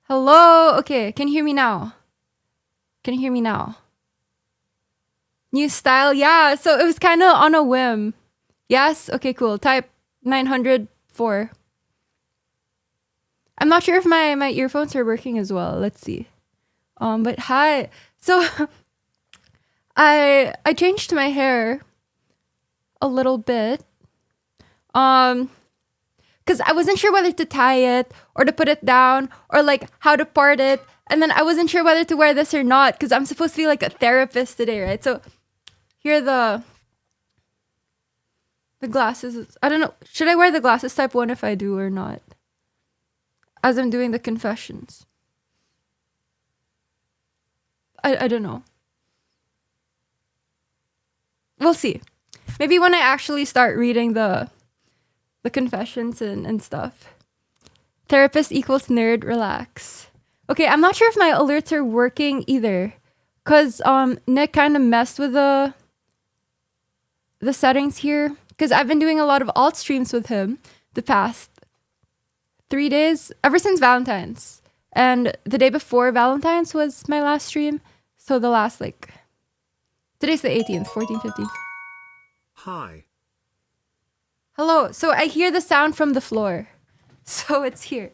Hello? Okay, can you hear me now? Can you hear me now? New style? Yeah, so it was kind of on a whim. Yes? Okay, cool. Type 904. I'm not sure if my earphones are working as well. Let's see. But hi. So I changed my hair a little bit. Because I wasn't sure whether to tie it or to put it down or like how to part it. And then I wasn't sure whether to wear this or not because I'm supposed to be like a therapist today, right? So here are the glasses. I don't know. Should I wear the glasses type 1 if I do or not? As I'm doing the confessions. I don't know. We'll see. Maybe when I actually start reading the confessions and stuff. Therapist equals nerd, relax. Okay, I'm not sure if my alerts are working either. Because Nick kind of messed with the settings here. Because I've been doing a lot of alt streams with him the past 3 days, ever since Valentine's. And the day before Valentine's was my last stream. So the last, today's the 18th, 14th, 15th. Hi. Hello. So I hear the sound from the floor. So it's here.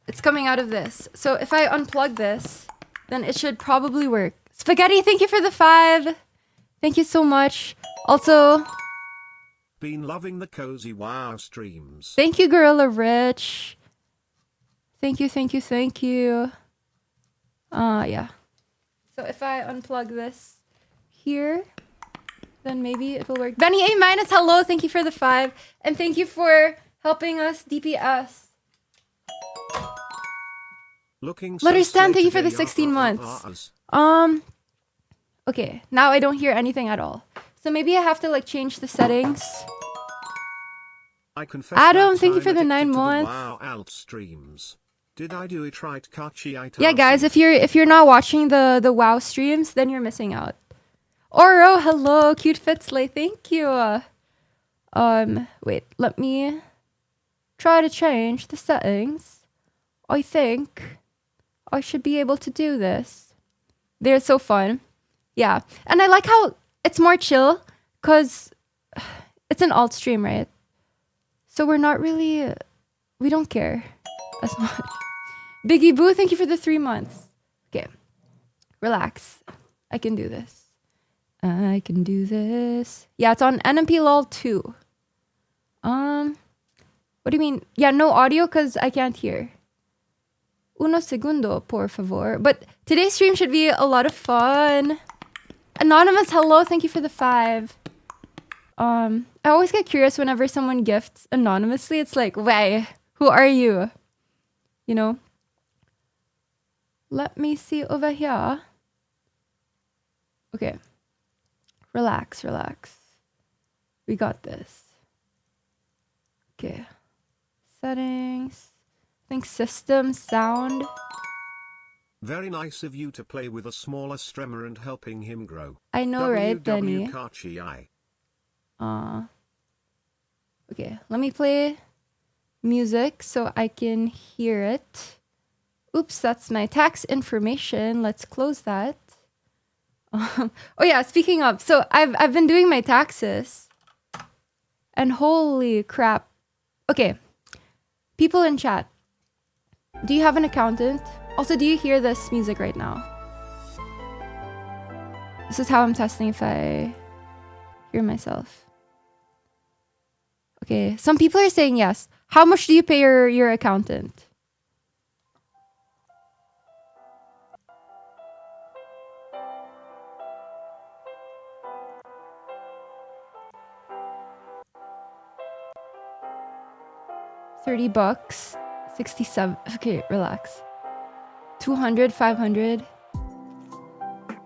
It's coming out of this. So if I unplug this, then it should probably work. Spaghetti, thank you for the 5. Thank you so much. Also, Been loving the cozy WoW streams. thank you, Gorilla Rich. Thank you, thank you, thank you. Yeah. So if I unplug this here, then maybe it will work. Benny A minus, hello. Thank you for the 5. And thank you for helping us DPS. Looking Letterstan, thank you for the today, 16 months. Okay, now I don't hear anything at all. So maybe I have to change the settings. I confess Adam, that thank you I'm for the 9 addicted to months. WoW alt streams. Did I do it right, Kachi? Yeah, guys, if you're not watching the WoW streams, then you're missing out. Oro, hello, cute Fitsley, thank you. Wait, let me try to change the settings. I think I should be able to do this. They're so fun. Yeah, and I like how it's more chill because it's an alt stream, right? So we're not really, we don't care as much. Biggie Boo, thank you for the 3 months. Okay, relax. I can do this. I can do this. Yeah, it's on NMP LOL 2. What do you mean? Yeah, no audio because I can't hear. Uno segundo, por favor. But today's stream should be a lot of fun. Anonymous, hello. Thank you for the 5. I always get curious whenever someone gifts anonymously. It's like, wait, who are you? You know? Let me see over here. Okay. Relax, relax. We got this. Okay. Settings. I think system, sound. Very nice of you to play with a smaller streamer and helping him grow. I know, right, Benny? Kachi. Okay, let me play music so I can hear it. Oops, that's my tax information. Let's close that. Oh yeah, speaking of, so I've been doing my taxes. And holy crap. Okay. People in chat. Do you have an accountant? Also, do you hear this music right now? This is how I'm testing if I hear myself. Okay, some people are saying yes. How much do you pay your accountant? $30, 67. Okay, relax. 200, 500.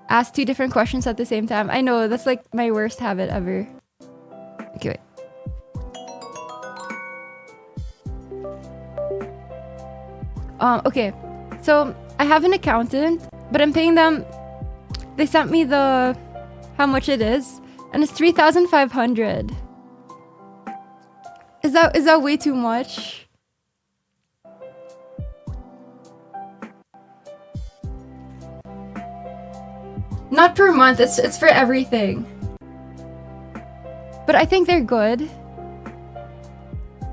Ask 2 different questions at the same time. I know, that's like my worst habit ever. Okay, wait. Okay, so I have an accountant, but I'm paying them. They sent me how much it is, and it's 3,500. Is that way too much? Not per month, it's for everything. But I think they're good.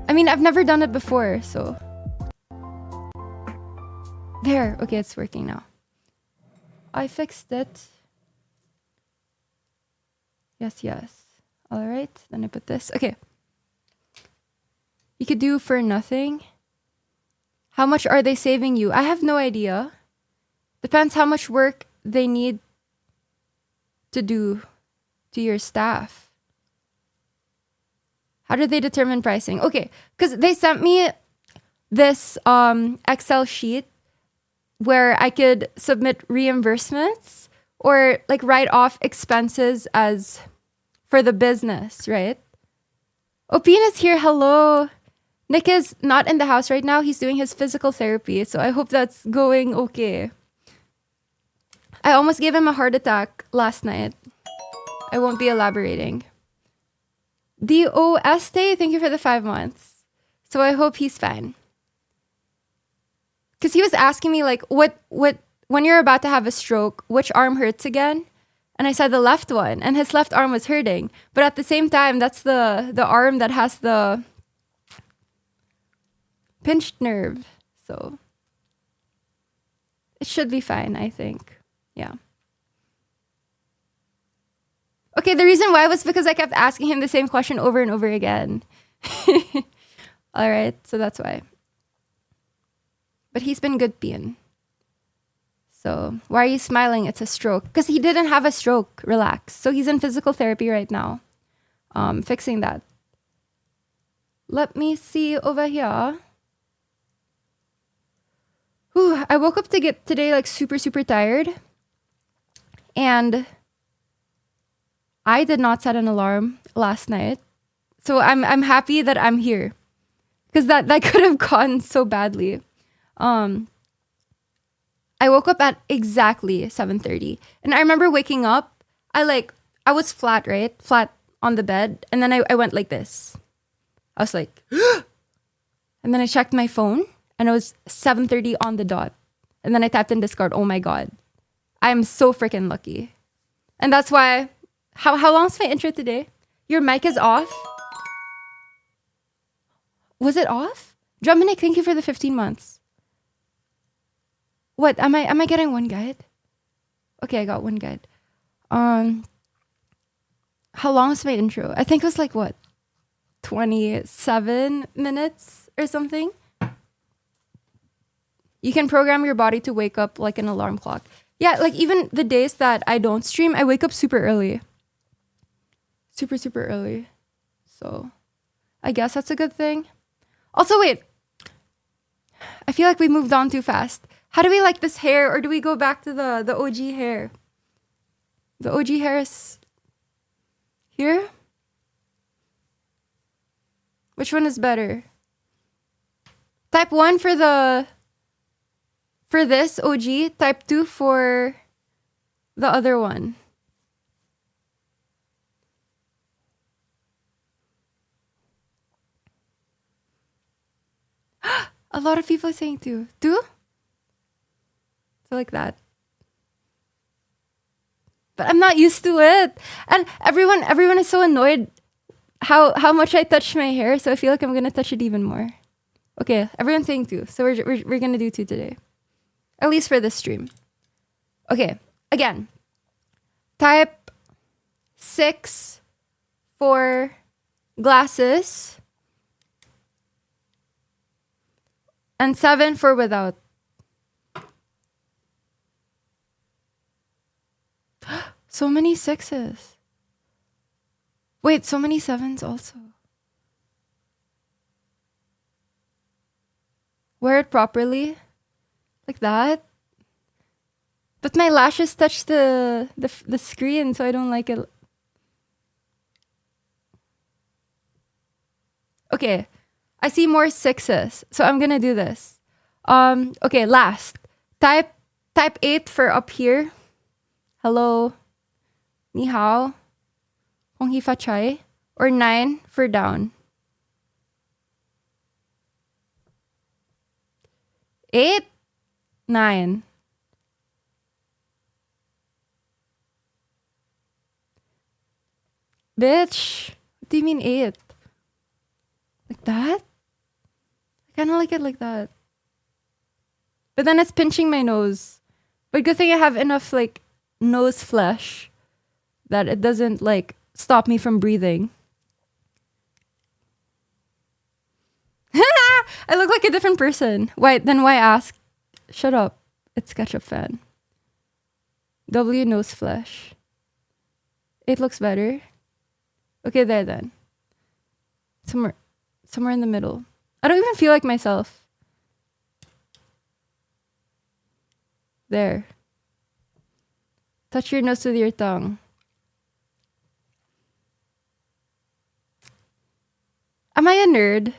I mean, I've never done it before, so. There, okay, it's working now. I fixed it. Yes. All right, then I put this. Okay. You could do for nothing. How much are they saving you? I have no idea. Depends how much work they need to do to your staff. How do they determine pricing? Okay, because they sent me this Excel sheet where I could submit reimbursements or like write off expenses as for the business, right? Opin is here. Hello. Nick is not in the house right now. He's doing his physical therapy, so I hope that's going okay. I almost gave him a heart attack last night. I won't be elaborating. DOST, thank you for the 5 months. So I hope he's fine. Because he was asking me like, what when you're about to have a stroke, which arm hurts again? And I said the left one, and his left arm was hurting. But at the same time, that's the arm that has the pinched nerve. So it should be fine, I think. Yeah. Okay, the reason why was because I kept asking him the same question over and over again. All right, so that's why. But he's been good being. So why are you smiling? It's a stroke. Because he didn't have a stroke. Relax. So he's in physical therapy right now. Fixing that. Let me see over here. Whew, I woke up today like super, super tired. And I did not set an alarm last night. So I'm happy that I'm here. Because that could have gone so badly. I woke up at exactly 7:30. And I remember waking up, I was flat, right? Flat on the bed. And then I went like this. I was like, and then I checked my phone and it was 7:30 on the dot. And then I tapped in Discord. Oh my God. I'm so freaking lucky. And that's why, how long is my intro today? Your mic is off? Was it off? Dominic, thank you for the 15 months. What? Am I getting one guide? Okay, I got one guide. How long is my intro? I think it was like what? 27 minutes or something. You can program your body to wake up like an alarm clock. Yeah, like even the days that I don't stream, I wake up super early. Super, super early. So I guess that's a good thing. Also, wait. I feel like we moved on too fast. How do we like this hair, or do we go back to the OG hair? The OG hair is here? Which one is better? Type 1 for this OG, type 2 for the other one. A lot of people are saying 2. 2? So like that. But I'm not used to it. And everyone is so annoyed how much I touch my hair, so I feel like I'm gonna touch it even more. Okay, everyone's saying 2. So we're gonna do 2 today. At least for this stream. Okay, again. Type 6 for glasses. And 7 for without. So many 6s. Wait, so many 7s also. Wear it properly. Like that. But my lashes touch the screen, so I don't like it. Okay. I see more 6s, so I'm gonna do this. Okay, last. Type 8 for up here. Hello. Ni hao. Hong hi fa chai. Or 9 for down. 8, 9. Bitch, what do you mean 8? Like that? I kind of like it like that. But then it's pinching my nose. But good thing I have enough like nose flesh that it doesn't like stop me from breathing. I look like a different person. Why ask? Shut up. It's Ketchup Fan. W nose flesh. It looks better. Okay, there then. Somewhere in the middle. I don't even feel like myself. There. Touch your nose with your tongue. Am I a nerd?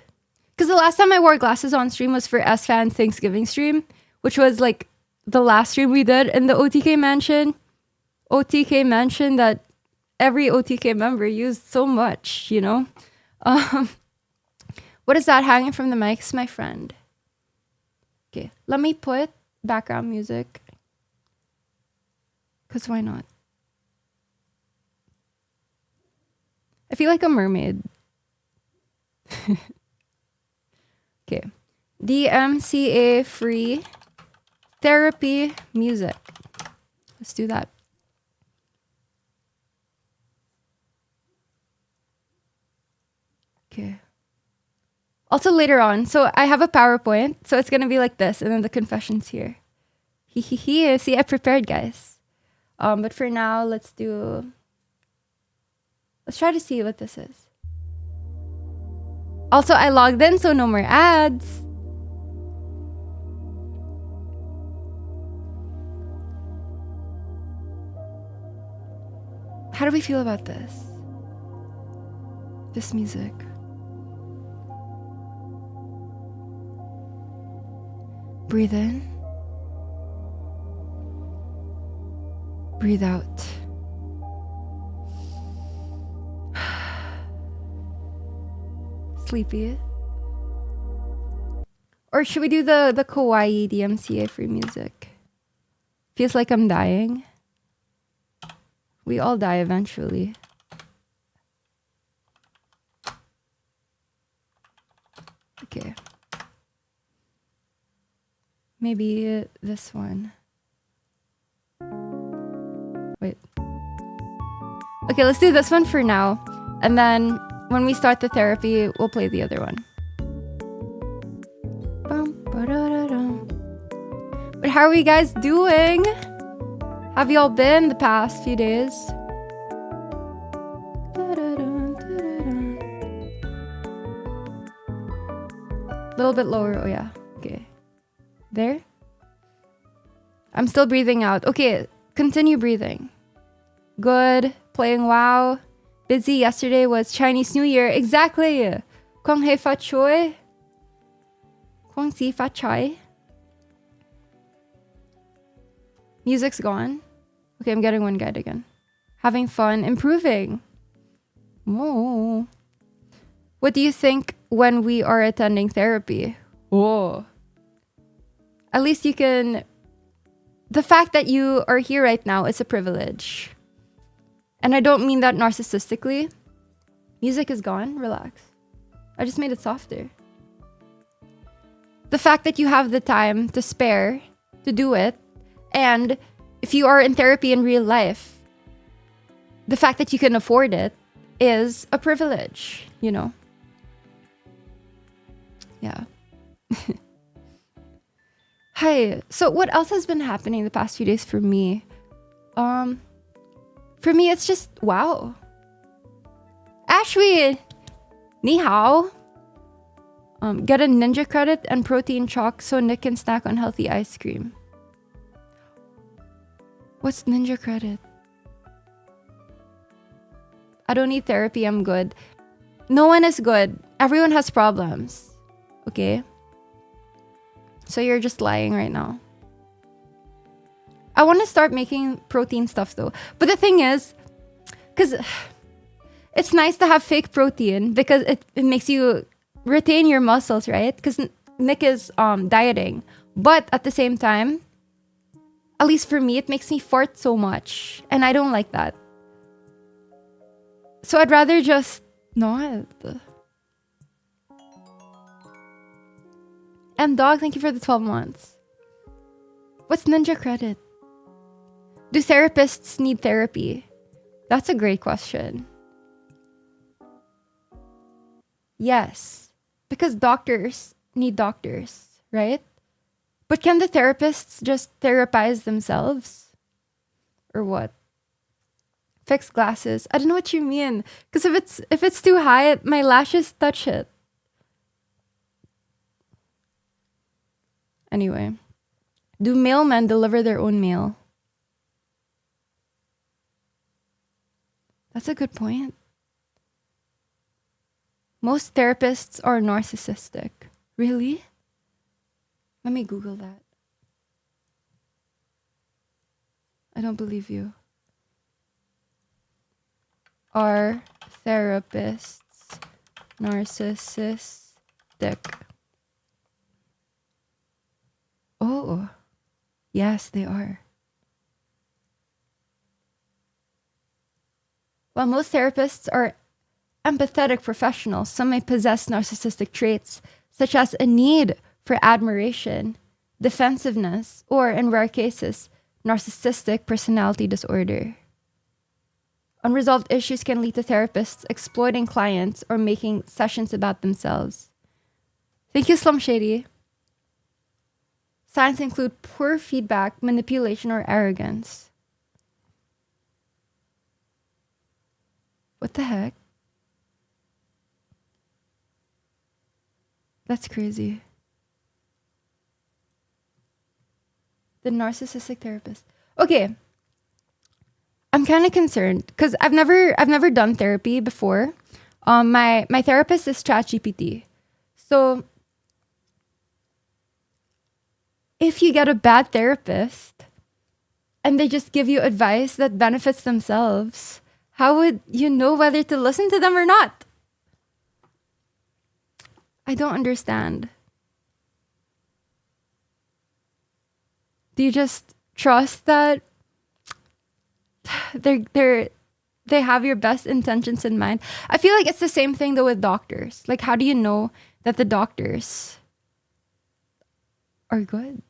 Because the last time I wore glasses on stream was for S-Fan Thanksgiving stream, which was like the last stream we did in the OTK mansion. OTK mansion that every OTK member used so much, you know? What is that hanging from the mic? It's my friend. Okay, let me put background music. Because why not? I feel like a mermaid. Okay. DMCA free therapy music. Let's do that. Okay. Also later on, so I have a PowerPoint, so it's gonna be like this, and then the confessions here. Hee. See, I prepared, guys. But for now, let's try to see what this is. Also, I logged in, so no more ads. How do we feel about this? This music. Breathe in. Breathe out. Sleepy. Or should we do the kawaii DMCA free music? Feels like I'm dying. We all die eventually. Okay. Maybe this one. Wait. Okay, let's do this one for now. And then when we start the therapy, we'll play the other one. But how are you guys doing? Have you all been the past few days? A little bit lower. Oh yeah. Okay. There. I'm still breathing out. Okay, continue breathing. Good. Playing WoW. Busy. Yesterday was Chinese New Year. Exactly. Kwang hei fa choi. Kwang si fa chai. Music's gone. Okay, I'm getting one guide again. Having fun. Improving. Oh. What do you think when we are attending therapy? Oh. At least you can... The fact that you are here right now is a privilege. And I don't mean that narcissistically. Music is gone. Relax. I just made it softer. The fact that you have the time to spare to do it, and if you are in therapy in real life, the fact that you can afford it is a privilege, you know? Yeah. Hi. So what else has been happening the past few days for me? For me, it's just, wow. Ashwi, ni hao. Get a ninja credit and protein chalk so Nick can snack on healthy ice cream. What's ninja credit? I don't need therapy, I'm good. No one is good. Everyone has problems. Okay? So you're just lying right now. I want to start making protein stuff though. But the thing is, because it's nice to have fake protein because it makes you retain your muscles, right? Because Nick is dieting. But at the same time, at least for me, it makes me fart so much. And I don't like that. So I'd rather just not. And dog, thank you for the 12 months. What's ninja credit? Do therapists need therapy? That's a great question. Yes, because doctors need doctors, right? But can the therapists just therapize themselves? Or what? Fix glasses. I don't know what you mean. Because if it's too high, my lashes touch it. Anyway, do mailmen deliver their own mail? That's a good point. Most therapists are narcissistic. Really? Let me Google that. I don't believe you. Are therapists narcissistic? Oh, yes, they are. While most therapists are empathetic professionals, some may possess narcissistic traits, such as a need for admiration, defensiveness, or, in rare cases, narcissistic personality disorder. Unresolved issues can lead to therapists exploiting clients or making sessions about themselves. Thank you, Slum Shady. Signs include poor feedback, manipulation, or arrogance. What the heck? That's crazy. The narcissistic therapist. Okay. I'm kind of concerned because I've never done therapy before. My therapist is ChatGPT. So if you get a bad therapist and they just give you advice that benefits themselves, how would you know whether to listen to them or not? I don't understand. Do you just trust that they have your best intentions in mind? I feel like it's the same thing though with doctors. Like, how do you know that the doctors are good?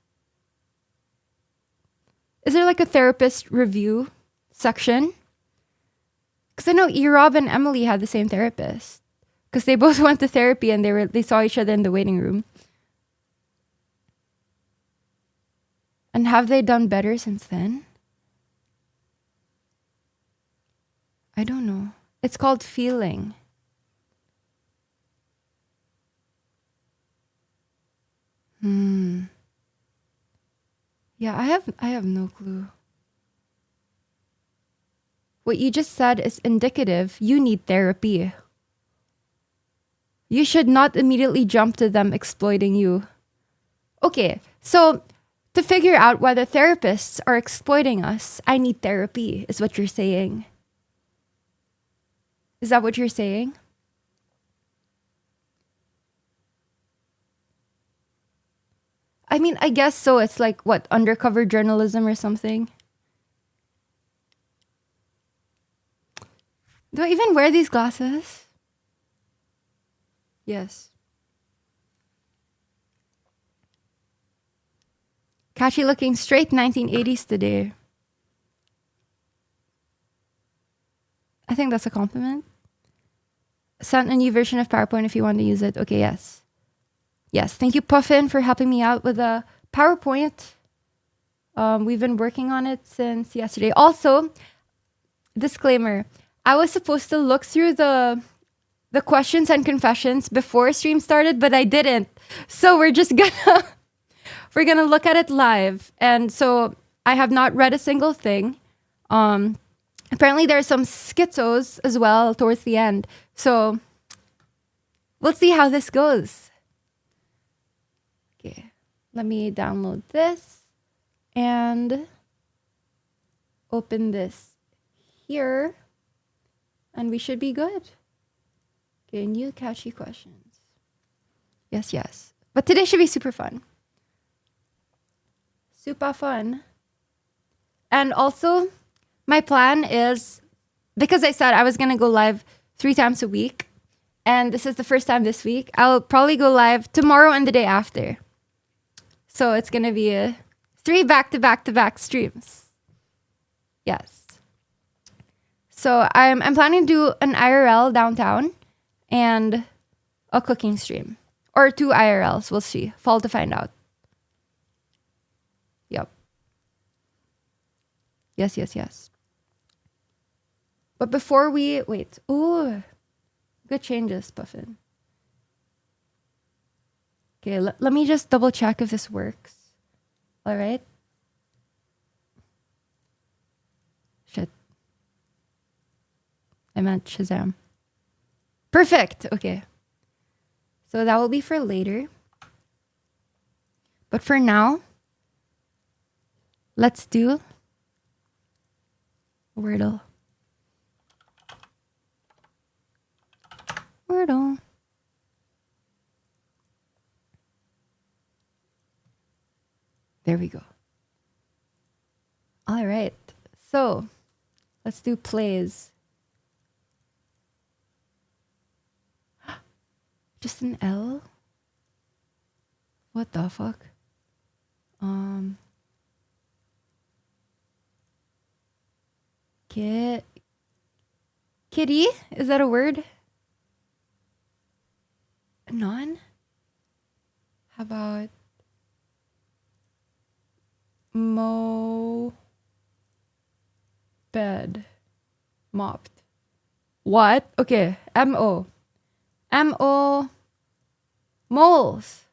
Is there like a therapist review section? Because I know E-Rob and Emily had the same therapist. Because they both went to therapy and they saw each other in the waiting room. And have they done better since then? I don't know. It's called feeling. Yeah, I have no clue. What you just said is indicative. You need therapy. You should not immediately jump to them exploiting you. Okay, so to figure out whether therapists are exploiting us, I need therapy, is what you're saying. Is that what you're saying? I mean, I guess so. It's like, what, undercover journalism or something? Do I even wear these glasses? Yes. Catchy looking straight 1980s today. I think that's a compliment. Sent a new version of PowerPoint if you want to use it. Okay, yes. Yes, thank you, Puffin, for helping me out with a PowerPoint. We've been working on it since yesterday. Also, disclaimer, I was supposed to look through the questions and confessions before stream started, but I didn't. So we're gonna look at it live. And so I have not read a single thing. Apparently there are some schizos as well towards the end. So we'll see how this goes. Okay, let me download this and open this here. And we should be good. Okay, new catchy questions. Yes, yes. But today should be super fun. Super fun. And also, my plan is because I said I was going to go live 3 times a week, and this is the first time this week, I'll probably go live tomorrow and the day after. So it's going to be 3 back-to-back-to-back streams. Yes. So I'm planning to do an IRL downtown and a cooking stream. Or 2 IRLs. We'll see. Fall to find out. Yep. Yes. But before we... Wait. Ooh. Good changes, Puffin. Okay, let me just double check if this works. All right. Shit. I meant Shazam. Perfect. Okay. So that will be for later. But for now, let's do Wordle. Wordle. There we go. All right. So let's do plays. Just an L? What the fuck? Kitty? Is that a word? None? How about bed? Mopped. What? Okay. M-O. Moles.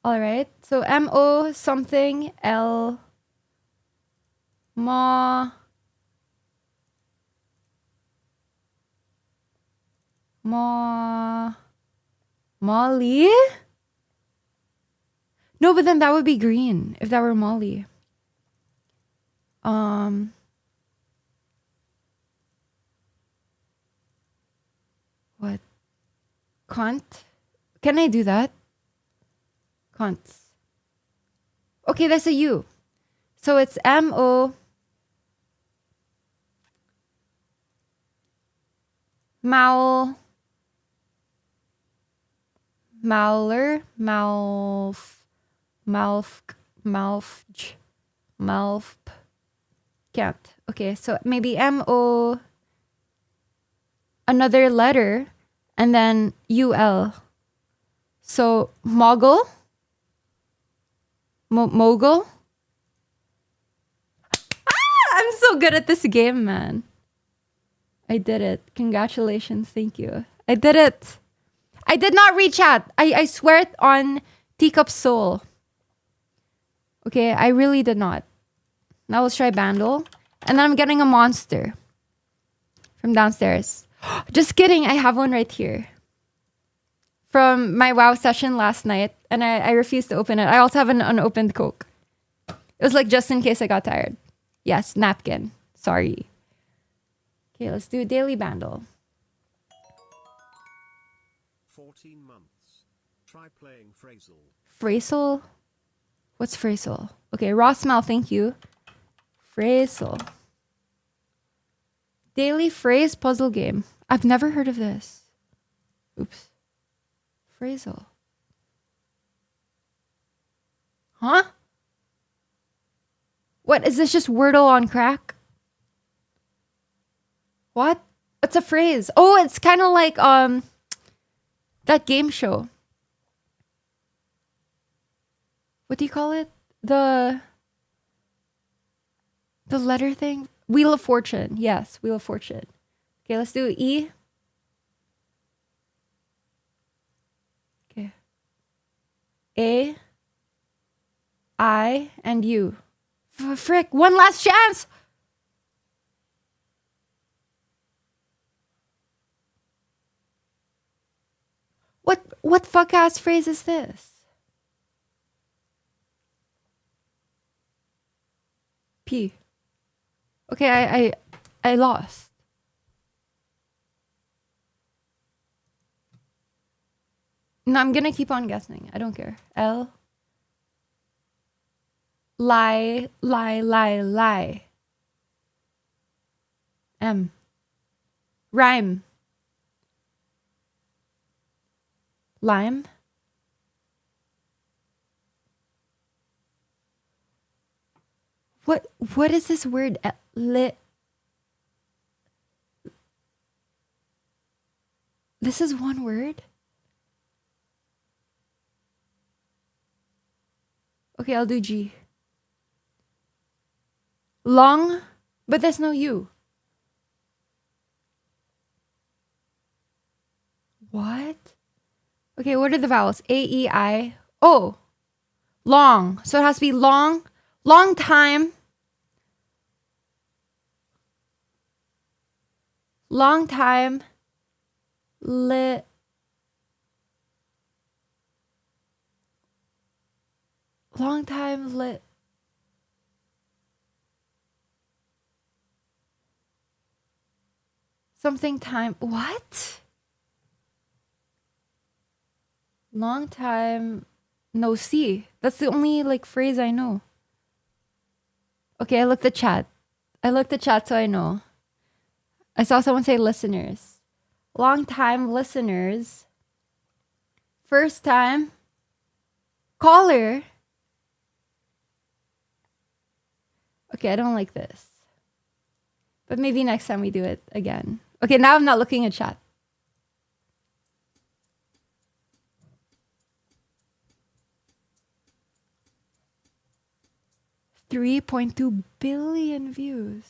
All right. So M-O something L. Molly? No, but then that would be green if that were Molly. What? Cunt? Can I do that? Cunts. Okay, that's a U. So it's M-O. Mauler. Can't. Okay, so maybe M-O. Another letter. And then U-L. So mogul. Mogul. I'm so good at this game, man. I did it. Congratulations. Thank you. I did it. I did not reach out. I swear it on Teacup Soul. Okay, I really did not. Now let's try Bandle. And then I'm getting a monster from downstairs. Just kidding. I have one right here. From my WoW session last night. And I refused to open it. I also have an unopened Coke. It was like just in case I got tired. Yes, napkin. Sorry. Okay, let's do a daily Bandle. 14 months. Try playing Phrasal. Phrasal? What's Phrasal? Okay, raw smell, thank you. Phrasal. Daily phrase puzzle game. I've never heard of this. Oops. Phrasal. Huh? What, is this just Wordle on crack? What? It's a phrase. Oh, it's kind of like that game show. What do you call it? The letter thing? Wheel of Fortune. Yes, Wheel of Fortune. Okay, let's do E. Okay. A, I, and U. Frick, one last chance! What fuck ass phrase is this? P. Okay, I lost. No, I'm gonna keep on guessing. I don't care. L. Lie, lie, lie, lie. M. Rhyme. Lime. What is this word? This is one word? Okay, I'll do G. Long, but there's no U. What? Okay, what are the vowels? A, E, I, O. Long. So it has to be long, long time. Long time. Long time something time. What? Long time no see. That's the only like phrase I know. Okay, I looked at chat. So I know. I saw someone say listeners. Long time listeners. First time caller. Okay, I don't like this. But maybe next time we do it again. Okay, now I'm not looking at chat. $3.2 billion views.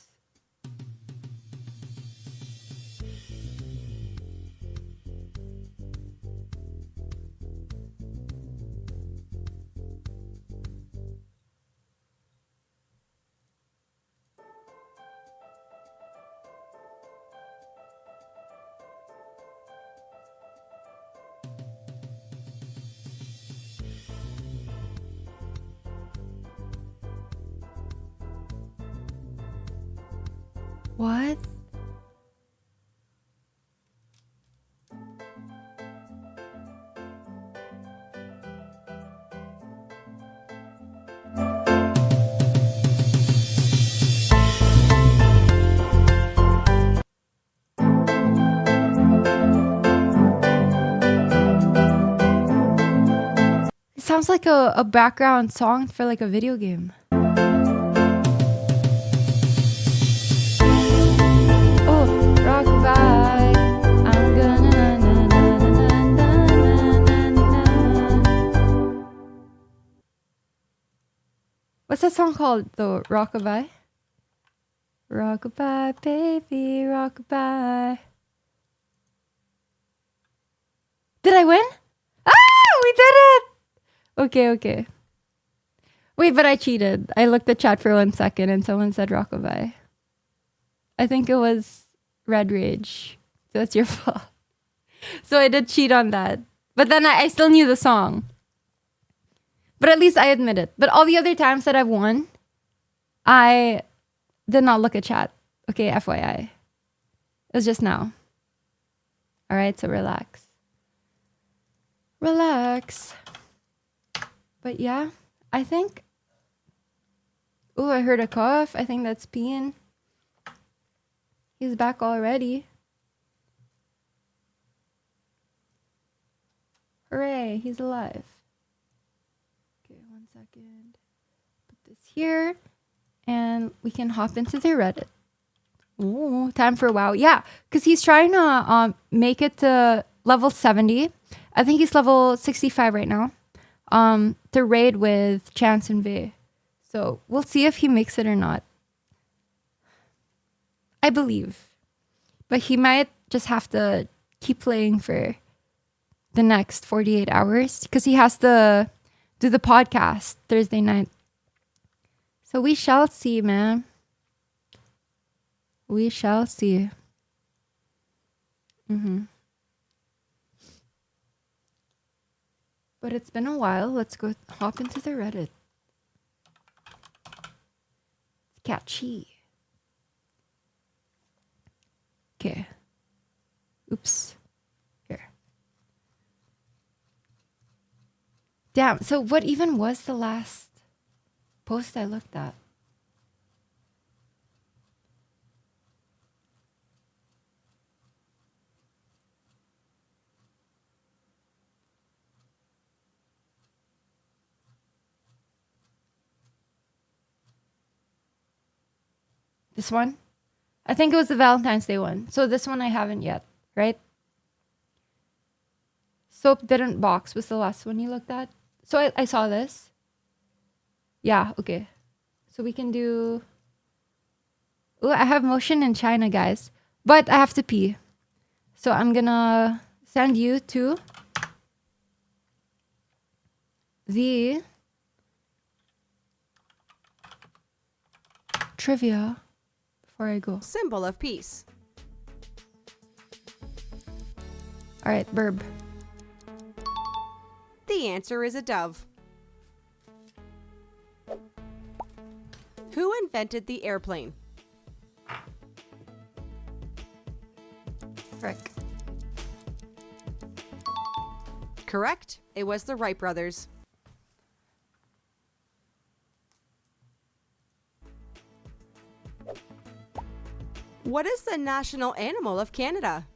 What? It sounds like a background song for like a video game. Oh, rockabye. I'm gonna na na na na na na na na. What's that song called though? Rockabye? Rockabye, baby, rockabye. Did I win? Ah, we did it! Okay. Wait, but I cheated. I looked at chat for 1 second and someone said rockabye. I think it was Red Rage. So it's your fault. So I did cheat on that. But then I still knew the song. But at least I admit it. But all the other times that I've won, I did not look at chat. Okay, FYI. It was just now. All right, so relax. Relax. But yeah, I think... Oh, I heard a cough. I think that's Pian. He's back already. Hooray, he's alive. Okay, 1 second. Put this here. And we can hop into the Reddit. Ooh, time for WoW. Yeah, because he's trying to make it to level 70. I think he's level 65 right now. To raid with Chance and V. So we'll see if he makes it or not. I believe. But he might just have to keep playing for the next 48 hours because he has to do the podcast Thursday night. So we shall see, man. We shall see. But it's been a while. Let's go hop into the Reddit. Catchy. Okay. Oops. Here. Damn. So what even was the last post I looked at? This one? I think it was the Valentine's Day one. So this one I haven't yet, right? Soap didn't box was the last one you looked at. So I saw this. Yeah, okay. So we can do... Oh, I have motion in China, guys. But I have to pee. So I'm gonna send you to the trivia before I go. Symbol of peace. All right, verb. The answer is a dove. Who invented the airplane? Frick. Correct. It was the Wright brothers. What is the national animal of Canada?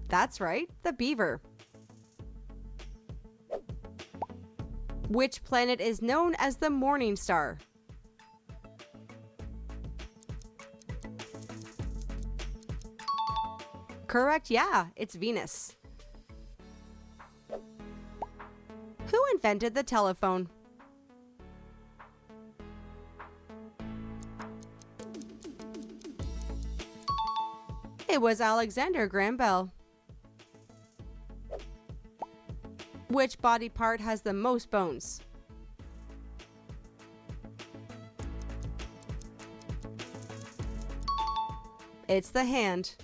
That's right, the beaver. Which planet is known as the morning star? Correct, yeah, it's Venus. Who invented the telephone? It was Alexander Graham Bell. Which body part has the most bones? It's the hand.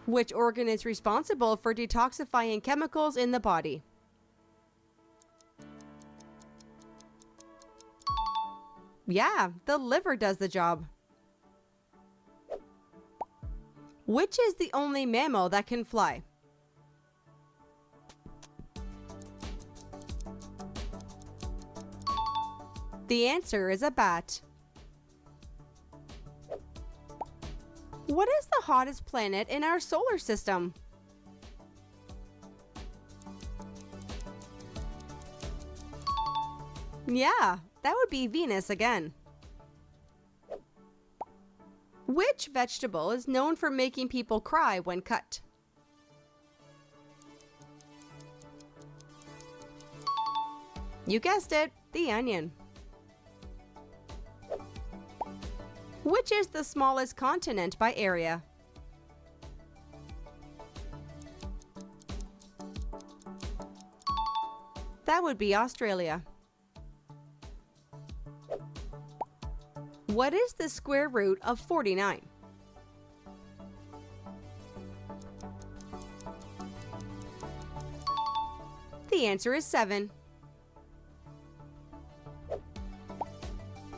Which organ is responsible for detoxifying chemicals in the body? Yeah, the liver does the job. Which is the only mammal that can fly? The answer is a bat. What is the hottest planet in our solar system? Yeah, that would be Venus again. Which vegetable is known for making people cry when cut? You guessed it, the onion. Which is the smallest continent by area? That would be Australia. What is the square root of 49? The answer is 7.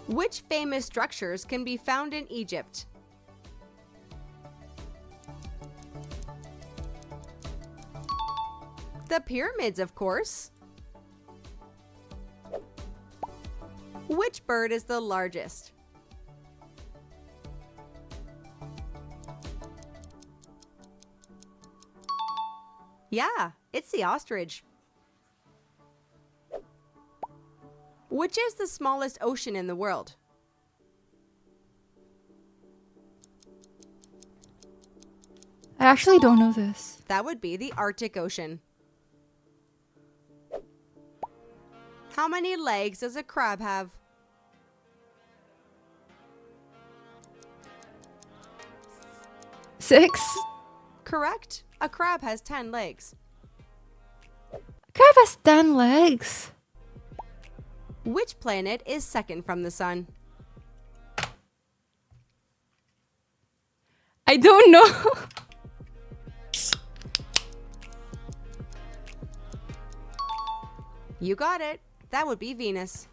Which famous structures can be found in Egypt? The pyramids, of course. Which bird is the largest? Yeah, it's the ostrich. Which is the smallest ocean in the world? I actually don't know this. That would be the Arctic Ocean. How many legs does a crab have? Six? Correct. A crab has 10 legs. Crab has 10 legs. Which planet is second from the sun? I don't know. You got it. That would be Venus.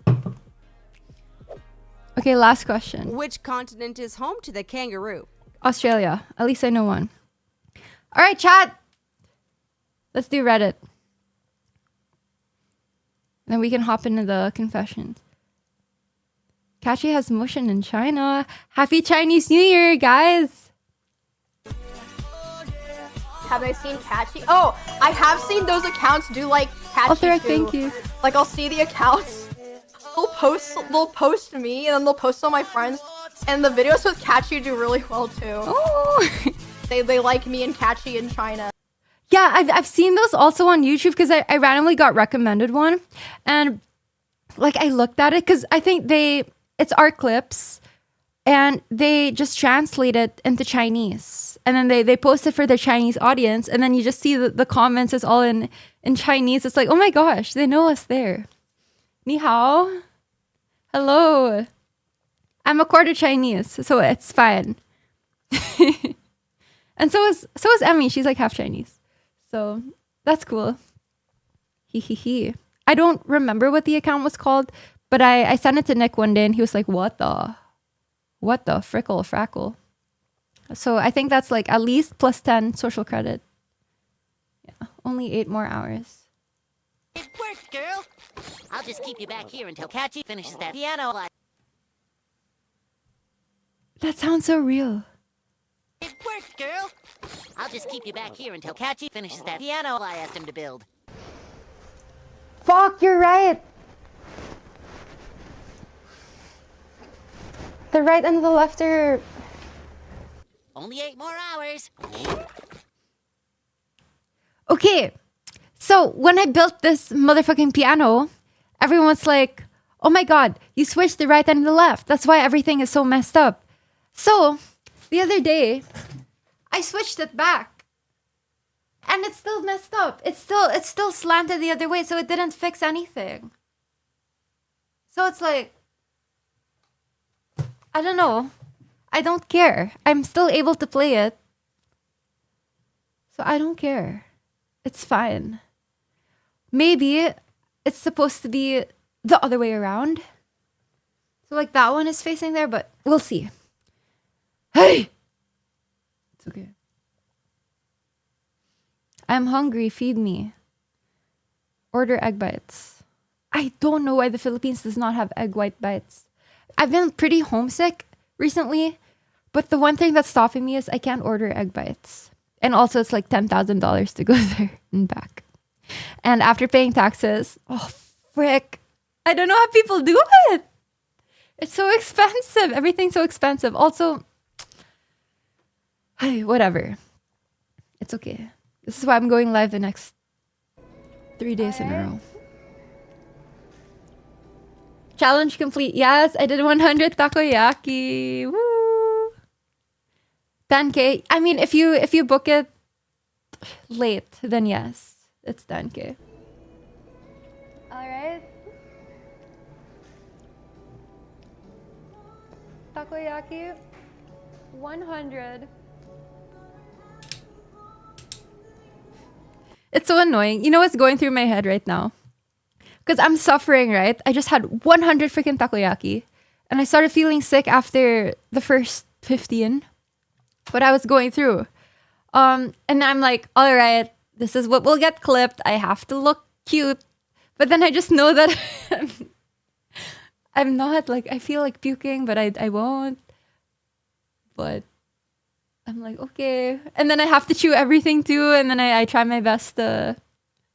Okay, last question. Which continent is home to the kangaroo? Australia. At least I know one. All right, chat. Let's do Reddit. Then we can hop into the confessions. Catchy has motion in China. Happy Chinese New Year, guys. Have I seen Catchy? Oh, I have seen those accounts do like Catchy Ultra, too. thank you. Like I'll see the accounts. They'll post me and then they'll post all my friends. And the videos with Catchy do really well too. Oh. They like me and Catchy in China. Yeah, I've seen those also on YouTube because I randomly got recommended one. And like I looked at it because I think it's art clips and they just translate it into Chinese. And then they post it for their Chinese audience. And then you just see the comments is all in Chinese. It's like, oh my gosh, they know us there. Ni hao. Hello. I'm a quarter Chinese, so it's fine. And so is Emmy. She's like half Chinese. So that's cool. He. I don't remember what the account was called, but I sent it to Nick one day and he was like, what the frickle frackle? So I think that's like at least plus 10 social credit. Yeah, only 8 more hours. It worked, girl. I'll just keep you back here until Catchy finishes that piano. That sounds so real. It worked, girl. I'll just keep you back here until Catchy finishes that piano I asked him to build. Fuck, you're right. The right and the left are... Only 8 more hours. Okay, so when I built this motherfucking piano, everyone's like, oh my god, you switched the right and the left. That's why everything is so messed up. So, the other day, I switched it back. And it's still messed up. It's still slanted the other way, so it didn't fix anything. So it's like, I don't know. I don't care. I'm still able to play it. So I don't care. It's fine. Maybe it's supposed to be the other way around. So like that one is facing there, but we'll see. Hey! It's okay. I'm hungry. Feed me. Order egg bites. I don't know why the Philippines does not have egg white bites. I've been pretty homesick recently, but the one thing that's stopping me is I can't order egg bites. And also it's like $10,000 to go there and back. And after paying taxes, oh frick, I don't know how people do it. It's so expensive. Everything's so expensive. Also, hey, whatever. It's okay. This is why I'm going live the next 3 days in a row. Challenge complete. Yes, I did 100 takoyaki. Woo! 10K. I mean, if you book it late, then yes, it's 10K. All right. Takoyaki 100. It's so annoying. You know what's going through my head right now? Because I'm suffering, right? I just had 100 freaking takoyaki. And I started feeling sick after the first 15. But I was going through. And I'm like, all right, this is what will get clipped. I have to look cute. But then I just know that I'm not like, I feel like puking, but I won't. But I'm like, okay. And then I have to chew everything too. And then I try my best to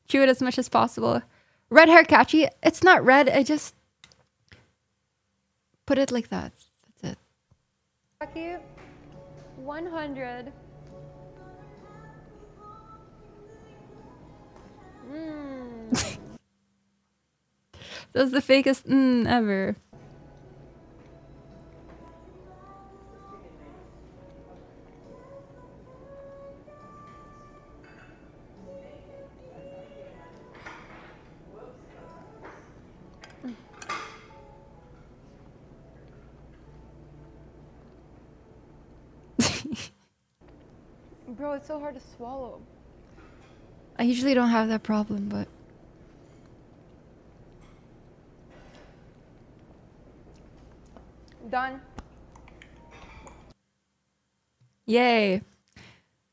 chew it as much as possible. Red hair catchy. It's not red. I just put it like that. That's it. Catchy 100. That was the fakest ever. Bro, it's so hard to swallow. I usually don't have that problem, but... Done. Yay.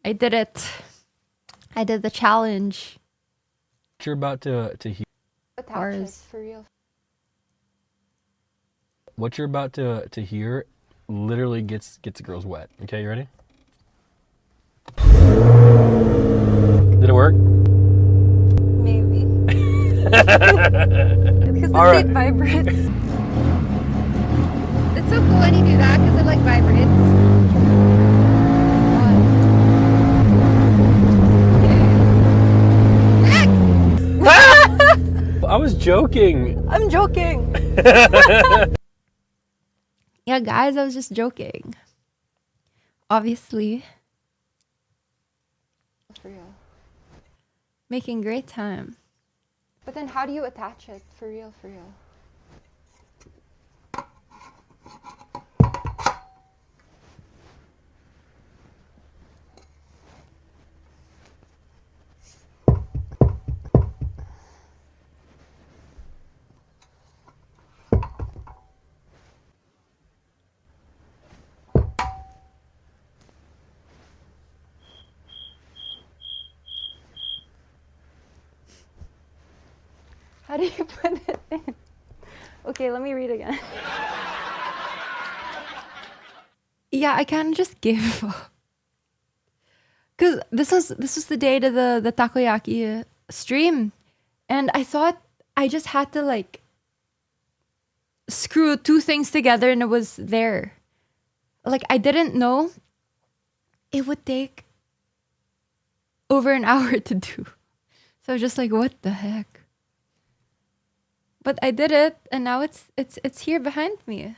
I did it. I did the challenge. What you're about to hear. Ours. For real. What you're about to hear literally gets the girls wet. Okay, you ready? Did it work? Maybe. Because the All right. seat vibrates. It's so cool when you do that because it like vibrates. I was joking. I'm joking. Yeah, guys, I was just joking. Obviously. For real. Making great time. But then how do you attach it? For real, for real. How do you put it in? Okay, let me read again. Yeah, I kind of just gave up. Cause this was the day to the takoyaki stream, and I thought I just had to like screw two things together and it was there. Like I didn't know it would take over an hour to do. So I was just like, what the heck? But I did it, and now it's here behind me.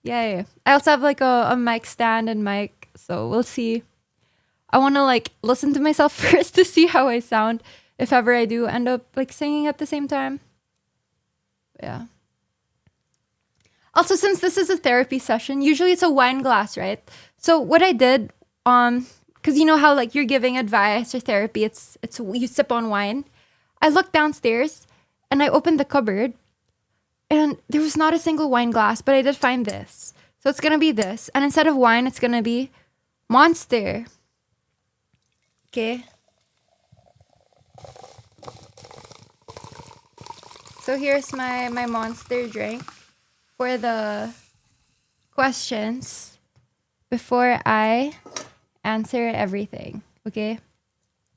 Yay! I also have like a mic stand and mic, so we'll see. I want to like listen to myself first to see how I sound if ever I do end up like singing at the same time. Yeah. Also, since this is a therapy session, usually it's a wine glass, right? So what I did, because you know how like you're giving advice or therapy, it's you sip on wine. I looked downstairs and I opened the cupboard and there was not a single wine glass, but I did find this. So it's gonna be this, and instead of wine, it's gonna be Monster. Okay. So here's my Monster drink for the questions before I answer everything, okay?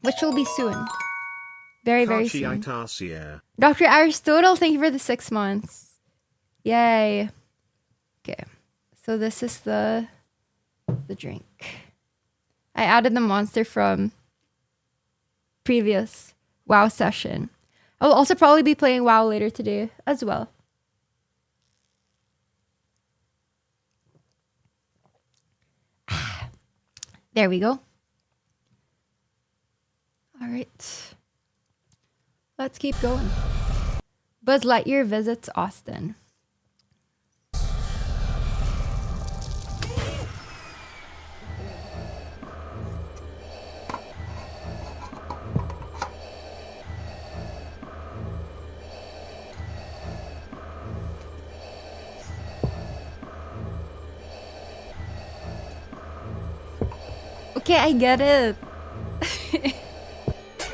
Which will be soon. Very, very soon. Dr. Aristotle, thank you for the 6 months. Yay. Okay. So this is the drink. I added the Monster from previous WoW session. I'll also probably be playing WoW later today as well. There we go. All right. Let's keep going. Buzz Lightyear visits Austin. Okay, I get it.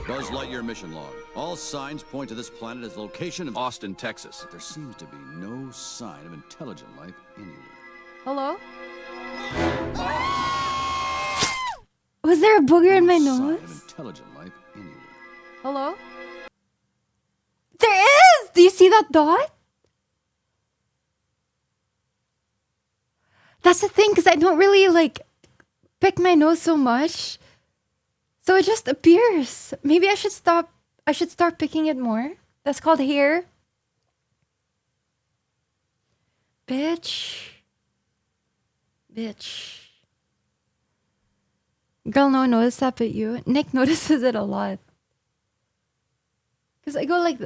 Buzz Lightyear mission log. All signs point to this planet as the location of Austin, Texas. But there seems to be no sign of intelligent life anywhere. Hello? Was there a booger in my No sign nose? of intelligent life anywhere. Hello? There is! Do you see that dot? That's the thing, because I don't really, like, pick my nose so much. So it just appears. Maybe I should stop. I should start picking it more. That's called hair. Bitch. Girl, no one noticed that but you. Nick notices it a lot. Because I go like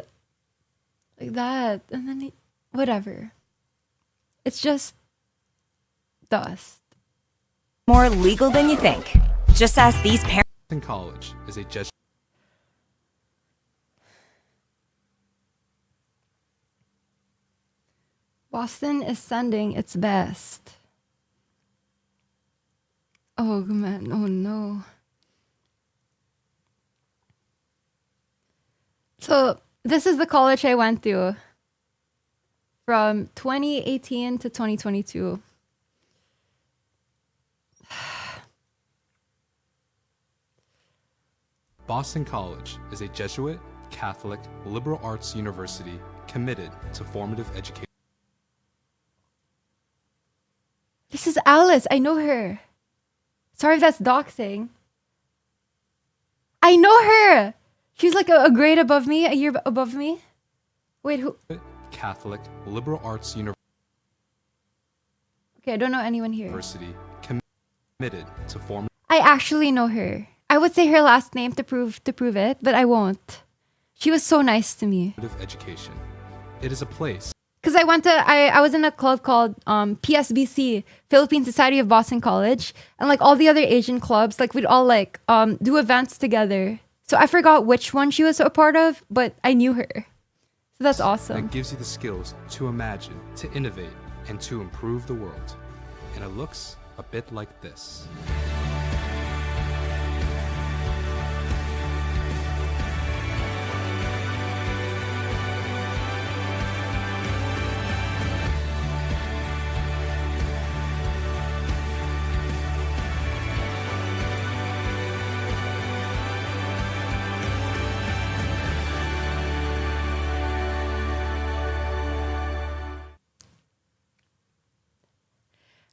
that. And then whatever. It's just dust. More legal than you think. Just ask these parents. In college is a Jesuit. Boston is sending its best. Oh man, oh no. So this is the college I went to from 2018 to 2022. Boston College is a Jesuit, Catholic, liberal arts university committed to formative education. This is Alice. I know her. Sorry if that's doxing. I know her. She's like a grade above me, a year above me. Wait, who? Catholic, liberal arts Okay, I don't know anyone here. university committed to formative. I actually know her. I would say her last name to prove it, but I won't. She was so nice to me. Education. It is a place. Because I was in a club called PSBC, Philippine Society of Boston College, and like all the other Asian clubs, like we'd all like do events together. So I forgot which one she was a part of, but I knew her. So that's awesome. That gives you the skills to imagine, to innovate, and to improve the world. And it looks a bit like this.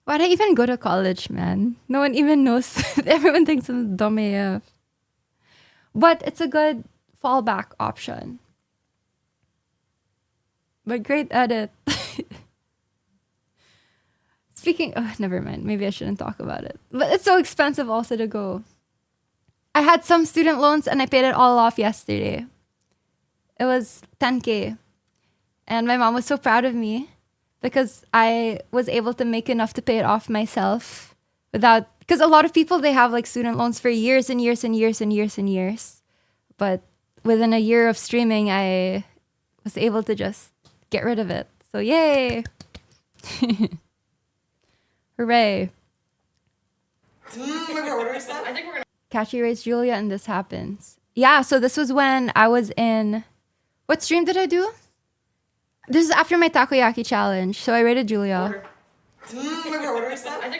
Why'd I even go to college, man? No one even knows. Everyone thinks I'm dumb AF. But it's a good fallback option. But great edit. Never mind. Maybe I shouldn't talk about it. But it's so expensive also to go. I had some student loans and I paid it all off yesterday. It was 10K. And my mom was so proud of me because I was able to make enough to pay it off myself without, because a lot of people, they have like student loans for years and years and years and years and years. But within a year of streaming, I was able to just get rid of it. So yay. Hooray. Catchy raised Julia and this happens. Yeah, so this was when I was in, what stream did I do? This is after my takoyaki challenge. So I rated Julia. I think we're gonna order something.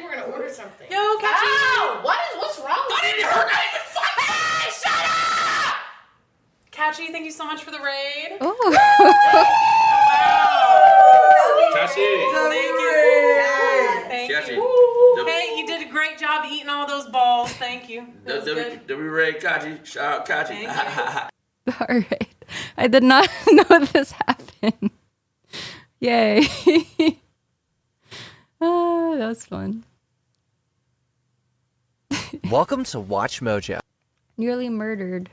Yo, Catchy! Ow! What's wrong? I didn't hurt. I didn't fucking. Hey, shut up! Catchy, thank you so much for the raid. Oh. Catchy. Thank you. Thank Catchy. you. Hey, you did a great job eating all those balls. Thank you. That was good. W raid Catchy. Shout out Catchy. All right. I did not know this happened. Yay. Oh, that was fun. Welcome to Watch Mojo. Nearly murdered.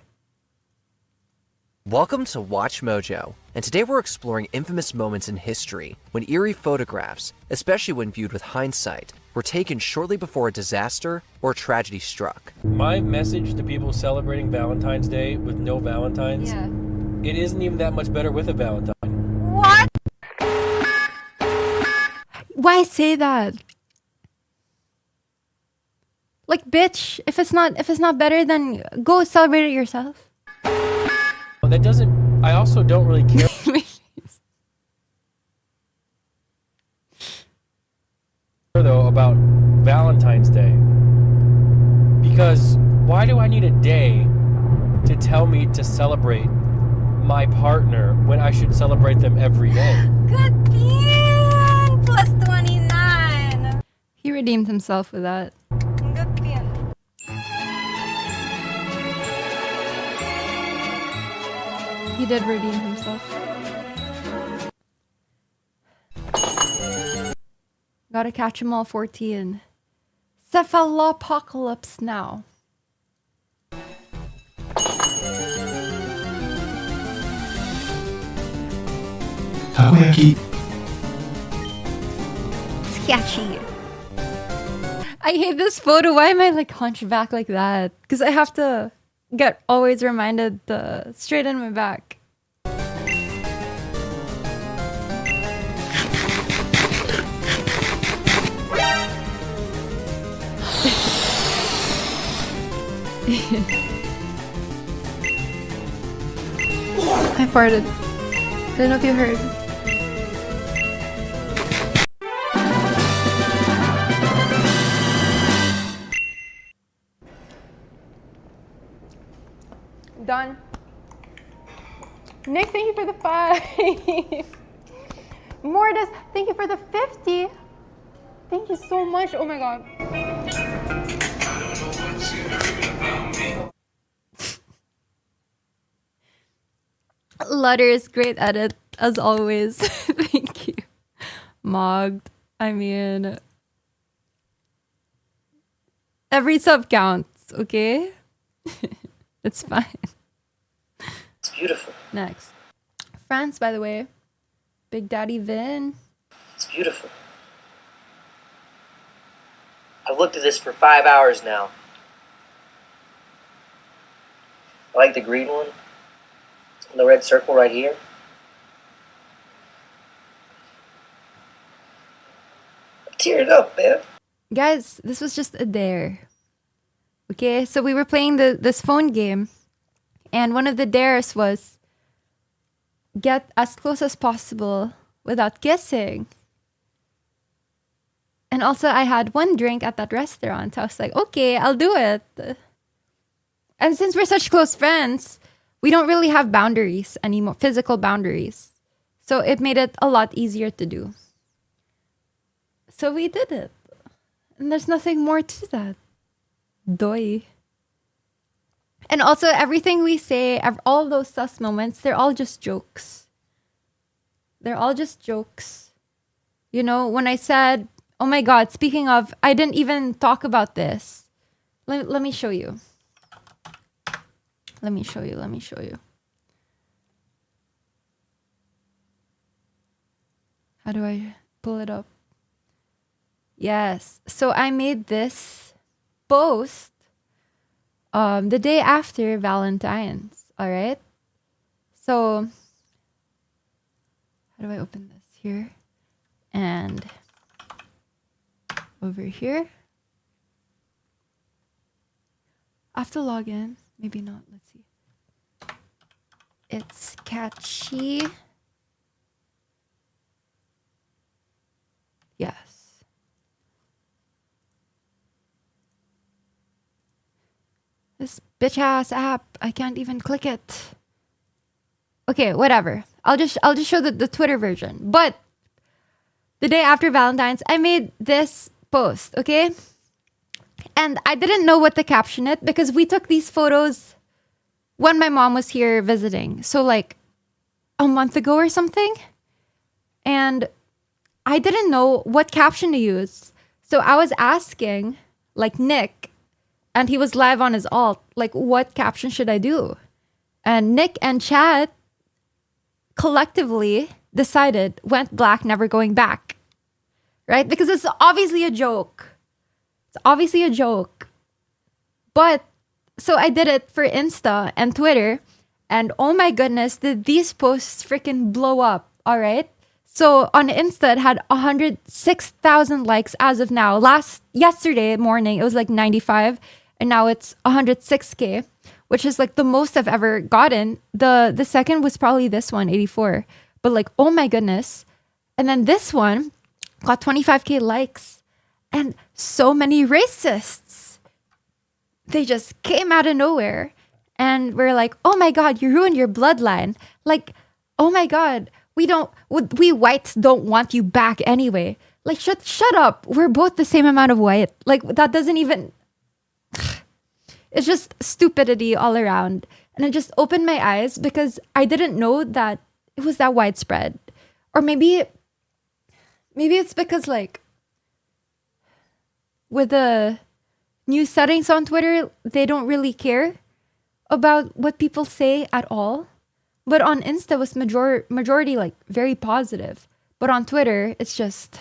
Welcome to Watch Mojo, and today we're exploring infamous moments in history when eerie photographs, especially when viewed with hindsight, were taken shortly before a disaster or tragedy struck. My message to people celebrating Valentine's Day with no Valentines, it isn't even that much better with a Valentine. What? Why say that? Like, bitch, if it's not better, then go celebrate it yourself. That doesn't, I also don't really care though about Valentine's Day. Because why do I need a day to tell me to celebrate my partner when I should celebrate them every day? Good bean! Plus 29! He redeemed himself with that. Good bean. He did redeem himself. Gotta catch 'em all 14. Cephalopocalypse now. Takoyaki. Sketchy. I hate this photo. Why am I like hunched back like that? Because I have to get always reminded to straighten my back. I farted. Don't know if you heard. Done. Nick, thank you for the 5. Mortis, thank you for the 50. Thank you so much. Oh my god. Letters, great edit as always. Thank you. Mogged. I mean, every sub counts, okay? It's fine. It's beautiful. Next. France, by the way. Big Daddy Vin. It's beautiful. I've looked at this for 5 hours now. I like the green one. And the red circle right here. I'm tearing up, man. Guys, this was just a dare. Okay, so we were playing this phone game. And one of the dares was get as close as possible without kissing. And also, I had one drink at that restaurant. So I was like, okay, I'll do it. And since we're such close friends, we don't really have boundaries anymore, physical boundaries. So it made it a lot easier to do. So we did it. And there's nothing more to that. Doy. And also, everything we say, all those sus moments, they're all just jokes. They're all just jokes. You know, when I said, oh my God, speaking of, I didn't even talk about this. Let me show you. Let me show you. How do I pull it up? Yes. So I made this post the day after Valentine's. All right. So how do I open this? Here and over here. I have to log in. Maybe not. Let's see. It's catchy. Yes. This bitch ass app. I can't even click it. Okay, whatever. I'll just show the Twitter version. But the day after Valentine's, I made this post, okay? And I didn't know what to caption it because we took these photos when my mom was here visiting. So like a month ago or something. And I didn't know what caption to use. So I was asking like Nick, and he was live on his alt, like what caption should I do? And Nick and chat collectively decided went black, never going back. Right? Because it's obviously a joke. It's obviously a joke. But, so I did it for Insta and Twitter. And oh my goodness, did these posts freaking blow up. All right? So on Insta, it had 106,000 likes as of now. Yesterday morning, it was like 95. And now it's 106K, which is like the most I've ever gotten. The second was probably this one, 84. But like, oh my goodness. And then this one got 25K likes. And so many racists. They just came out of nowhere. And we're like, oh my God, you ruined your bloodline. Like, oh my God, we whites don't want you back anyway. Like, shut up. We're both the same amount of white. Like, that doesn't even... It's just stupidity all around. And it just opened my eyes because I didn't know that it was that widespread. Or maybe it's because like with the new settings on Twitter, they don't really care about what people say at all. But on Insta was majority like very positive. But on Twitter, it's just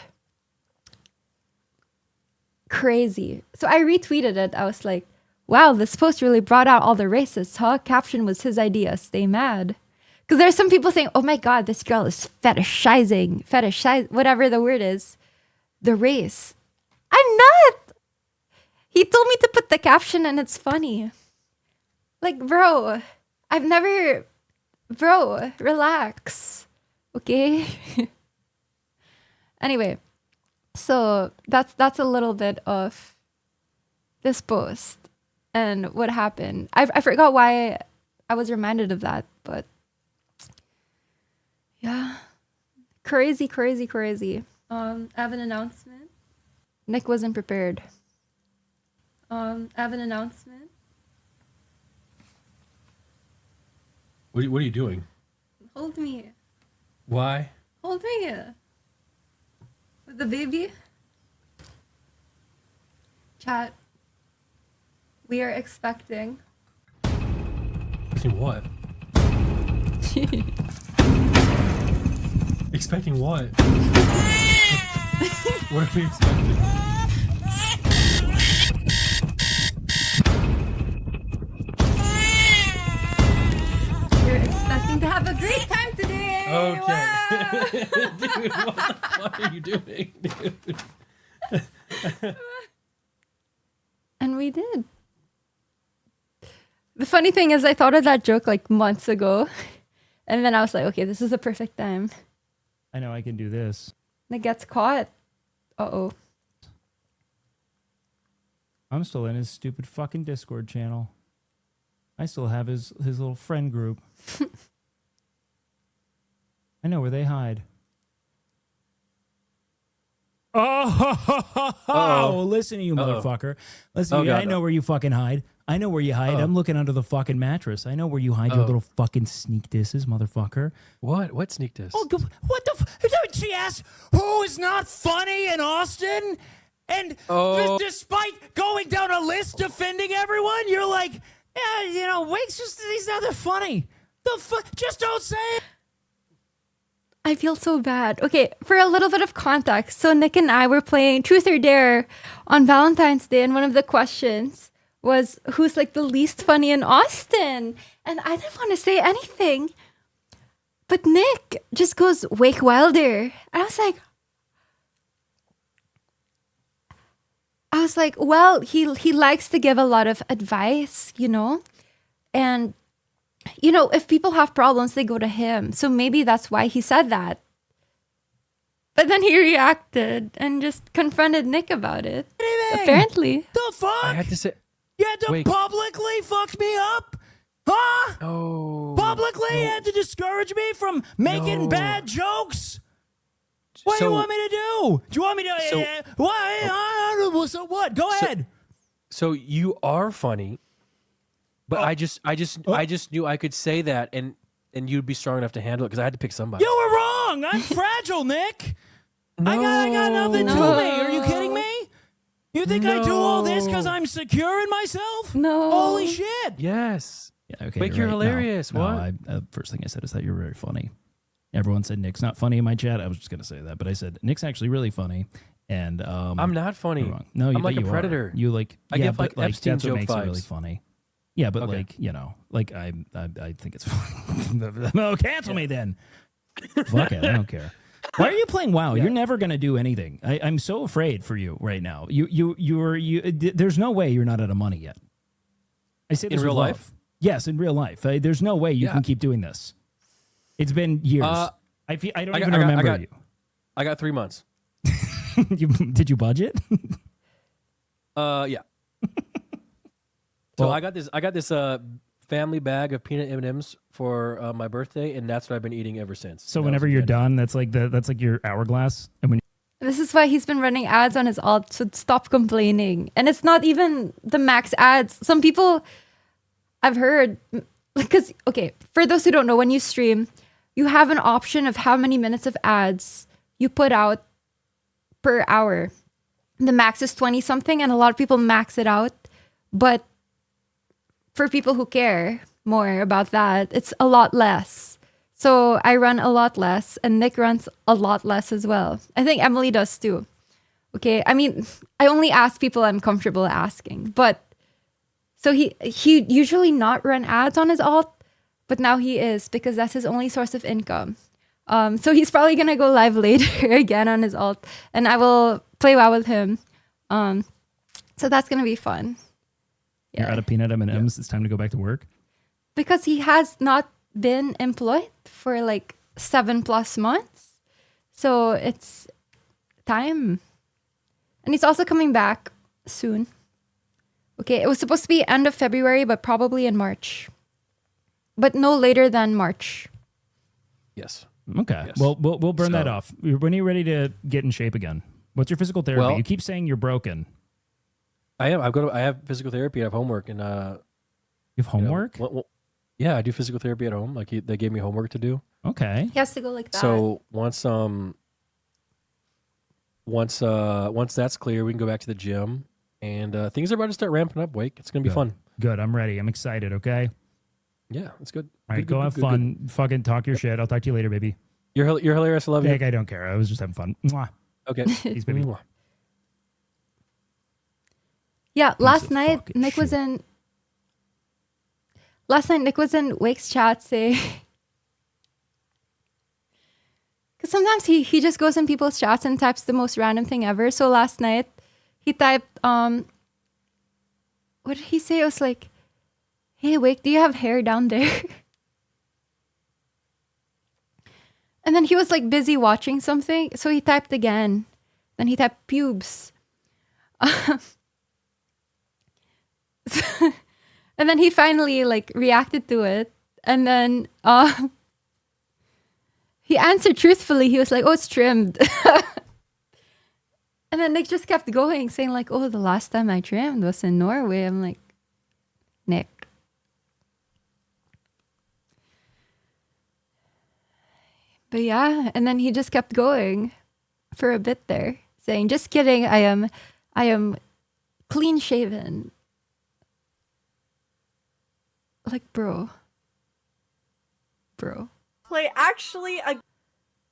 crazy. So I retweeted it. I was like, wow, this post really brought out all the racists, huh? Caption was his idea. Stay mad. Because there's some people saying, oh my God, this girl is fetishizing, whatever the word is, the race. I'm not. He told me to put the caption and it's funny. Like, bro, I've never Bro, relax. Okay? Anyway, so that's a little bit of this post and what happened. I forgot why I was reminded of that, but yeah. Crazy. I have an announcement. Nick wasn't prepared. I have an announcement. What are you doing? Hold me. Why? Hold me. With the baby. Chat. We are expecting. Expecting what? Expecting what? What are we expecting? You're expecting to have a great time today. Okay. Dude, what the fuck are you doing, dude? And we did. The funny thing is I thought of that joke like months ago. And then I was like, okay, this is the perfect time. I know I can do this. And it gets caught. Uh-oh. I'm still in his stupid fucking Discord channel. I still have his little friend group. I know where they hide. Oh, listen to you, motherfucker. Listen to you. I know where you fucking hide. I know where you hide. I'm looking under the fucking mattress. I know where you hide your little fucking sneak disses, motherfucker. What? What sneak diss? Oh, what the she asked who is not funny in Austin? And despite going down a list defending everyone, you're like, yeah, you know, Wake's just, he's not that funny. Just don't say it. I feel so bad. Okay, for a little bit of context. So Nick and I were playing Truth or Dare on Valentine's Day, and one of the questions was who's like the least funny in Austin? And I didn't want to say anything. But Nick just goes, Wake Wilder. And I was like, well, he likes to give a lot of advice, you know? And you know, if people have problems, they go to him. So maybe that's why he said that. But then he reacted and just confronted Nick about it. Apparently. The fuck? I had to say. You had to publicly fuck me up? Huh? Oh. Publicly? You had to discourage me from making bad jokes? What do you want me to do? Do you want me to... Why? So what? Go ahead. So you are funny. But I just knew I could say that and you'd be strong enough to handle it because I had to pick somebody. You were wrong. I'm fragile, Nick. I got nothing to me. Are you kidding me? You think I do all this because I'm secure in myself? No. Holy shit. Yes. Yeah, okay, Wake, you're right. hilarious. No, what? First thing I said is that you're very funny. Everyone said Nick's not funny in my chat. I was just going to say that. But I said Nick's actually really funny. And I'm not funny. Wrong. No, I'm like a predator. You like... I give like Epstein that's what joke makes vibes. it really funny. Yeah, but like, you know, like I think it's fun. No, cancel me then. Fuck it, I don't care. Why are you playing WoW? You're never gonna do anything. I'm so afraid for you right now. There's no way you're not out of money yet. I say this in real with life. love. Yes, in real life. There's no way you can keep doing this. It's been years. I don't even remember you. I got 3 months. Did you budget? Yeah. So I got this family bag of peanut M&Ms for my birthday, and that's what I've been eating ever since. So whenever you're done, that's like your hourglass. And when This is why he's been running ads on his alt, so stop complaining. And it's not even the max ads. Some people I've heard, because, okay, for those who don't know, when you stream, you have an option of how many minutes of ads you put out per hour. The max is 20 something, and a lot of people max it out. But for people who care more about that, it's a lot less. So I run a lot less, and Nick runs a lot less as well. I think Emily does too. Okay, I mean, I only ask people I'm comfortable asking. But so he usually not run ads on his alt, but now he is because that's his only source of income. So he's probably gonna go live later again on his alt, and I will play WoW with him. So that's gonna be fun. you're out of peanut M&Ms, it's time to go back to work. Because he has not been employed for like 7+ months. So it's time. And he's also coming back soon. Okay, it was supposed to be end of February, but probably in March. But no later than March. Yes. Okay. Yes. Well, we'll burn that So- off. When are you ready to get in shape again? What's your physical therapy? Well- You keep saying you're broken. I am. I have physical therapy. I have homework, and You have homework? yeah, I do physical therapy at home. Like they gave me homework to do. Okay. He has to go like that. So once that's clear, we can go back to the gym, and things are about to start ramping up. Wake, it's gonna be fun. Good. I'm ready. I'm excited. Okay. Yeah, it's good. All right. Good, Go good, have good, fun. Fucking talk your shit. I'll talk to you later, baby. You're hilarious. I love you. Heck, I don't care. I was just having fun. Mwah. Okay. Peace, baby. Yeah, of last night fucking Nick was in Wake's chat saying, because sometimes he just goes in people's chats and types the most random thing ever. So last night he typed what did he say? It was like, "Hey Wake, do you have hair down there?" And then he was like busy watching something, so he typed again. Then he typed pubes. And then he finally like reacted to it, and then he answered truthfully. He was like, "Oh, it's trimmed." And then Nick just kept going, saying like, "Oh, the last time I trimmed was in Norway." I'm like, Nick. But yeah, and then he just kept going for a bit there, saying, "Just kidding, I am clean shaven." Like, bro. Play actually a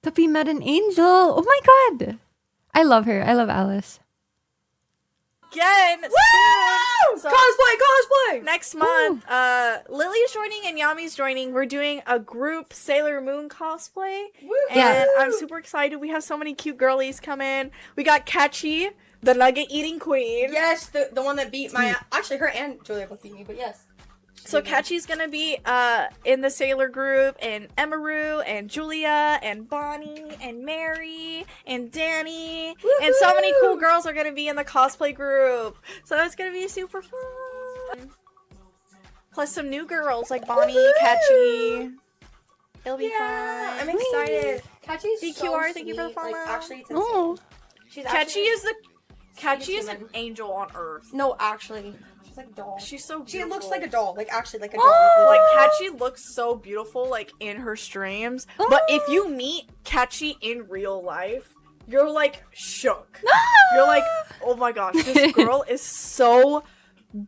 Tuppy met an angel. Oh my god. I love her. I love Alice. again soon. So Cosplay! next month, Lily's joining and Yami's joining. We're doing a group Sailor Moon cosplay. And Yeah. I'm super excited. We have so many cute girlies come in. We got Catchy, the nugget eating queen. Yes, the one that beat my... Actually, her and Julia both beat me, but yes. So Catchy's gonna be in the Sailor group, and Emaru, and Julia, and Bonnie, and Mary, and Danny, and so many cool girls are gonna be in the cosplay group. So that's gonna be super fun. Plus some new girls like Bonnie, Catchy. It'll be fun. I'm excited. Catchy's DQR, so thank you for the sweet. follow. Like, actually, it's insane. Oh. She's Catchy is the Catchy sweetest is an human. angel on earth. No, actually. She's like a doll. She's so She beautiful. looks like a doll. Like, actually, like a doll. Like Catchy looks so beautiful like in her streams, but if you meet Catchy in real life, you're like shook. You're like, oh my gosh, this girl is so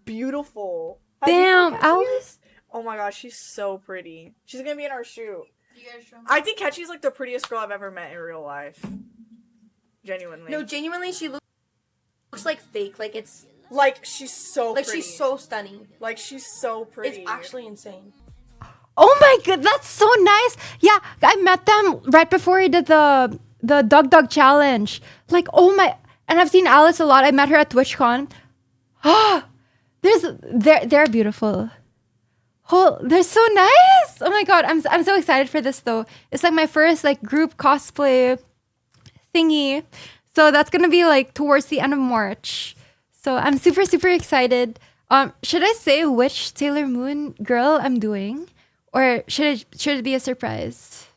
beautiful. Have you Damn, met Catchy? Alice. Oh my gosh, she's so pretty. She's gonna be in our shoot. I think Catchy's like the prettiest girl I've ever met in real life. Genuinely. No, genuinely, she looks like fake. Like, it's... like she's so Like, pretty. she's so stunning. Like she's so pretty. It's actually insane. Oh my god, that's so nice. Yeah, I met them right before he did the Dog challenge. Like, oh my, and I've seen Alice a lot. I met her at TwitchCon. They're beautiful. Oh, they're so nice. Oh my god, I'm so excited for this though. It's like my first like group cosplay thingy. So that's gonna be like towards the end of March. So I'm super, super excited. Should I say which Sailor Moon girl I'm doing? Or should it be a surprise?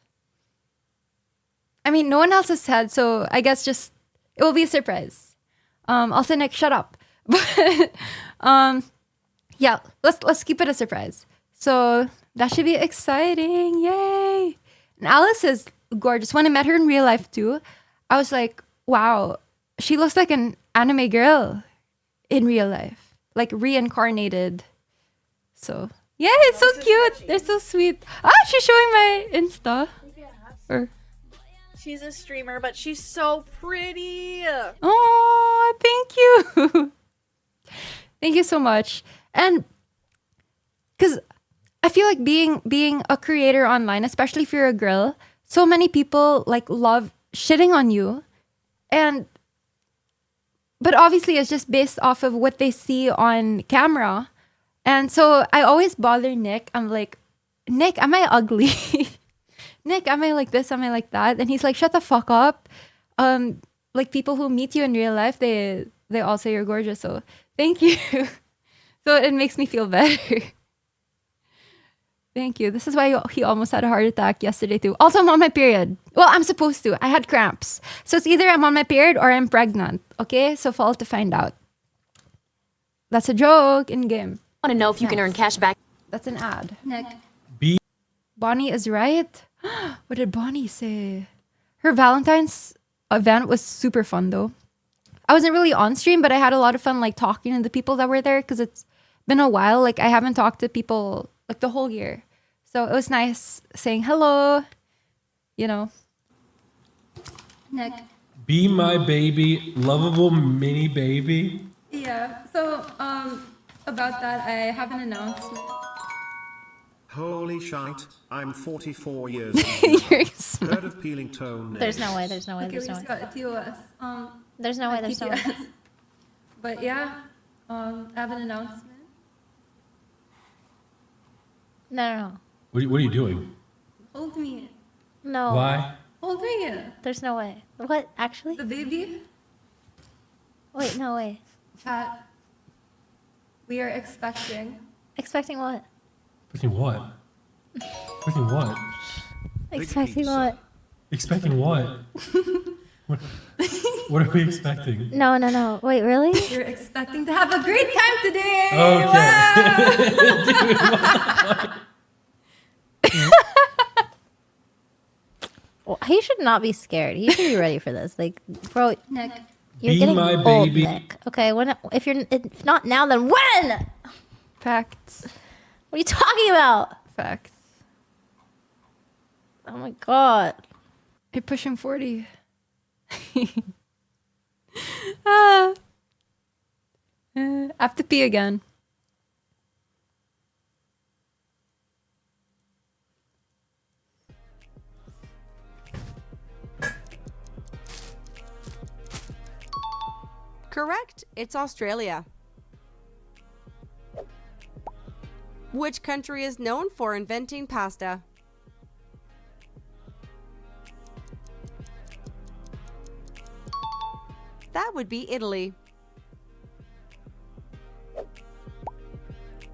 I mean, no one else has said, so I guess just it will be a surprise. Also, Nick, shut up. But yeah, let's keep it a surprise. So that should be exciting. Yay! And Alice is gorgeous. When I met her in real life too, I was like, wow, she looks like an anime girl in real life, like reincarnated. So yeah, it's so cute. They're so sweet. She's showing my Insta. Or She's a streamer, but she's so pretty. oh, thank you. Thank you so much. And because I feel like being a creator online, especially if you're a girl, so many people like love shitting on you, but obviously it's just based off of what they see on camera. And so I always bother Nick. I'm like, Nick, am I ugly? Nick, am I like this? Am I like that? And he's like, shut the fuck up. Like people who meet you in real life, they all say you're gorgeous. So thank you. So it makes me feel better. Thank you. This is why he almost had a heart attack yesterday too. Also, I'm on my period. Well, I'm supposed to. I had cramps. So it's either I'm on my period or I'm pregnant. Okay? So follow to find out. That's a joke in game. I want to know if you can earn cash back. That's an ad. Nick. B. Bonnie is right. What did Bonnie say? Her Valentine's event was super fun though. I wasn't really on stream, but I had a lot of fun like talking to the people that were there because it's been a while. Like I haven't talked to people like the whole year. So it was nice saying hello, you know. Nick. Be my baby, lovable mini baby. Yeah. So about that, I have an announcement. Holy shite, I'm 44 years old. You're smart. Heard of peeling toenails. There's no way. There's no way. Okay, There's we no just way. got a TOS. There's no way. There's no way. TPS. But yeah, I have an announcement. No. What are you doing? Hold me. No. Why? Hold me. There's no way. What? Actually? The baby. Wait. No way. Chat. We are expecting. Expecting what? Expecting what? Expecting what? Expecting what? Expecting what? What are we expecting? No. Wait, really? We're expecting to have a great time today. Okay. Well, he should not be scared. He should be ready for this. Like, bro, Nick. you're Be getting my old, baby. Nick. Okay, if not now, then when? Facts. What are you talking about? Facts. Oh my god. You're pushing 40. I have to pee again. Correct. It's Australia. Which country is known for inventing pasta? That would be Italy.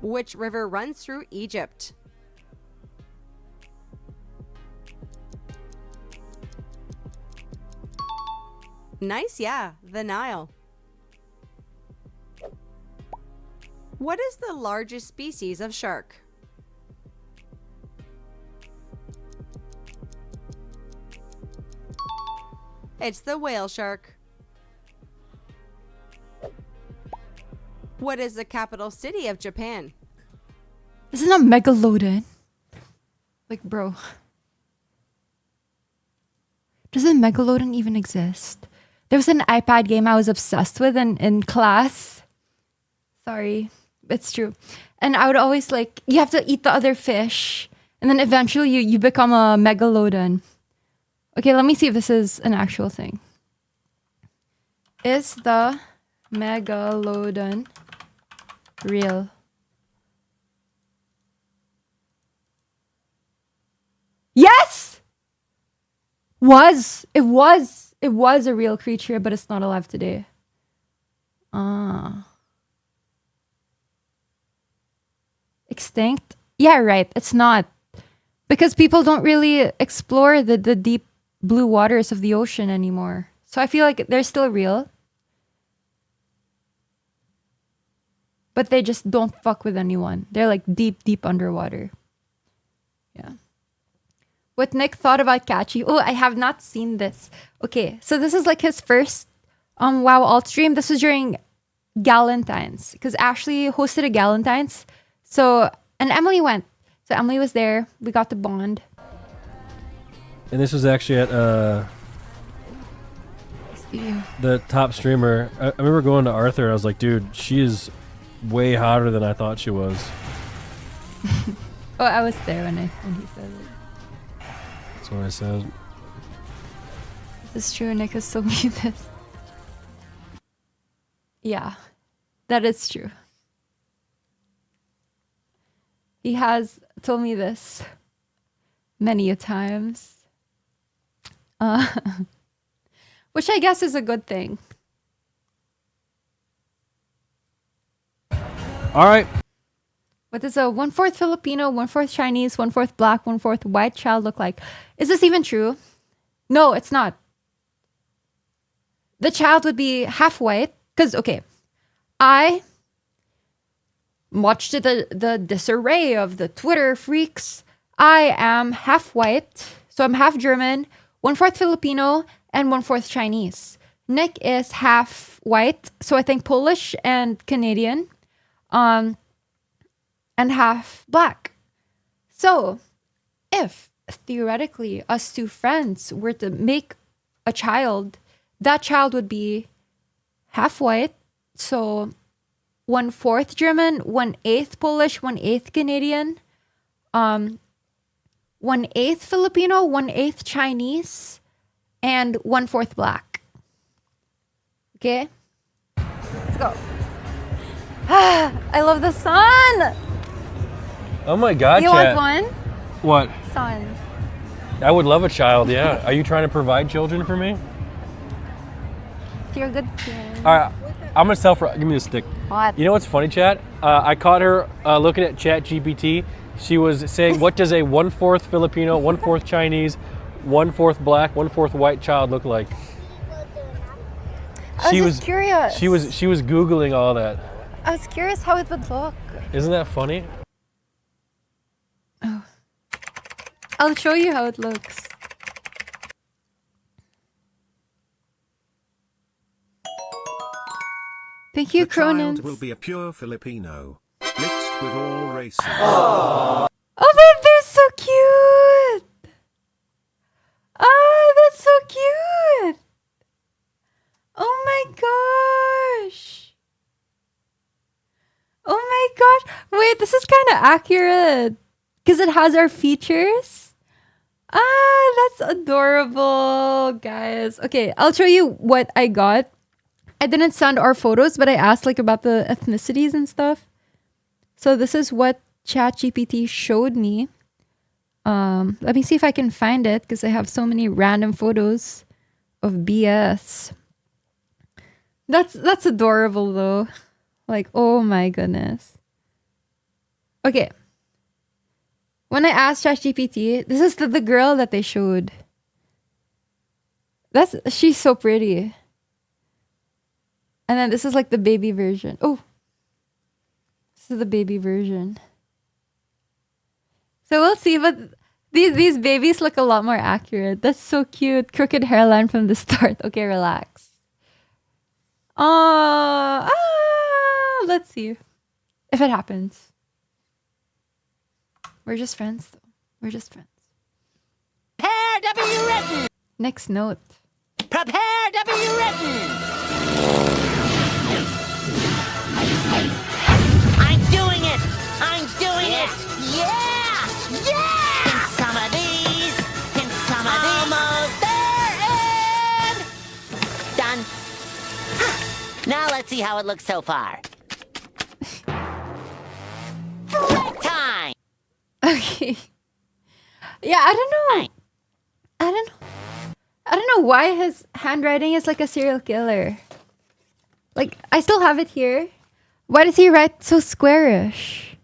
Which river runs through Egypt? Nice, yeah, the Nile. What is the largest species of shark? It's the whale shark. What is the capital city of Japan? This is not Megalodon. Like, bro. Doesn't Megalodon even exist? There was an iPad game I was obsessed with in class. Sorry, it's true. And I would always like, you have to eat the other fish. And then eventually you become a Megalodon. Okay, let me see if this is an actual thing. Is the Megalodon real? Yes! It was a real creature, but it's not alive today. Extinct? Yeah, right. It's not. Because people don't really explore the deep blue waters of the ocean anymore. So I feel like they're still real. But they just don't fuck with anyone. They're like deep, deep underwater. Yeah. What Nick thought about Catchy. Oh, I have not seen this. Okay, so this is like his first WoW alt stream. This was during Galentine's. Because Ashley hosted a Galentine's. So, and Emily went. So Emily was there. We got to bond. And this was actually at the top streamer. I remember going to Arthur and I was like, dude, she is way hotter than I thought she was. Oh, I was there when he said it. That's what I said. This is true. Nick has told me this. Yeah, that is true. He has told me this many a times. Which I guess is a good thing. All right. What does a 1/4 Filipino, 1/4 Chinese, 1/4 black, 1/4 white child look like? Is this even true? No, it's not. The child would be half white. Because, okay, I much to the disarray of the Twitter freaks, I am half white. So I'm half German, 1/4 Filipino, and 1/4 Chinese. Nick is half white. So I think Polish and Canadian. And half black. So, if theoretically us two friends were to make a child, that child would be half white. So, 1/4 German, 1/8 Polish, 1/8 Canadian, 1/8 Filipino, 1/8 Chinese, and 1/4 black. Okay? Let's go. I love the sun. Oh my God, You chat. want one? What? Sun. I would love a child, yeah. Are you trying to provide children for me? You're a good kid. All right, I'm gonna give me the stick. What? You know what's funny, chat? I caught her looking at ChatGPT. She was saying, what does a 1/4 Filipino, 1/4 Chinese, 1/4 black, 1/4 white child look like? I was just curious. She was Googling all that. I was curious how it would look. Isn't that funny? Oh. I'll show you how it looks. Thank you, The child Cronin. will be a pure Filipino, mixed with all races. Oh, babe, they're so cute. Oh, that's so cute. Oh my gosh. Oh my gosh. Wait, this is kind of accurate because it has our features. That's adorable, guys. Okay, I'll show you what I got. I didn't send our photos, but I asked like about the ethnicities and stuff. So this is what ChatGPT showed me. Let me see if I can find it because I have so many random photos of BS. That's adorable though. Like, oh my goodness. Okay. When I asked ChatGPT, this is the girl that they showed. She's so pretty. And then this is like the baby version. Oh. This is the baby version. So we'll see, but these babies look a lot more accurate. That's so cute. Crooked hairline from the start. Okay, relax. Let's see if it happens. We're just friends, though. We're just friends. Prepare to be written. Next note. Prepare to be written. I'm doing it. I'm doing it. Yeah. Yeah. Can some of these. Can some of these. Almost there and done. Now let's see how it looks so far. Time. Okay. Yeah, I don't know. I don't know why his handwriting is like a serial killer. Like, I still have it here. Why does he write so squarish?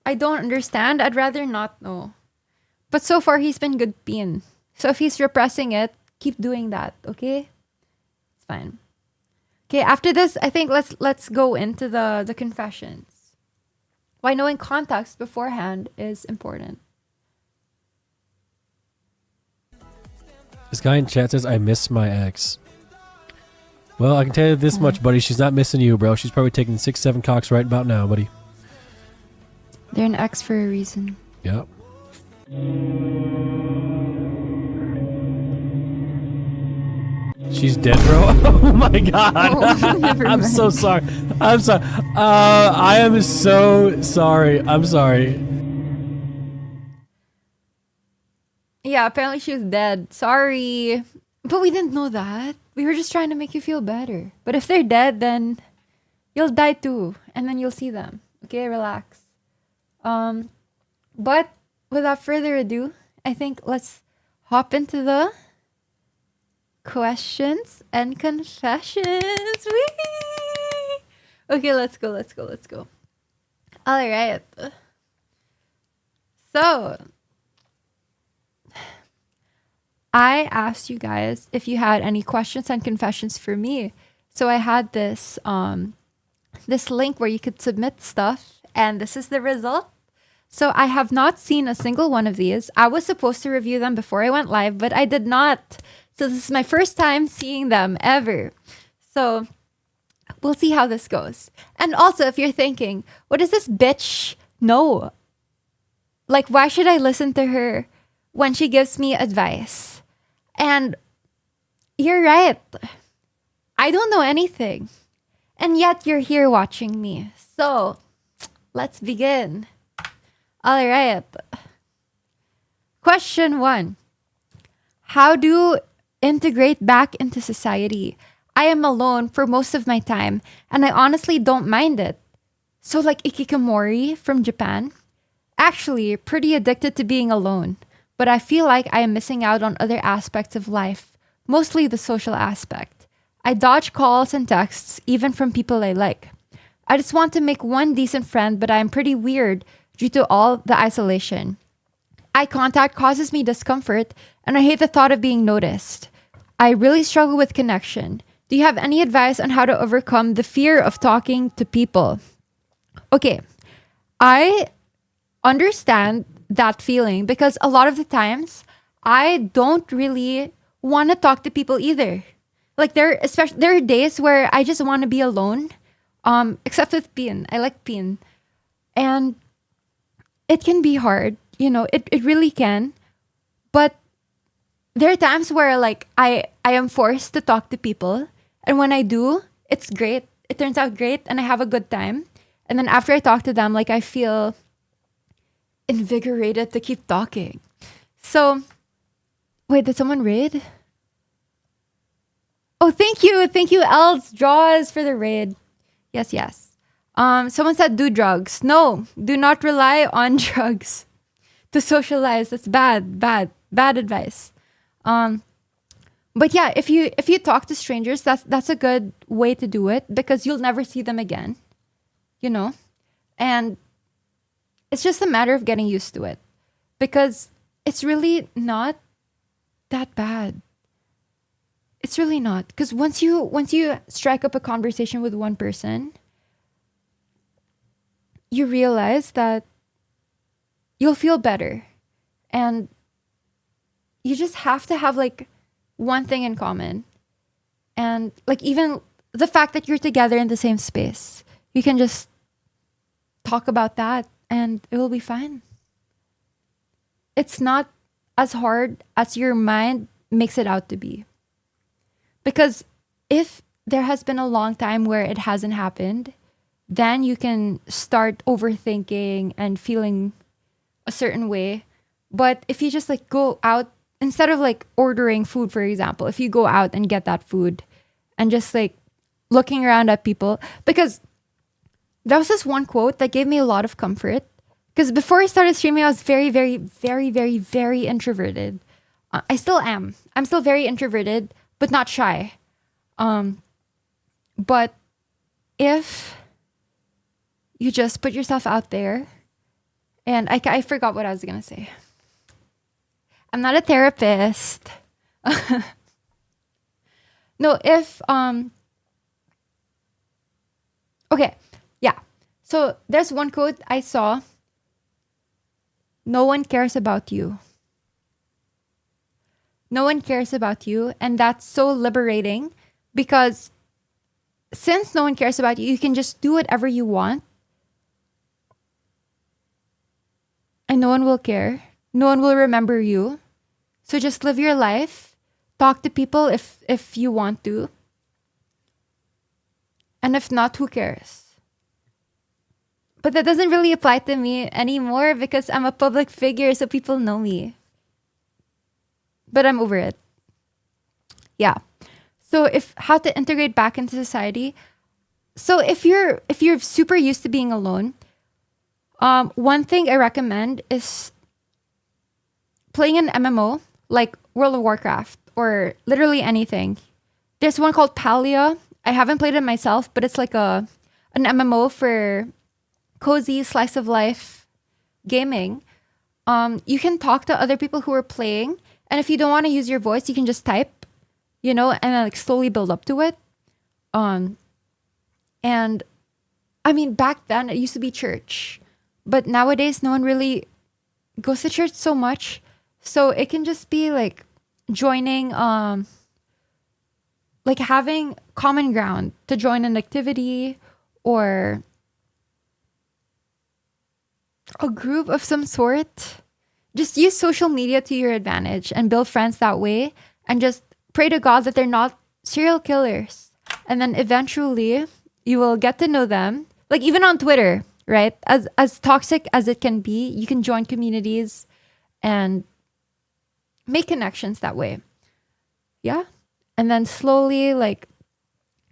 I don't understand. I'd rather not know. But so far, he's been good being. So if he's repressing it, keep doing that, okay? It's fine. Okay, after this, I think let's go into the confessions. Why knowing context beforehand is important. This guy in chat says, I miss my ex. Well, I can tell you this much, buddy. She's not missing you, bro. She's probably taking 6-7 cocks right about now, buddy. They're an ex for a reason. Yep. She's dead, bro. Oh my god. I'm so sorry. I'm sorry. I am so sorry. I'm sorry. Yeah, apparently she was dead. Sorry. But we didn't know that. We were just trying to make you feel better. But if they're dead, then you'll die too. And then you'll see them. Okay, relax. But without further ado, I think let's hop into the questions and confessions. Whee! Okay, let's go. All right. So, I asked you guys if you had any questions and confessions for me. So I had this this link where you could submit stuff, and this is the result. So I have not seen a single one of these. I was supposed to review them before I went live, but I did not. So this is my first time seeing them ever. So we'll see how this goes. And also, if you're thinking, what does this bitch know? Like, why should I listen to her when she gives me advice? And you're right. I don't know anything. And yet you're here watching me. So let's begin. All right. Question 1. How do integrate back into society? I am alone for most of my time, and I honestly don't mind it. So like Ikikomori from Japan. Actually, pretty addicted to being alone, but I feel like I am missing out on other aspects of life, mostly the social aspect. I dodge calls and texts, even from people I like. I just want to make one decent friend, but I am pretty weird due to all the isolation. Eye contact causes me discomfort, and I hate the thought of being noticed. I really struggle with connection. Do you have any advice on how to overcome the fear of talking to people? Okay, I understand that feeling because a lot of the times I don't really want to talk to people either. Like there are days where I just want to be alone. Except with Pin. I like Pin. And it can be hard, it really can. But there are times where like I am forced to talk to people, and when I do, it's great. It turns out great and I have a good time. And then after I talk to them, like I feel invigorated to keep talking. So, wait, did someone raid? Oh, thank you, Els Draws for the raid. Yes. Someone said do drugs. No, do not rely on drugs to socialize. That's bad advice. But yeah, if you talk to strangers, that's a good way to do it because you'll never see them again, and it's just a matter of getting used to it because it's really not that bad. It's really not, because once you strike up a conversation with one person, you realize that you'll feel better, and you just have to have like one thing in common, and like even the fact that you're together in the same space, you can just talk about that and it will be fine. It's not as hard as your mind makes it out to be. Because if there has been a long time where it hasn't happened, then you can start overthinking and feeling a certain way. But if you just like go out, instead of like ordering food, for example, if you go out and get that food and just like looking around at people, because there was this one quote that gave me a lot of comfort. Because before I started streaming, I was very, very, very, very, very introverted. I still am. I'm still very introverted, but not shy. But if you just put yourself out there, and I forgot what I was gonna say. I'm not a therapist. No, if okay, yeah. So there's one quote I saw. No one cares about you. No one cares about you. And that's so liberating because since no one cares about you, you can just do whatever you want. And no one will care. No one will remember you. So just live your life. Talk to people if you want to. And if not, who cares? But that doesn't really apply to me anymore because I'm a public figure, so people know me. But I'm over it. Yeah. So how to integrate back into society. So if you're super used to being alone, One thing I recommend is playing an MMO like World of Warcraft or literally anything. There's one called Palia. I haven't played it myself, but it's like an MMO for cozy slice of life gaming. You can talk to other people who are playing, and if you don't want to use your voice, you can just type, and then like slowly build up to it. And I mean, back then it used to be church, but nowadays no one really goes to church so much. So it can just be like joining, like having common ground to join an activity or a group of some sort. Just use social media to your advantage and build friends that way, and just pray to God that they're not serial killers. And then eventually you will get to know them. Like even on Twitter, right? As toxic as it can be, you can join communities and make connections that way. Yeah. And then slowly like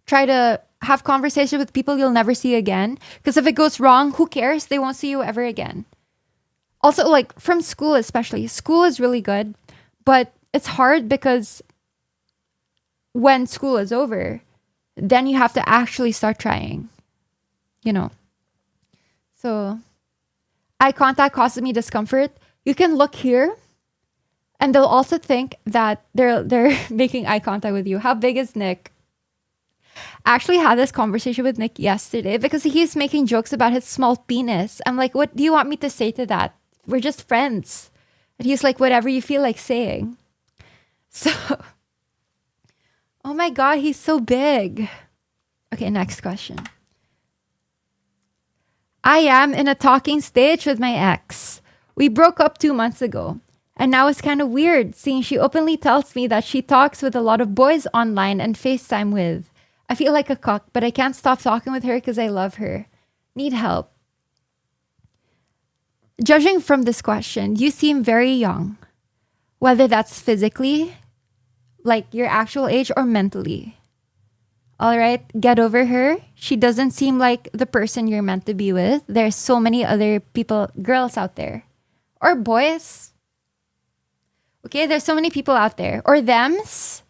try to have conversation with people you'll never see again. Because if it goes wrong, who cares? They won't see you ever again. Also, like from school especially. School is really good, but it's hard because when school is over, then you have to actually start trying. So eye contact causes me discomfort. You can look here and they'll also think that they're making eye contact with you. How big is Nick? I actually had this conversation with Nick yesterday because he's making jokes about his small penis. I'm like, what do you want me to say to that? We're just friends. And he's like, whatever you feel like saying. So, oh my God, he's so big. Okay, next question. I am in a talking stage with my ex. We broke up 2 months ago. And now it's kind of weird seeing she openly tells me that she talks with a lot of boys online and FaceTime with. I feel like a cock, but I can't stop talking with her because I love her. Need help. Judging from this question, you seem very young. Whether that's physically, like your actual age, or mentally. All right, get over her. She doesn't seem like the person you're meant to be with. There's so many other people, girls out there. Or boys. Okay, there's so many people out there. Or thems.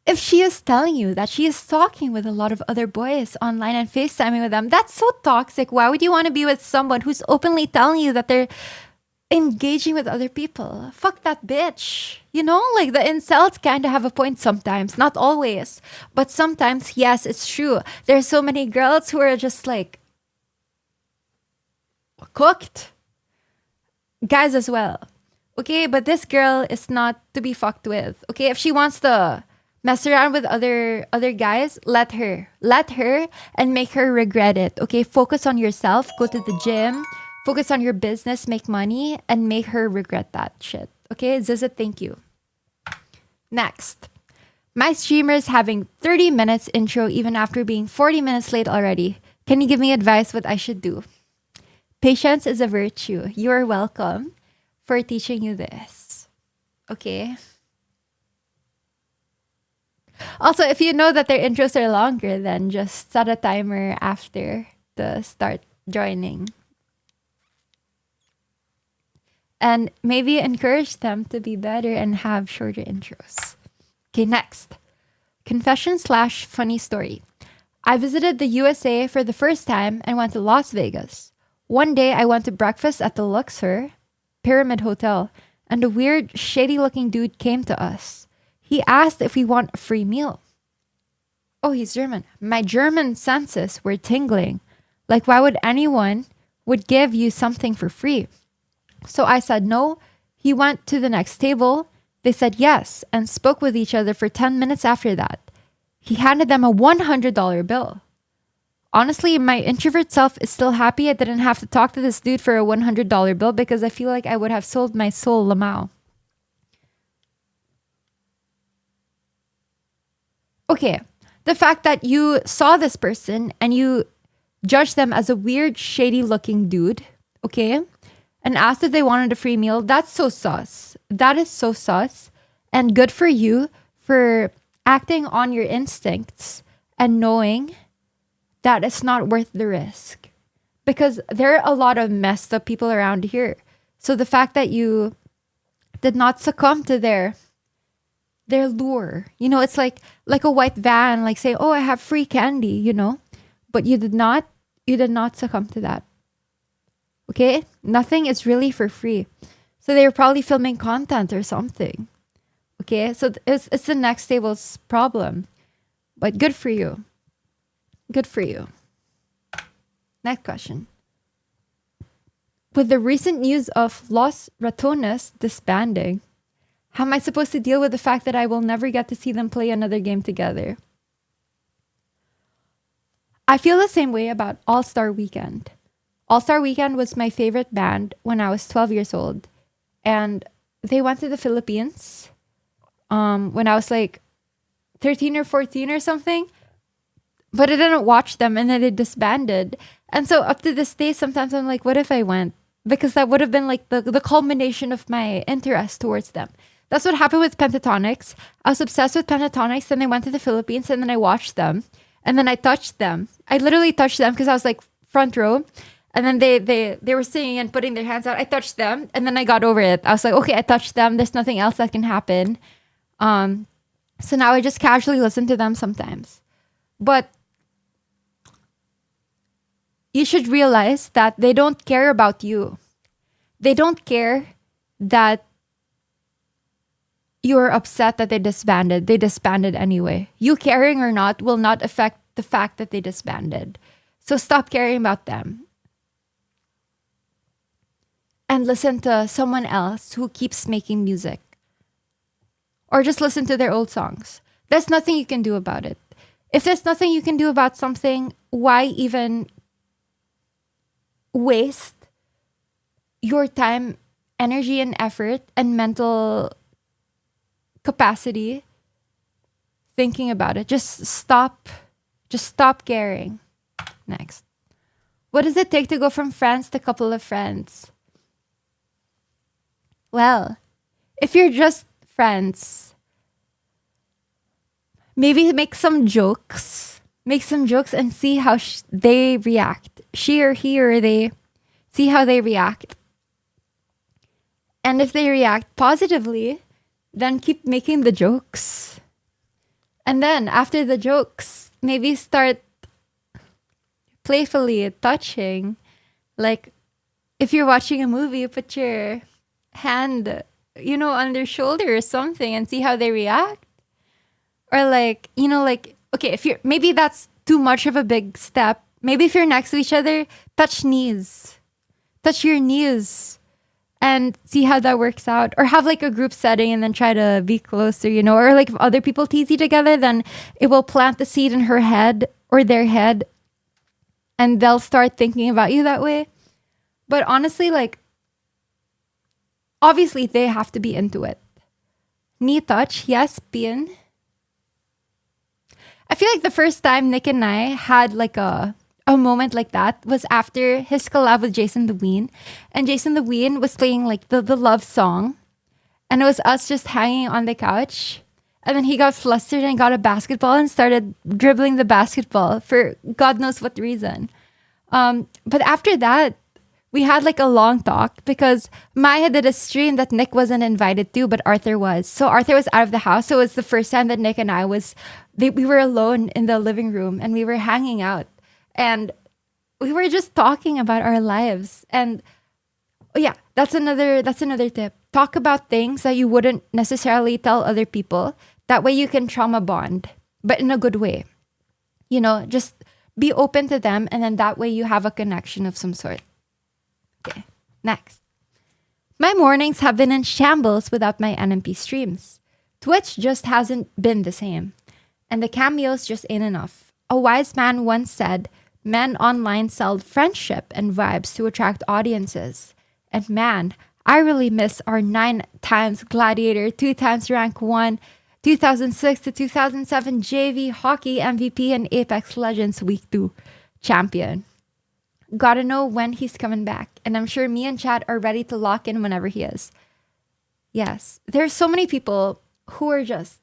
If she is telling you that she is talking with a lot of other boys online and FaceTiming with them, that's so toxic. Why would you want to be with someone who's openly telling you that they're engaging with other people? Fuck that bitch. Like the incels kind of have a point sometimes. Not always. But sometimes, yes, it's true. There's so many girls who are just like cooked. Guys as well. Okay, but this girl is not to be fucked with. Okay, if she wants to mess around with other guys, let her and make her regret it. Okay, focus on yourself, go to the gym, focus on your business, make money, and make her regret that shit. Okay, Ziza, thank you. Next, my streamer is having 30 minutes intro even after being 40 minutes late already. Can you give me advice what I should do? Patience is a virtue. You are welcome for teaching you this. Okay. Also, if you know that their intros are longer, then just set a timer after to start joining. And maybe encourage them to be better and have shorter intros. Okay, next. Confession/funny story. I visited the USA for the first time and went to Las Vegas. One day, I went to breakfast at the Luxor Pyramid Hotel, and a weird, shady-looking dude came to us. He asked if we want a free meal. Oh, he's German. My German senses were tingling. Like, why would anyone would give you something for free? So I said no. He went to the next table. They said yes and spoke with each other for 10 minutes after that. He handed them a $100 bill. Honestly, my introvert self is still happy I didn't have to talk to this dude for a $100 bill because I feel like I would have sold my soul lamau. Okay, the fact that you saw this person and you judged them as a weird, shady-looking dude, okay, and asked if they wanted a free meal, that's so sus. That is so sus. And good for you for acting on your instincts and knowing that it's not worth the risk. because there are a lot of messed up people around here. So the fact that you did not succumb to their lure, it's like a white van, like say, oh, I have free candy, but you did not succumb to that. Okay, nothing is really for free. So they were probably filming content or something. Okay, so it's the next table's problem, but good for you. Good for you. Next question. With the recent news of Los Ratones disbanding, how am I supposed to deal with the fact that I will never get to see them play another game together? I feel the same way about All-Star Weekend. All-Star Weekend was my favorite band when I was 12 years old. And they went to the Philippines when I was like 13 or 14 or something. But I didn't watch them, and then they disbanded. And so up to this day, sometimes I'm like, what if I went? Because that would have been like the culmination of my interest towards them. That's what happened with Pentatonics. I was obsessed with Pentatonics, then they went to the Philippines, and then I watched them. And then I touched them. I literally touched them because I was like front row. And then they were singing and putting their hands out. I touched them, and then I got over it. I was like, okay, I touched them. There's nothing else that can happen. So now I just casually listen to them sometimes. But you should realize that they don't care about you. They don't care that you're upset that they disbanded. They disbanded anyway. You caring or not will not affect the fact that they disbanded. So stop caring about them. And listen to someone else who keeps making music. Or just listen to their old songs. There's nothing you can do about it. If there's nothing you can do about something, why even waste your time, energy, and effort and mental capacity thinking about it? Just stop caring. Next. What does it take to go from friends to couple of friends? Well, if you're just friends, maybe make some jokes and see how they react. She or he or they, see how they react. And if they react positively, then keep making the jokes. And then after the jokes, maybe start playfully touching. Like if you're watching a movie, put your hand, on their shoulder or something and see how they react. Or okay, maybe that's too much of a big step. Maybe if you're next to each other, touch your knees and see how that works out. Or have like a group setting and then try to be closer, or like if other people tease you together, then it will plant the seed in her head or their head and they'll start thinking about you that way. But honestly, obviously they have to be into it. Knee touch, yes, pin. I feel like the first time Nick and I had like a moment like that was after his collab with Jason the Ween. And Jason the Ween was playing like the love song. And it was us just hanging on the couch. And then he got flustered and got a basketball and started dribbling the basketball for God knows what reason. But after that, we had like a long talk because Maya did a stream that Nick wasn't invited to, but Arthur was. So Arthur was out of the house. So it was the first time that Nick and I we were alone in the living room and we were hanging out and we were just talking about our lives. And yeah, that's another tip. Talk about things that you wouldn't necessarily tell other people. That way you can trauma bond, but in a good way. Just be open to them and then that way you have a connection of some sort. Okay, next. My mornings have been in shambles without my NMP streams. Twitch just hasn't been the same. And the cameos just ain't enough. A wise man once said, men online sell friendship and vibes to attract audiences. And man, I really miss our 9 times Gladiator, 2 times Rank 1, 2006 to 2007 JV Hockey MVP and Apex Legends Week 2 champion. Gotta know when he's coming back. And I'm sure me and Chad are ready to lock in whenever he is. Yes, there's so many people who are just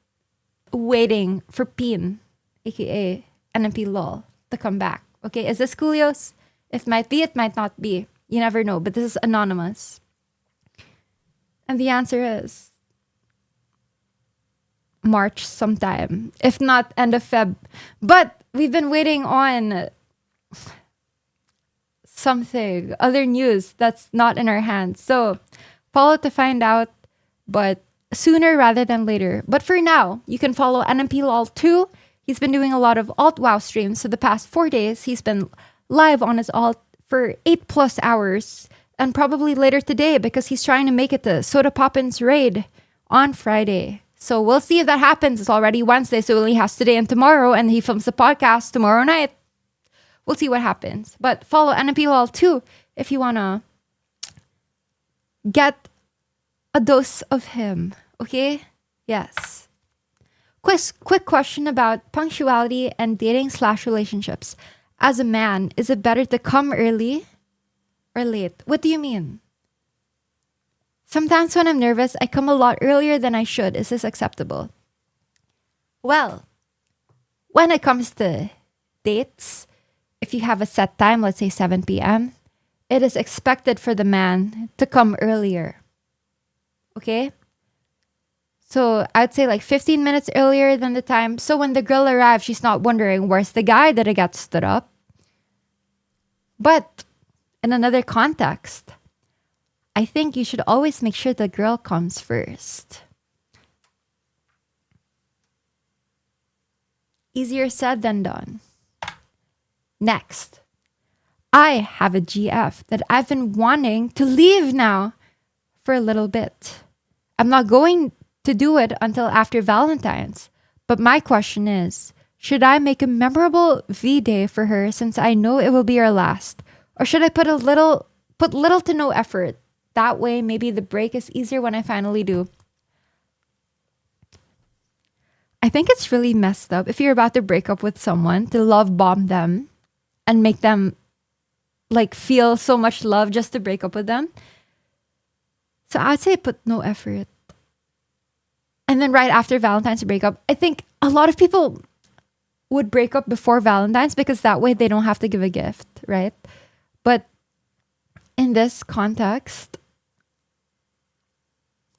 waiting for Pin, aka NMP LOL, to come back. Okay, is this Coolios? It might be, it might not be. You never know, but this is anonymous. And the answer is March sometime, if not end of Feb. But we've been waiting on something, other news that's not in our hands. So follow to find out, but sooner rather than later. But for now, you can follow NMPLOL2. He's been doing a lot of alt-WoW streams. So the past 4 days, he's been live on his alt for 8+ hours. And probably later today because he's trying to make it to Soda Poppins raid on Friday. So we'll see if that happens. It's already Wednesday, so he only has today and tomorrow. And he films the podcast tomorrow night. We'll see what happens. But follow NMPLOL2 if you want to get a dose of him. Okay? Yes. Quick question about punctuality and dating/relationships. As a man, is it better to come early or late? What do you mean? Sometimes when I'm nervous, I come a lot earlier than I should. Is this acceptable? Well, when it comes to dates, if you have a set time, let's say 7 p.m., it is expected for the man to come earlier. Okay? So I'd say like 15 minutes earlier than the time. So when the girl arrives, she's not wondering, where's the guy that I got stood up? But in another context, I think you should always make sure the girl comes first. Easier said than done. Next, I have a GF that I've been wanting to leave now for a little bit. I'm not going to do it until after Valentine's. But my question is, should I make a memorable V-Day for her since I know it will be our last? Or should I put little to no effort? That way, maybe the break is easier when I finally do. I think it's really messed up if you're about to break up with someone to love bomb them and make them like feel so much love just to break up with them. So I'd say put no effort. And then right after Valentine's breakup, I think a lot of people would break up before Valentine's because that way they don't have to give a gift, right? But in this context,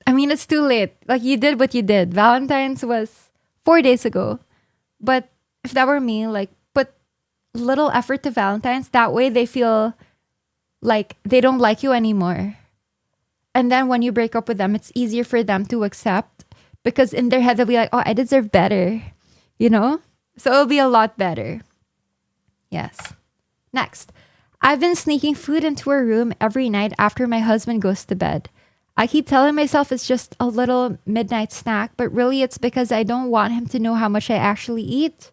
I mean, it's too late. Like, you did what you did. Valentine's was 4 days ago. But if that were me, like, put little effort to Valentine's. That way they feel like they don't like you anymore. And then when you break up with them, it's easier for them to accept. Because in their head, they'll be like, oh, I deserve better. You know? So it'll be a lot better. Yes. Next. I've been sneaking food into her room every night after my husband goes to bed. I keep telling myself it's just a little midnight snack, but really it's because I don't want him to know how much I actually eat.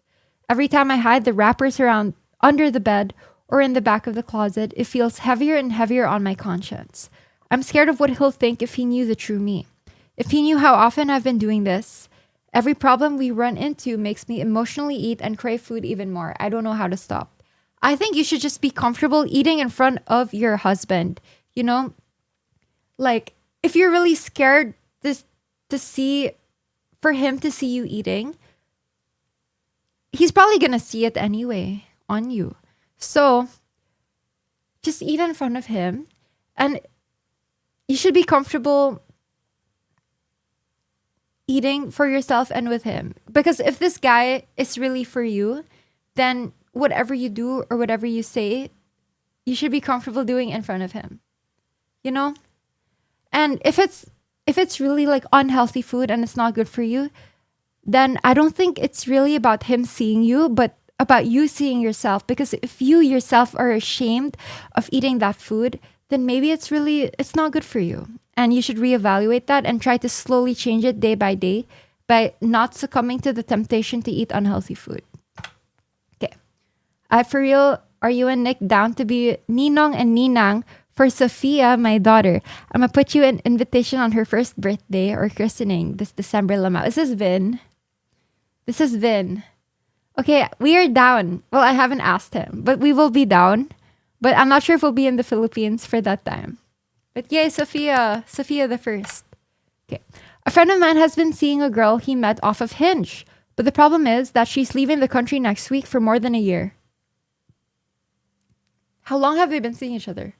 Every time I hide the wrappers around under the bed or in the back of the closet, it feels heavier and heavier on my conscience. I'm scared of what he'll think if he knew the true me. If he knew how often I've been doing this, every problem we run into makes me emotionally eat and crave food even more. I don't know how to stop. I think you should just be comfortable eating in front of your husband. You know, like if you're really scared for him to see you eating, he's probably going to see it anyway on you. So just eat in front of him, and you should be comfortable eating for yourself and with him. Because if this guy is really for you, then whatever you do or whatever you say, you should be comfortable doing in front of him. You know? And if it's really like unhealthy food and it's not good for you, then I don't think it's really about him seeing you, but about you seeing yourself. Because if you yourself are ashamed of eating that food, then maybe it's not good for you. And you should reevaluate that and try to slowly change it day by day by not succumbing to the temptation to eat unhealthy food. Okay. For real, are you and Nick down to be Ninong and Ninang for Sophia, my daughter? I'm going to put you an invitation on her first birthday or christening this December. This is Vin. This is Vin. Okay, we are down. Well, I haven't asked him, but we will be down. But I'm not sure if we'll be in the Philippines for that time. But yay, Sophia the first. Okay. A friend of mine has been seeing a girl he met off of Hinge. But the problem is that she's leaving the country next week for more than a year. How long have they been seeing each other?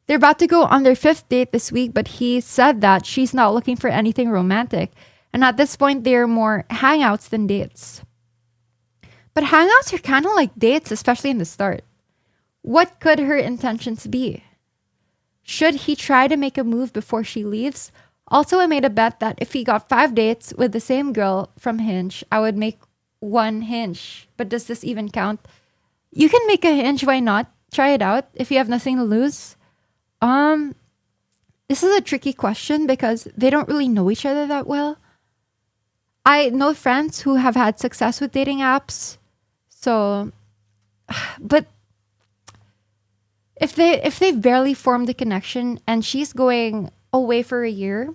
They're about to go on their 5th date this week, but he said that she's not looking for anything romantic. And at this point, they're more hangouts than dates. But hangouts are kind of like dates, especially in the start. What could her intentions be? Should he try to make a move before she leaves? Also, I made a bet that if he got 5 dates with the same girl from Hinge, I would make 1 Hinge. But does this even count? You can make a Hinge, why not? Try it out if you have nothing to lose. This is a tricky question because they don't really know each other that well. I know friends who have had success with dating apps. So, but if they've barely formed a connection and she's going away for a year,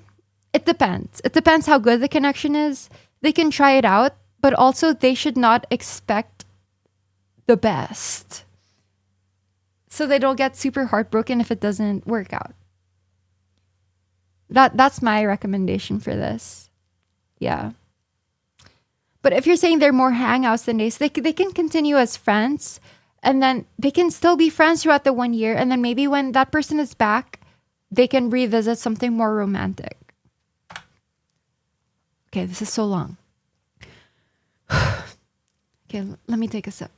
it depends. It depends how good the connection is. They can try it out, but also they should not expect the best. So they don't get super heartbroken if it doesn't work out. That's my recommendation for this. Yeah. But if you're saying they're more hangouts than dates, they can continue as friends. And then they can still be friends throughout the 1 year. And then maybe when that person is back, they can revisit something more romantic. Okay, this is so long. Okay, let me take a sip.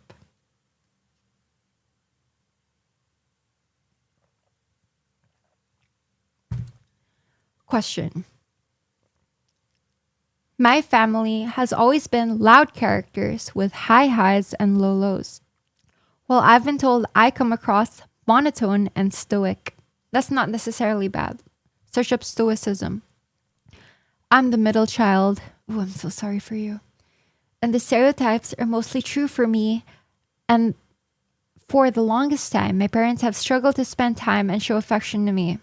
Question. My family has always been loud characters with high highs and low lows. Well, I've been told I come across monotone and stoic. That's not necessarily bad. Search up stoicism. I'm the middle child. Ooh, I'm so sorry for you. And the stereotypes are mostly true for me. And for the longest time, my parents have struggled to spend time and show affection to me.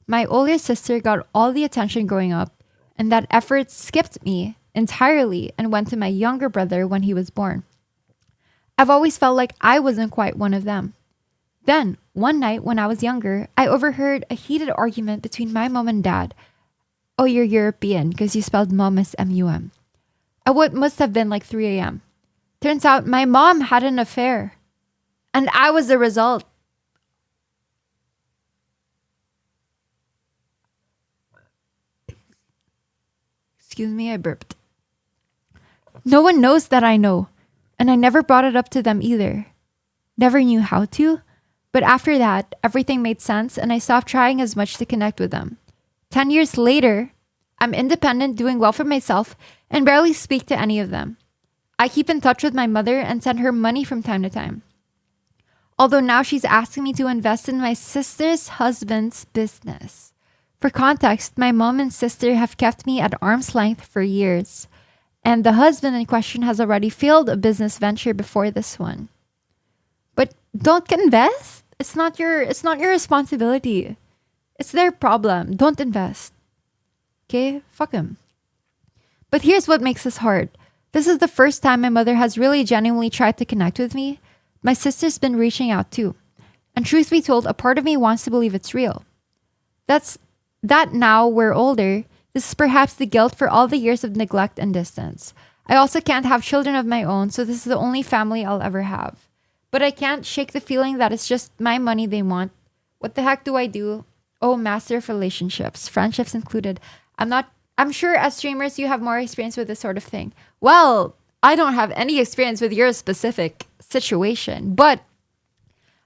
My older sister got all the attention growing up, and that effort skipped me entirely and went to my younger brother when he was born. I've always felt like I wasn't quite one of them. Then, one night when I was younger, I overheard a heated argument between my mom and dad. Oh, you're European because you spelled mom as M-U-M. At what must have been like 3 a.m. Turns out my mom had an affair. And I was the result. Excuse me, I burped. No one knows that I know. And I never brought it up to them either. Never knew how to. But after that, everything made sense and I stopped trying as much to connect with them. 10 years later, I'm independent, doing well for myself, and barely speak to any of them. I keep in touch with my mother and send her money from time to time. Although now she's asking me to invest in my sister's husband's business. For context, my mom and sister have kept me at arm's length for years. And the husband in question has already failed a business venture before this one. But don't invest. It's not your responsibility. It's their problem. Don't invest. Okay? Fuck them. But here's what makes this hard. This is the first time my mother has really genuinely tried to connect with me. My sister's been reaching out too. And truth be told, a part of me wants to believe it's real. That now we're older, this is perhaps the guilt for all the years of neglect and distance. I also can't have children of my own, so this is the only family I'll ever have. But I can't shake the feeling that it's just my money they want. What the heck do I do? Oh, master of relationships, friendships included. I'm sure as streamers you have more experience with this sort of thing. Well, I don't have any experience with your specific situation, but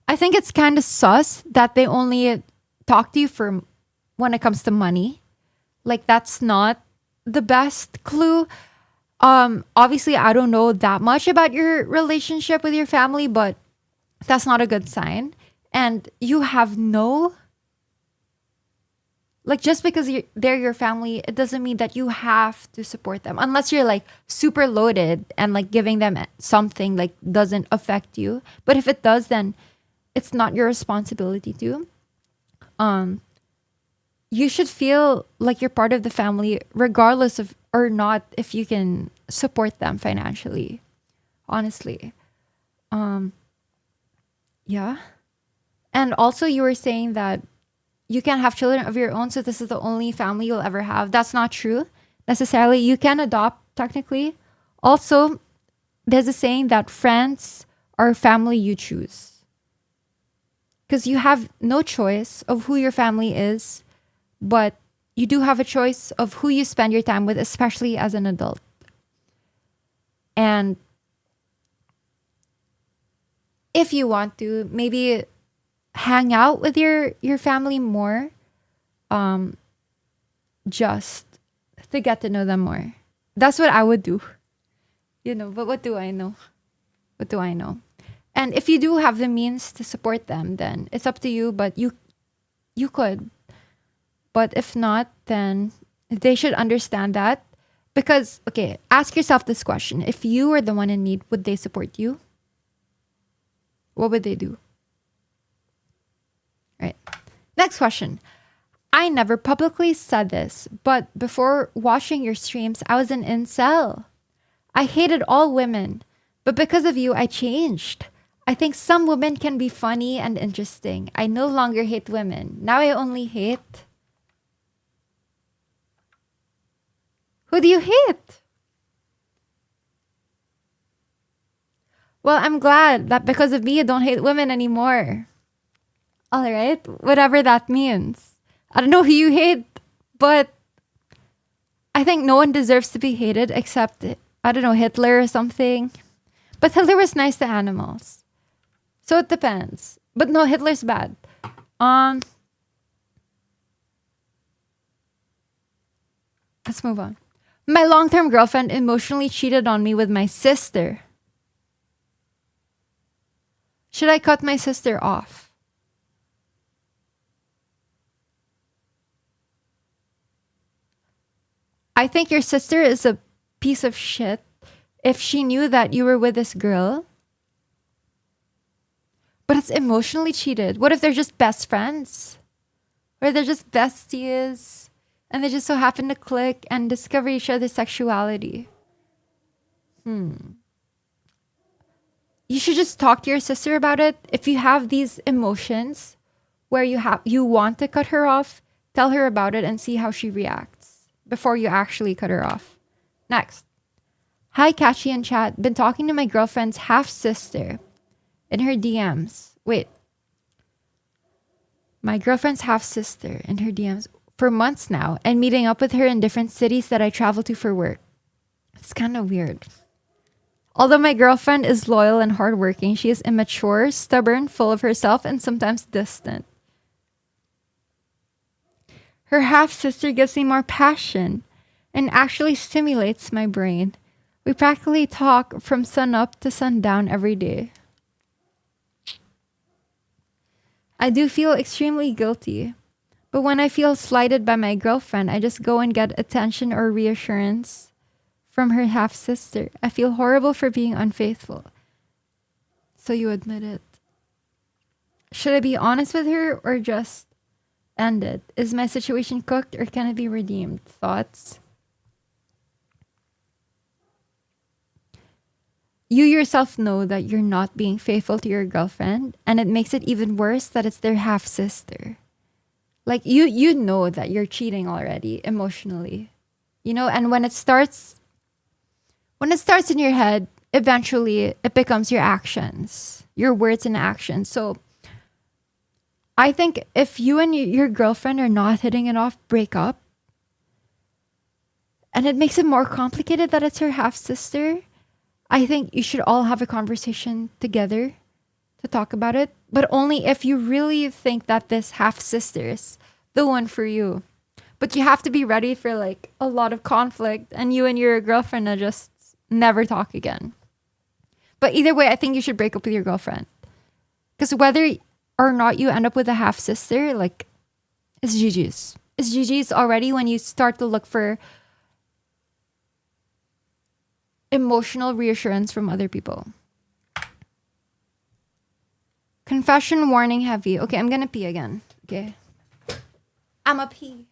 I think it's kind of sus that they only talk to you for when it comes to money. Like, that's not the best clue. Obviously, I don't know that much about your relationship with your family, but that's not a good sign. And you have just because they're your family, it doesn't mean that you have to support them. Unless you're like super loaded and like giving them something like doesn't affect you. But if it does, then it's not your responsibility to. You should feel like you're part of the family regardless of or not if you can support them financially. Honestly. Yeah. And also you were saying that you can't have children of your own, so this is the only family you'll ever have. That's not true necessarily. You can adopt technically. Also, there's a saying that friends are family you choose. Because you have no choice of who your family is, but you do have a choice of who you spend your time with, especially as an adult. And if you want to, maybe hang out with your family more, just to get to know them more. That's what I would do. But what do I know? What do I know? And if you do have the means to support them, then it's up to you, but you could. But if not, then they should understand that. Because, okay, ask yourself this question. If you were the one in need, would they support you? What would they do? Right. Next question. I never publicly said this, but before watching your streams, I was an incel. I hated all women, but because of you, I changed. I think some women can be funny and interesting. I no longer hate women. Now I only hate... Who do you hate? Well, I'm glad that because of me, you don't hate women anymore. All right, whatever that means. I don't know who you hate, but I think no one deserves to be hated except, I don't know, Hitler or something. But Hitler was nice to animals. So it depends. But no, Hitler's bad. Let's move on. My long-term girlfriend emotionally cheated on me with my sister. Should I cut my sister off? I think your sister is a piece of shit if she knew that you were with this girl. But it's emotionally cheated. What if they're just best friends? Or they're just besties and they just so happen to click and discover each other's sexuality? You should just talk to your sister about it. If you have these emotions where you want to cut her off, tell her about it and see how she reacts before you actually cut her off. Next. Hi, Catchy and chat. Been talking to my girlfriend's half-sister in her DMs. Wait. My girlfriend's half-sister in her DMs for months now and meeting up with her in different cities that I travel to for work. It's kind of weird. Although my girlfriend is loyal and hardworking, she is immature, stubborn, full of herself, and sometimes distant. Her half-sister gives me more passion and actually stimulates my brain. We practically talk from sun up to sundown every day. I do feel extremely guilty, but when I feel slighted by my girlfriend, I just go and get attention or reassurance from her half-sister. I feel horrible for being unfaithful. So you admit it. Should I be honest with her or just end it? Is my situation cooked or can it be redeemed? Thoughts? You yourself know that you're not being faithful to your girlfriend, and it makes it even worse that it's their half-sister. Like, you know that you're cheating already emotionally. And when it starts in your head, eventually it becomes your actions, your words and actions. So I think if you and your girlfriend are not hitting it off, break up. And it makes it more complicated that it's her half-sister. I think you should all have a conversation together to talk about it, but only if you really think that this half-sister is the one for you. But you have to be ready for like a lot of conflict and you and your girlfriend are just never talk again. But either way, I think you should break up with your girlfriend. Because whether or not you end up with a half-sister, like, it's GG's. It's GG's already when you start to look for emotional reassurance from other people. Confession warning heavy. Okay, I'm gonna pee again. Okay. I'm a pee.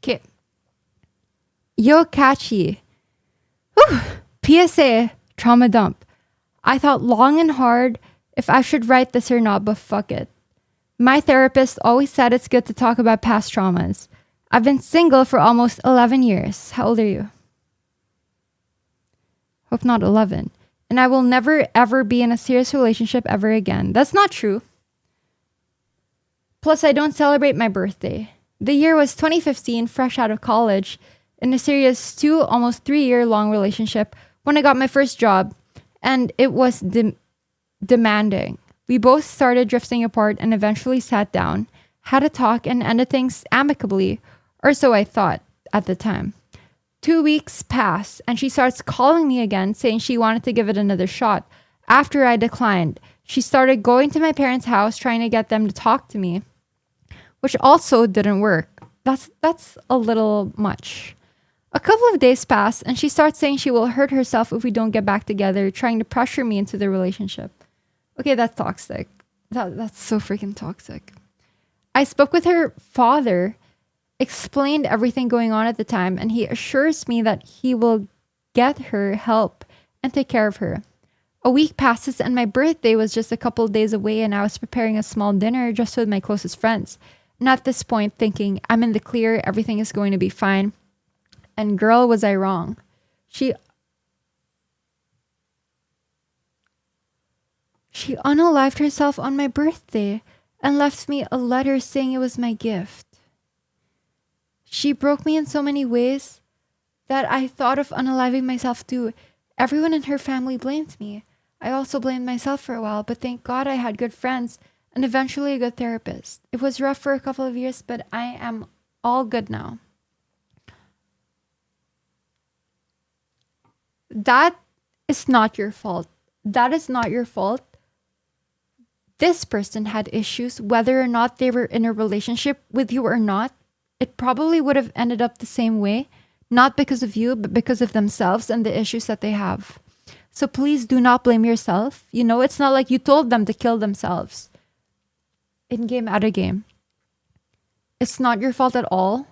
Okay. Yo, Catchy. Whew. PSA, trauma dump. I thought long and hard if I should write this or not, but fuck it. My therapist always said it's good to talk about past traumas. I've been single for almost 11 years. How old are you? Hope not 11. And I will never ever be in a serious relationship ever again. That's not true. Plus, I don't celebrate my birthday. The year was 2015, fresh out of college, in a serious 2, almost 3-year long relationship when I got my first job, and it was demanding. We both started drifting apart and eventually sat down, had a talk, and ended things amicably, or so I thought at the time. 2 weeks pass, and she starts calling me again, saying she wanted to give it another shot. After I declined, she started going to my parents' house, trying to get them to talk to me, which also didn't work. That's a little much. A couple of days pass, and she starts saying she will hurt herself if we don't get back together, trying to pressure me into the relationship. Okay, that's toxic. That's so freaking toxic. I spoke with her father, explained everything going on at the time, and he assures me that he will get her help and take care of her. A week passes, and my birthday was just a couple of days away, and I was preparing a small dinner just with my closest friends. And at this point, thinking, I'm in the clear, everything is going to be fine. And girl, was I wrong. She unalived herself on my birthday and left me a letter saying it was my gift. She broke me in so many ways that I thought of unaliving myself too. Everyone in her family blamed me. I also blamed myself for a while, but thank God I had good friends and eventually a good therapist. It was rough for a couple of years, but I am all good now. That is not your fault. That is not your fault. This person had issues, whether or not they were in a relationship with you or not. It probably would have ended up the same way, not because of you, but because of themselves and the issues that they have. So please do not blame yourself. You know, it's not like you told them to kill themselves. In game, out of game. It's not your fault at all.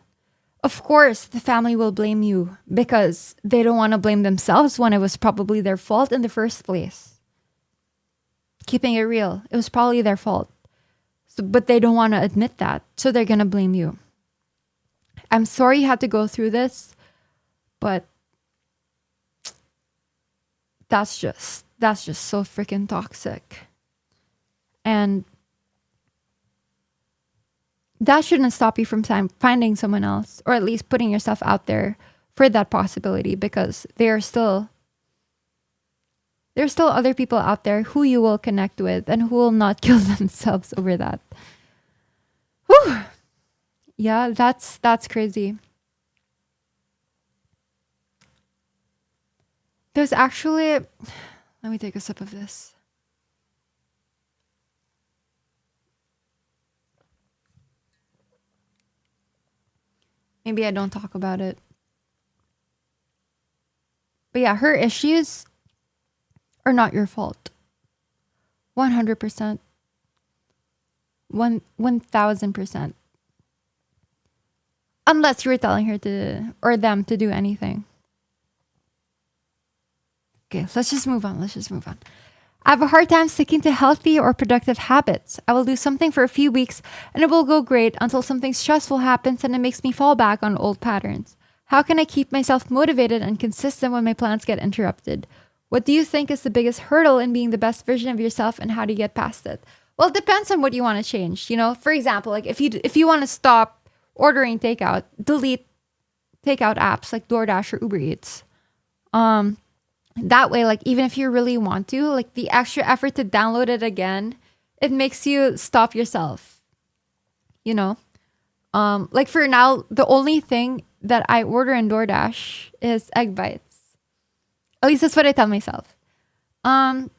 Of course, the family will blame you because they don't want to blame themselves when it was probably their fault in the first place. Keeping it real, it was probably their fault. But they don't want to admit that, so they're going to blame you. I'm sorry you had to go through this, but that's just so freaking toxic. And that shouldn't stop you from finding someone else, or at least putting yourself out there for that possibility, because there's still other people out there who you will connect with and who will not kill themselves over that. Whew. Yeah, that's crazy. There's actually, let me take a sip of this. Maybe I don't talk about it. But yeah, her issues are not your fault. 100%. 1000%. Unless you were telling her to, or them to do anything. Okay, let's just move on. I have a hard time sticking to healthy or productive habits. I will do something for a few weeks and it will go great until something stressful happens and it makes me fall back on old patterns. How can I keep myself motivated and consistent when my plans get interrupted? What do you think is the biggest hurdle in being the best version of yourself, and how do you get past it? Well, it depends on what you want to change. You know, for example, like if you want to stop ordering takeout, delete takeout apps like DoorDash or Uber Eats. That way, like, even if you really want to, like, the extra effort to download it again, it makes you stop yourself, you know? Like, for now, the only thing that I order in DoorDash is egg bites. At least that's what I tell myself. But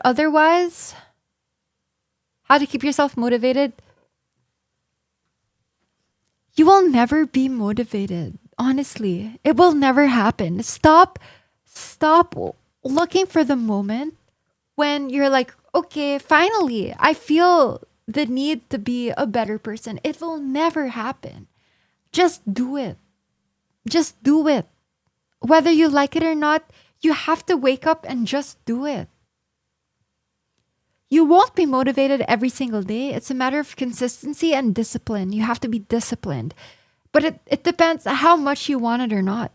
otherwise, how to keep yourself motivated? You will never be motivated. Honestly, it will never happen. Stop looking for the moment when you're like, okay, finally, I feel the need to be a better person. It will never happen. just do it. Just do it. Whether you like it or not, you have to wake up and just do it. You won't be motivated every single day. It's a matter of consistency and discipline. You have to be disciplined. But it depends how much you want it or not.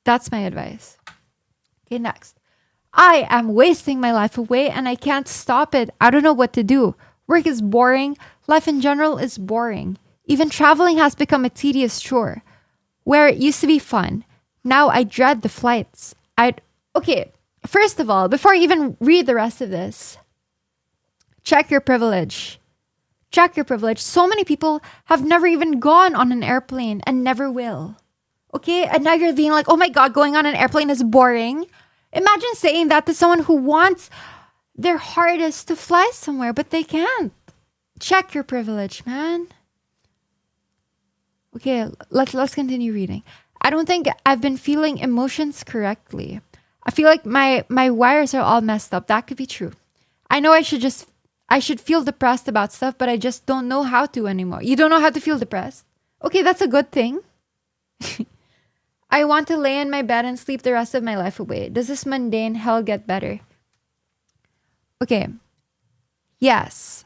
That's my advice. Okay, next. I am wasting my life away and I can't stop it. I don't know what to do. Work is boring. Life in general is boring. Even traveling has become a tedious chore. Where it used to be fun, now I dread the flights. Okay, first of all, before I even read the rest of this, check your privilege. Check your privilege. So many people have never even gone on an airplane and never will. Okay, and now you're being like, oh my God, going on an airplane is boring. Imagine saying that to someone who wants their hardest to fly somewhere, but they can't. Check your privilege, man. Okay, let's continue reading. I don't think I've been feeling emotions correctly. I feel like my wires are all messed up. That could be true. I know I should feel depressed about stuff, but I just don't know how to anymore. You don't know how to feel depressed? Okay, that's a good thing. I want to lay in my bed and sleep the rest of my life away. Does this mundane hell get better? Okay. Yes.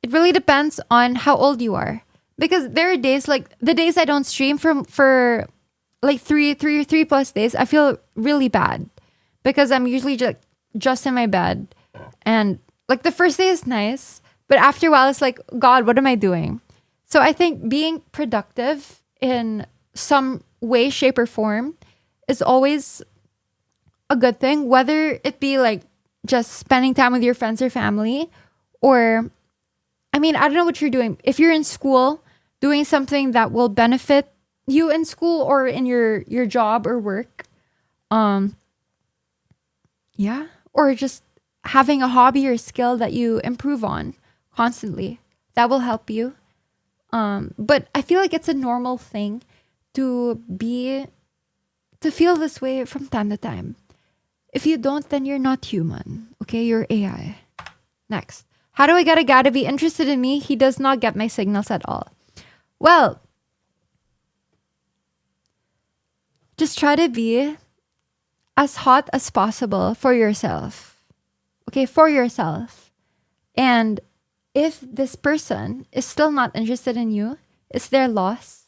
It really depends on how old you are. Because there are days, like the days I don't stream for like three plus days, I feel really bad. Because I'm usually just in my bed. And like the first day is nice, but after a while it's like, God, what am I doing? So I think being productive in some way, shape, or form is always a good thing. Whether it be like just spending time with your friends or family, or I mean, I don't know what you're doing. If you're in school, doing something that will benefit you in school or in your job or work. Yeah. Or just having a hobby or skill that you improve on constantly. That will help you. But I feel like it's a normal thing to feel this way from time to time. If you don't, then you're not human. Okay, you're AI. Next. How do I get a guy to be interested in me? He does not get my signals at all. Well, just try to be as hot as possible for yourself. Okay, for yourself. And if this person is still not interested in you, it's their loss.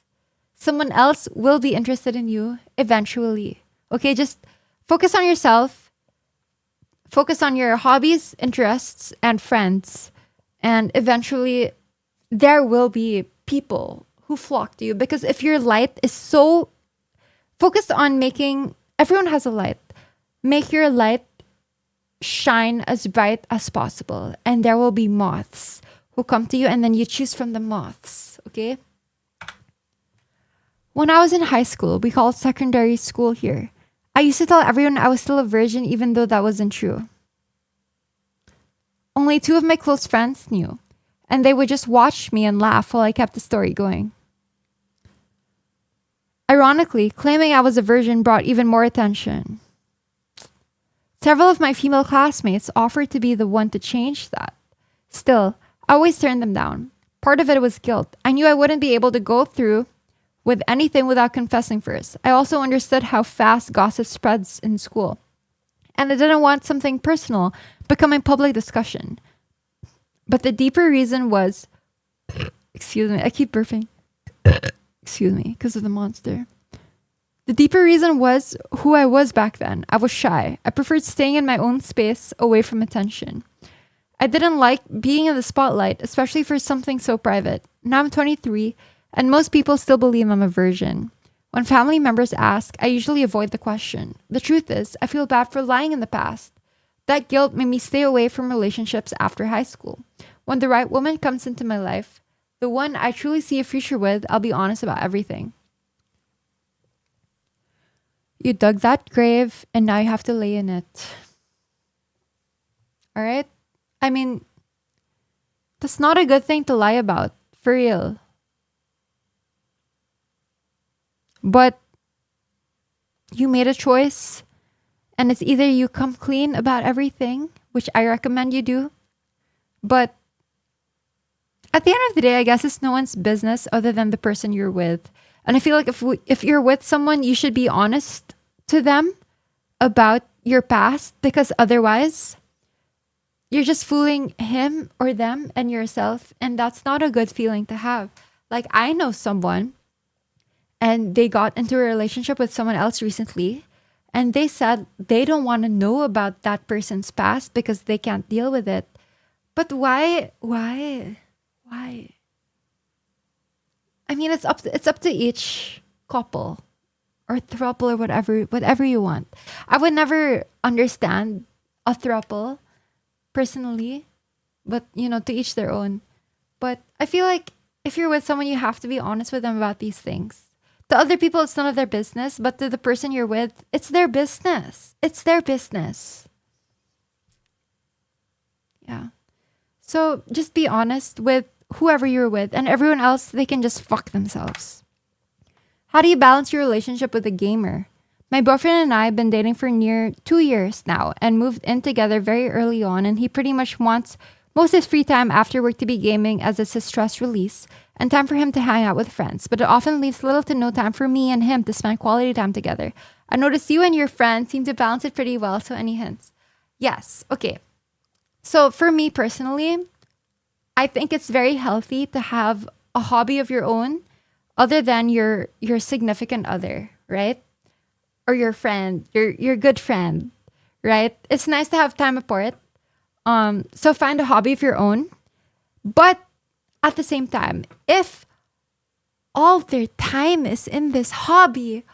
Someone else will be interested in you eventually. Okay, just focus on yourself. Focus on your hobbies, interests, and friends. And eventually, there will be people who flock to you. Because if your light is so focused on making... Everyone has a light. Make your light shine as bright as possible. And there will be moths who come to you. And then you choose from the moths. Okay? When I was in high school, we call it secondary school here. I used to tell everyone I was still a virgin even though that wasn't true. Only 2 of my close friends knew, and they would just watch me and laugh while I kept the story going. Ironically, claiming I was a virgin brought even more attention. Several of my female classmates offered to be the one to change that. Still, I always turned them down. Part of it was guilt. I knew I wouldn't be able to go through with anything without confessing first. I also understood how fast gossip spreads in school. And I didn't want something personal becoming public discussion. But the deeper reason was... Excuse me, I keep burping. Excuse me, because of the monster. The deeper reason was who I was back then. I was shy. I preferred staying in my own space, away from attention. I didn't like being in the spotlight, especially for something so private. Now I'm 23, and most people still believe I'm a virgin. When family members ask, I usually avoid the question. The truth is, I feel bad for lying in the past. That guilt made me stay away from relationships after high school. When the right woman comes into my life, the one I truly see a future with, I'll be honest about everything. You dug that grave, and now you have to lay in it. All right? I mean, that's not a good thing to lie about, for real. But you made a choice, and it's either you come clean about everything, which I recommend you do, but at the end of the day, I guess it's no one's business other than the person you're with. And I feel like if you're with someone, you should be honest to them about your past, because otherwise you're just fooling him or them and yourself. And that's not a good feeling to have. Like, I know someone and they got into a relationship with someone else recently. And they said they don't want to know about that person's past because they can't deal with it. But why? I mean, it's up to each couple or throuple or whatever you want. I would never understand a throuple personally, but to each their own. But I feel like if you're with someone, you have to be honest with them about these things. To other people, it's none of their business, but to the person you're with, it's their business. It's their business. Yeah. So just be honest with whoever you're with, and everyone else, they can just fuck themselves. How do you balance your relationship with a gamer? My boyfriend and I have been dating for near 2 years now and moved in together very early on, and he pretty much wants most of his free time after work to be gaming, as it's his stress release and time for him to hang out with friends, but it often leaves little to no time for me and him to spend quality time together. I noticed you and your friends seem to balance it pretty well, so any hints? Yes. Okay. So for me personally, I think it's very healthy to have a hobby of your own other than your significant other, right? Or your friend, your good friend, right? It's nice to have time apart. So find a hobby of your own. But at the same time, if all their time is in this hobby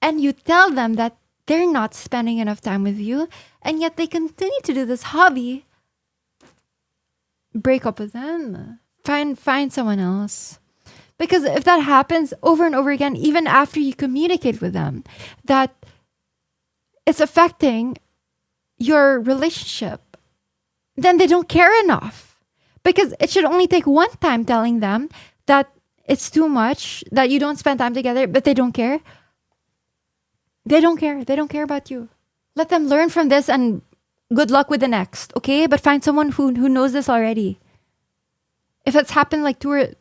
and you tell them that they're not spending enough time with you and yet they continue to do this hobby, break up with them. Find someone else. Because if that happens over and over again, even after you communicate with them, that it's affecting your relationship, then they don't care enough. Because it should only take one time telling them that it's too much, that you don't spend time together, but they don't care. They don't care. They don't care about you. Let them learn from this and good luck with the next, okay? But find someone who knows this already. If it's happened like two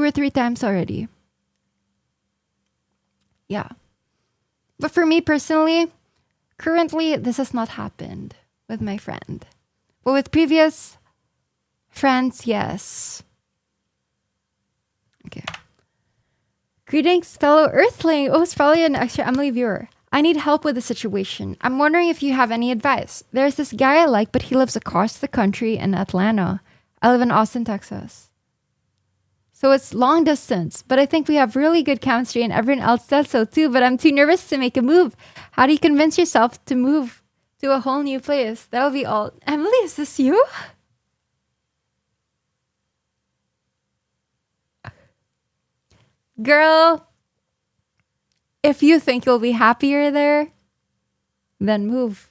or three times already. Yeah. But for me personally, currently, this has not happened with my friend. But with previous friends, yes. Okay. Greetings, fellow Earthling. Oh, it's probably an extra Emily viewer. I need help with the situation. I'm wondering if you have any advice. There's this guy I like, but he lives across the country in Atlanta. I live in Austin, Texas. So it's long distance, but I think we have really good chemistry and everyone else says so too, but I'm too nervous to make a move. How do you convince yourself to move to a whole new place? That'll be all. Emily, is this you? Girl, if you think you'll be happier there, then move.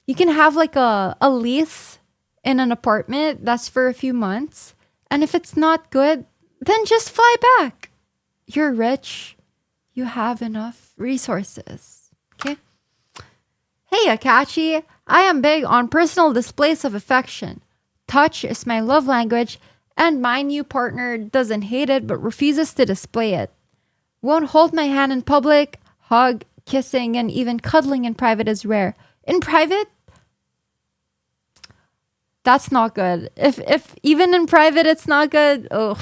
You can have like a lease in an apartment that's for a few months. And if it's not good, then just fly back. You're rich. You have enough resources. Okay? Hey, Akachi. I am big on personal displays of affection. Touch is my love language, and my new partner doesn't hate it but refuses to display it. Won't hold my hand in public, hug, kissing, and even cuddling in private is rare. In private? That's not good. If even in private it's not good, ugh.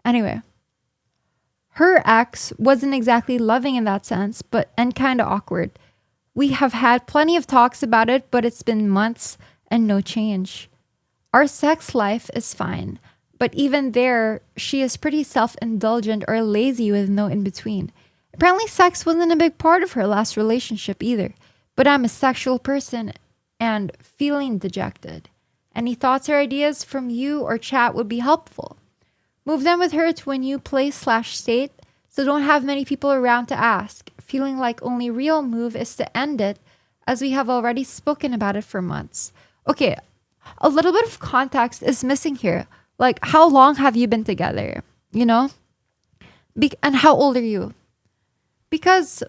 Anyway. Her ex wasn't exactly loving in that sense, and kind of awkward. We have had plenty of talks about it, but it's been months and no change. Our sex life is fine, but even there, she is pretty self-indulgent or lazy with no in-between. Apparently sex wasn't a big part of her last relationship either. But I'm a sexual person and feeling dejected. Any thoughts or ideas from you or chat would be helpful. Move them with her to a new place/state, so don't have many people around to ask. Feeling like only real move is to end it, as we have already spoken about it for months. Okay, a little bit of context is missing here. Like, how long have you been together? You know? And how old are you? Because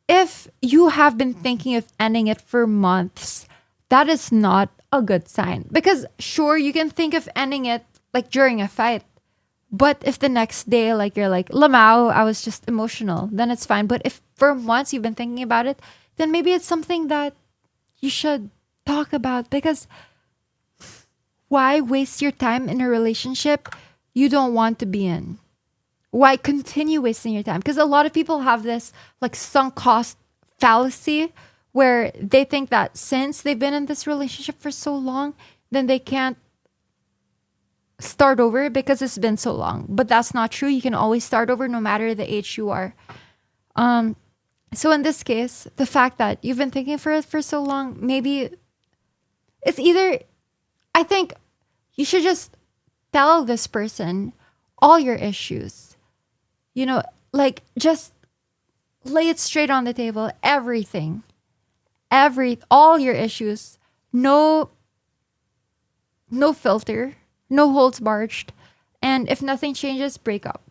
if you have been thinking of ending it for months, that is not a good sign. Because sure, you can think of ending it like during a fight. But if the next day, like you're like, Lamau, I was just emotional, then it's fine. But if for months you've been thinking about it, then maybe it's something that you should talk about. Because why waste your time in a relationship you don't want to be in? Why continue wasting your time? Because a lot of people have this like sunk cost fallacy where they think that since they've been in this relationship for so long, then they can't start over because it's been so long. But that's not true. You can always start over no matter the age you are. So in this case, the fact that you've been thinking for it for so long, maybe it's either, I think you should just tell this person all your issues. You know, like just lay it straight on the table, everything. All your issues. No filter. No holds barged. And if nothing changes, break up.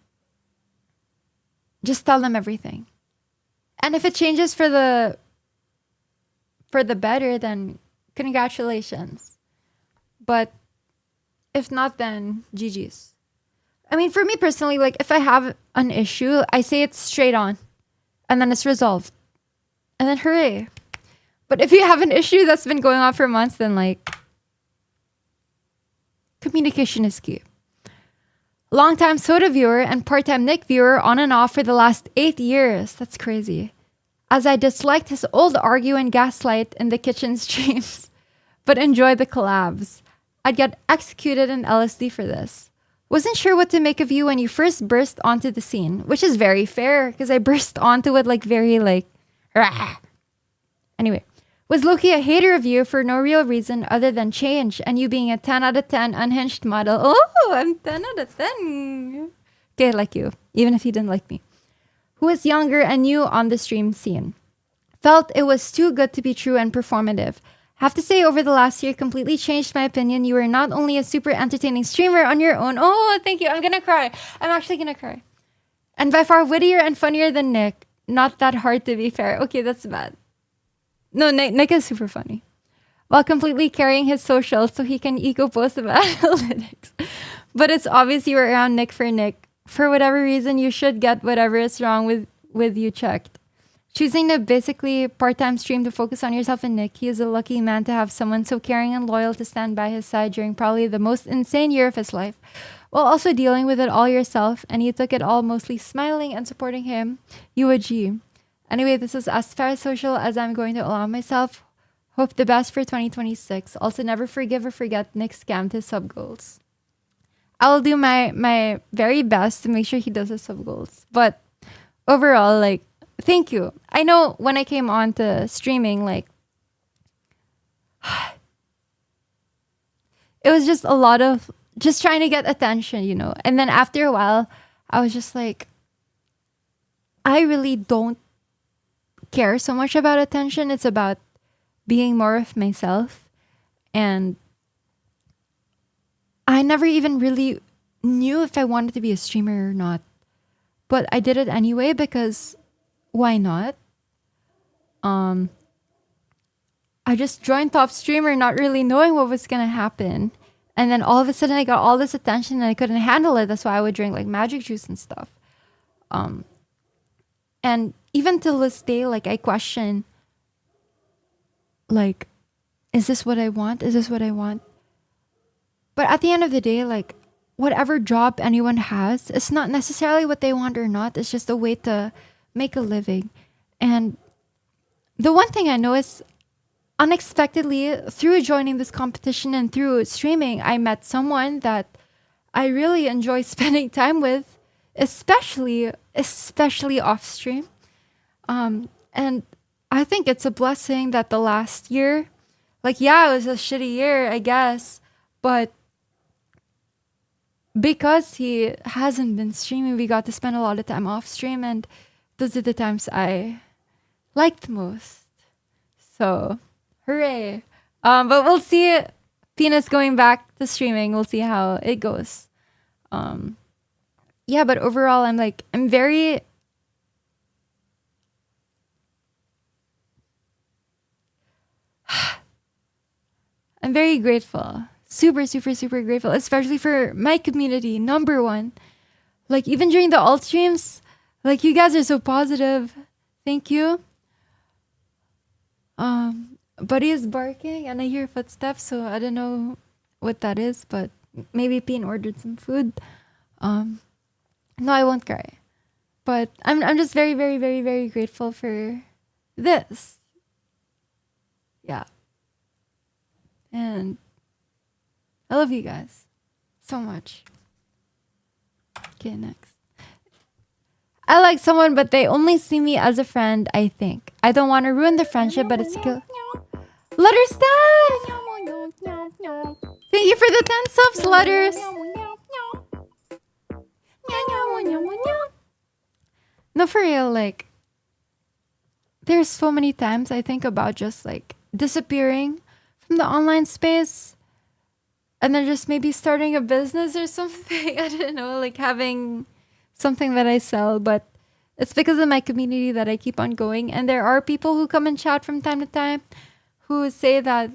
Just tell them everything. And if it changes for the better, then congratulations. But if not, then GG's. I mean, for me personally, like if I have an issue, I say it straight on. And then it's resolved. And then hooray. But if you have an issue that's been going on for months, then like communication is key. Longtime Soda viewer and part-time Nick viewer on and off for the last 8 years. That's crazy. As I disliked his old argue and gaslight in the kitchen streams, but enjoy the collabs. I'd get executed in LSD for this. Wasn't sure what to make of you when you first burst onto the scene, which is very fair because I burst onto it like very like, rah. Anyway. Was Loki a hater of you for no real reason other than change and you being a 10 out of 10 unhinged model? Oh, I'm 10 out of 10. Okay, I like you, even if you didn't like me. Who is younger and new on the stream scene. Felt it was too good to be true and performative. Have to say, over the last year, completely changed my opinion. You are not only a super entertaining streamer on your own. Oh, thank you. I'm gonna cry. I'm actually gonna cry. And by far wittier and funnier than Nick. Not that hard to be fair. Okay, that's bad. No, Nick is super funny. While completely carrying his socials so he can eco post about analytics. But it's obvious you were around Nick. For whatever reason, you should get whatever is wrong with you checked. Choosing to basically part-time stream to focus on yourself and Nick, he is a lucky man to have someone so caring and loyal to stand by his side during probably the most insane year of his life, while also dealing with it all yourself, and you took it all mostly smiling and supporting him. You a G. Anyway, this is as parasocial as I'm going to allow myself. Hope the best for 2026. Also, never forgive or forget Nick scammed his sub goals. I will do my very best to make sure he does his sub goals. But overall, like, thank you. I know when I came on to streaming, like, it was just a lot of just trying to get attention, you know. And then after a while, I was just like, I really don't care so much about attention. It's about being more of myself. And I never even really knew if I wanted to be a streamer or not. But I did it anyway because why not? I just joined Top Streamer not really knowing what was gonna happen. And then all of a sudden I got all this attention and I couldn't handle it. That's why I would drink like magic juice and stuff. And even till this day, like I question, like, is this what I want? Is this what I want? But at the end of the day, like whatever job anyone has, it's not necessarily what they want or not. It's just a way to make a living. And the one thing I know is unexpectedly through joining this competition and through streaming, I met someone that I really enjoy spending time with, especially off stream. And I think it's a blessing that the last year, like, yeah, it was a shitty year, I guess, but because he hasn't been streaming, we got to spend a lot of time off stream, and those are the times I liked most. So, hooray. But we'll see Penis going back to streaming. We'll see how it goes. Yeah, but overall, I'm very... I'm very grateful. Super, super, super grateful, especially for my community. Number one. Like, even during the alt streams, like, you guys are so positive. Thank you. Buddy is barking and I hear footsteps, so I don't know what that is, but maybe Pien ordered some food. No, I won't cry. But I'm just very, very, very, very grateful for this. Yeah. And I love you guys so much. Okay, next. I like someone, but they only see me as a friend, I think. I don't want to ruin the friendship, but it's kill. Letters done! Thank you for the 10 subs, Letters. No, for real, like, there's so many times I think about just, like, disappearing from the online space and then just maybe starting a business or something. I don't know, like having something that I sell, but it's because of my community that I keep on going. And there are people who come and chat from time to time who say that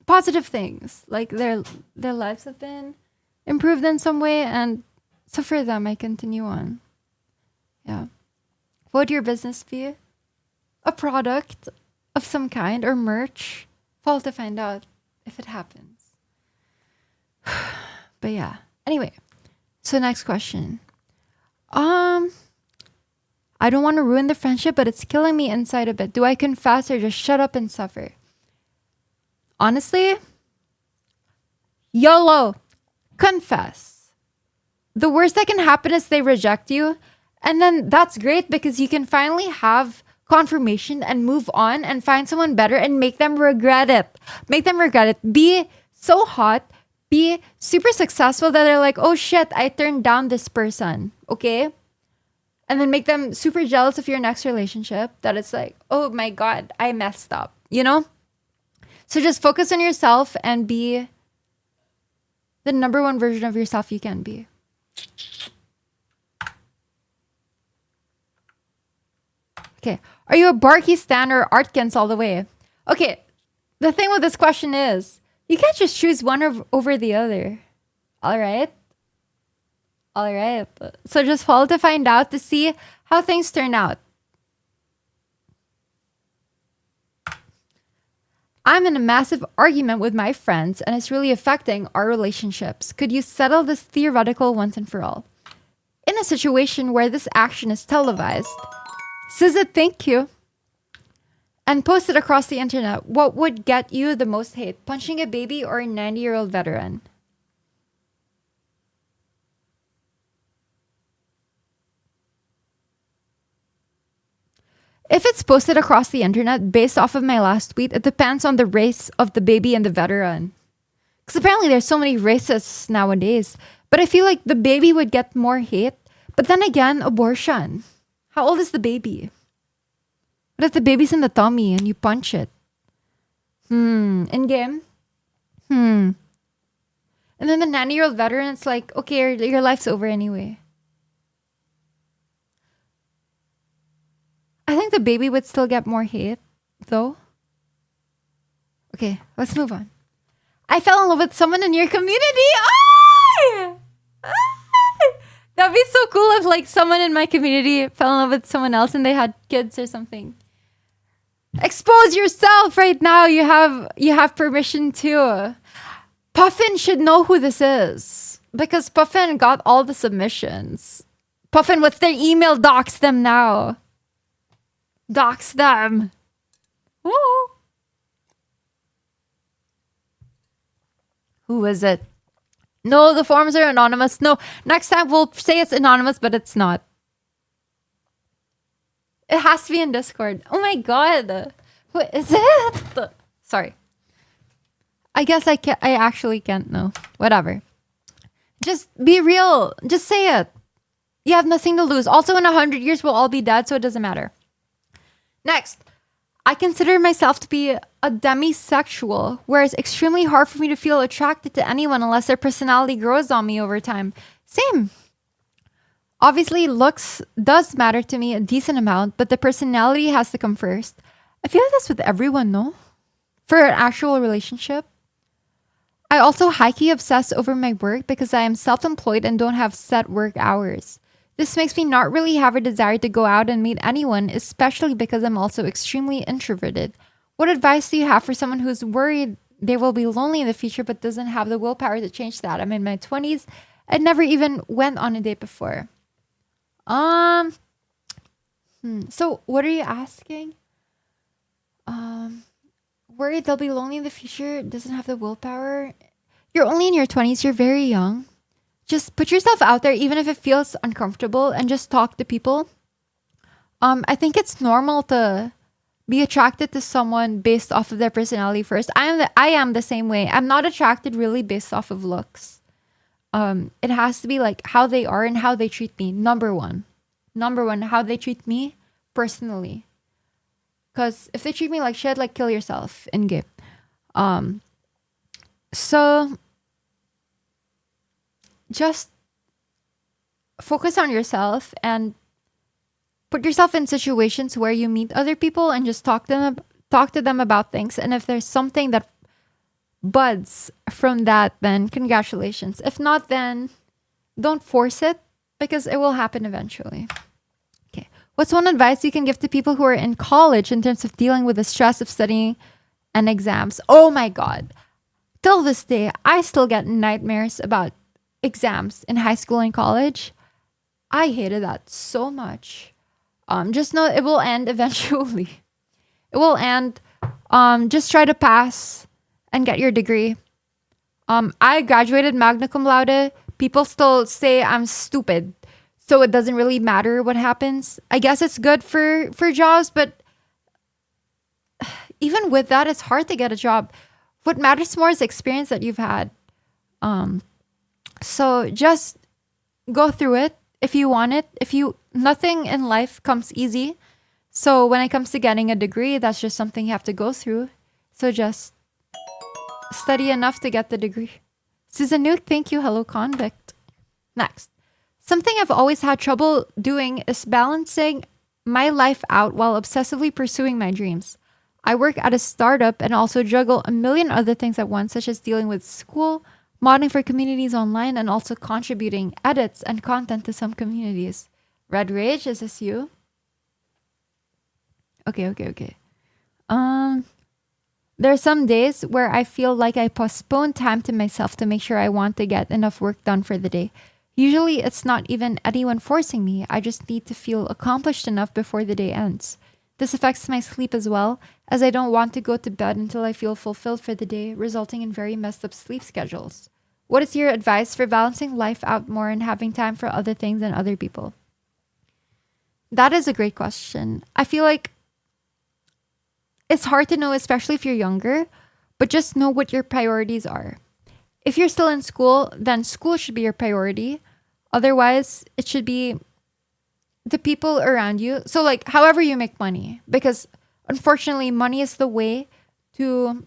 positive things, like their lives have been improved in some way, and so for them I continue on. Yeah. What would your business be? A product of some kind or merch? Fall to find out if it happens. But yeah. Anyway, so next question. I don't want to ruin the friendship, but it's killing me inside a bit. Do I confess or just shut up and suffer? Honestly, YOLO. Confess. The worst that can happen is they reject you. And then that's great because you can finally have confirmation and move on and find someone better and make them regret it. Make them regret it. Be so hot. Be super successful that they're like, oh shit, I turned down this person. Okay? And then make them super jealous of your next relationship. That it's like, oh my God, I messed up. You know? So just focus on yourself and be the number one version of yourself you can be. Okay. Are you a Barky stan or Artkins all the way? Okay. The thing with this question is, you can't just choose one over the other. All right? All right. So just follow to find out to see how things turn out. I'm in a massive argument with my friends and it's really affecting our relationships. Could you settle this theoretical once and for all? In a situation where this action is televised, Sizit, thank you, and posted across the internet, what would get you the most hate? Punching a baby or a 90-year-old veteran? If it's posted across the internet based off of my last tweet, it depends on the race of the baby and the veteran. Because apparently there's so many racists nowadays. But I feel like the baby would get more hate. But then again, abortion. How old is the baby? What if the baby's in the tummy and you punch it? In game? And then the 90-year-old veteran, it's like, okay, your life's over anyway. I think the baby would still get more hate, though. Okay, let's move on. I fell in love with someone in your community. Ah! That'd be so cool if like someone in my community fell in love with someone else and they had kids or something. Expose yourself right now. You have permission to. Puffin should know who this is because Puffin got all the submissions. Puffin with their email, docs them now. Dox them. Woo. Who is it? No, the forms are anonymous. No, next time we'll say it's anonymous, but it's not. It has to be in Discord. Oh my God. Who is it? Sorry. I guess I actually can't know. Whatever. Just be real. Just say it. You have nothing to lose. Also, in 100 years, we'll all be dead, so it doesn't matter. Next, I consider myself to be a demisexual, where it's extremely hard for me to feel attracted to anyone unless their personality grows on me over time. Same. Obviously, looks does matter to me a decent amount, but the personality has to come first. I feel like that's with everyone, no? For an actual relationship. I also high-key obsess over my work because I am self-employed and don't have set work hours. This makes me not really have a desire to go out and meet anyone, especially because I'm also extremely introverted. What advice do you have for someone who's worried they will be lonely in the future but doesn't have the willpower to change that? I'm in my 20s and never even went on a date before. So what are you asking? Worried they'll be lonely in the future, doesn't have the willpower. You're only in your 20s, you're very young. Just put yourself out there, even if it feels uncomfortable, and just talk to people. I think it's normal to be attracted to someone based off of their personality first. I am the same way. I'm not attracted really based off of looks. It has to be like how they are and how they treat me. Number one, how they treat me personally. Because if they treat me like shit, like, kill yourself in game. So just focus on yourself and put yourself in situations where you meet other people and just talk to them about things. And if there's something that buds from that, then congratulations. If not, then don't force it, because it will happen eventually. Okay. What's one advice you can give to people who are in college in terms of dealing with the stress of studying and exams? Oh my God. Till this day, I still get nightmares about exams in high school and college. I hated that so much. Just know it will end eventually. It will end. Just try to pass and get your degree. I graduated magna cum laude. People still say I'm stupid, so it doesn't really matter what happens. I guess it's good for jobs, but even with that, it's hard to get a job. What matters more is the experience that you've had. So just go through it if you want it. Nothing in life comes easy. So when it comes to getting a degree, that's just something you have to go through. So just study enough to get the degree. Susan Nuke, thank you. Hello, convict. Next. Something I've always had trouble doing is balancing my life out while obsessively pursuing my dreams. I work at a startup and also juggle a million other things at once, such as dealing with school, modding for communities online, and also contributing edits and content to some communities. Red Rage, is this you? Okay. There are some days where I feel like I postpone time to myself to make sure I want to get enough work done for the day. Usually it's not even anyone forcing me. I just need to feel accomplished enough before the day ends. This affects my sleep as well, as I don't want to go to bed until I feel fulfilled for the day, resulting in very messed up sleep schedules. What is your advice for balancing life out more and having time for other things and other people? That is a great question. I feel like it's hard to know, especially if you're younger, but just know what your priorities are. If you're still in school, then school should be your priority. Otherwise, it should be the people around you. So like, however you make money, because unfortunately, money is the way to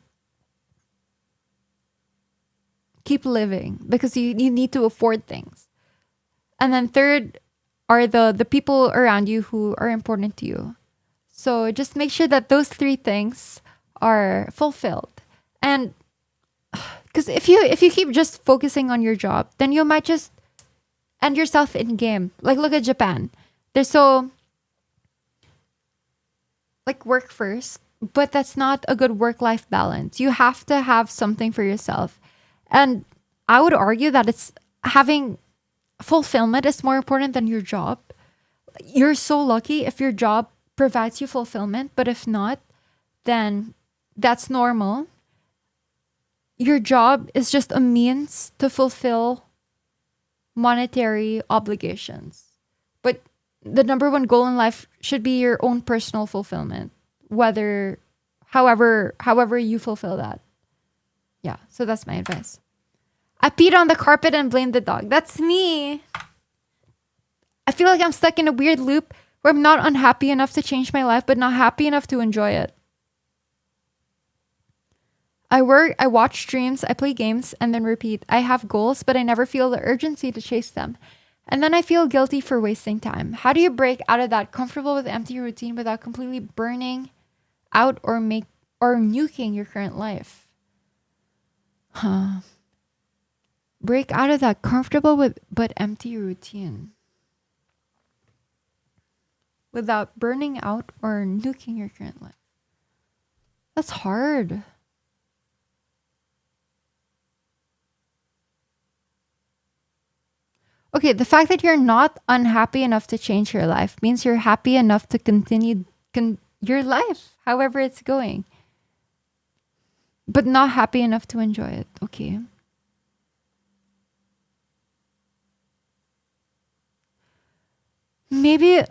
keep living, because you need to afford things. And then third are the people around you who are important to you. So just make sure that those three things are fulfilled. And because if you keep just focusing on your job, then you might just end yourself in game. Like, look at Japan. They're so like work first, but that's not a good work-life balance. You have to have something for yourself. And I would argue that it's having fulfillment is more important than your job. You're so lucky if your job provides you fulfillment, but if not, then that's normal. Your job is just a means to fulfill monetary obligations. But the number one goal in life should be your own personal fulfillment, however you fulfill that. Yeah, so that's my advice. I peed on the carpet and blamed the dog. That's me. I feel like I'm stuck in a weird loop where I'm not unhappy enough to change my life, but not happy enough to enjoy it. I work, I watch streams, I play games, and then repeat. I have goals, but I never feel the urgency to chase them. And then I feel guilty for wasting time. How do you break out of that comfortable with empty routine without completely burning out or nuking your current life. Break out of that comfortable but empty routine without burning out or nuking your current life. That's hard. Okay, the fact that you're not unhappy enough to change your life means you're happy enough to continue your life, however it's going. But not happy enough to enjoy it. Okay. Maybe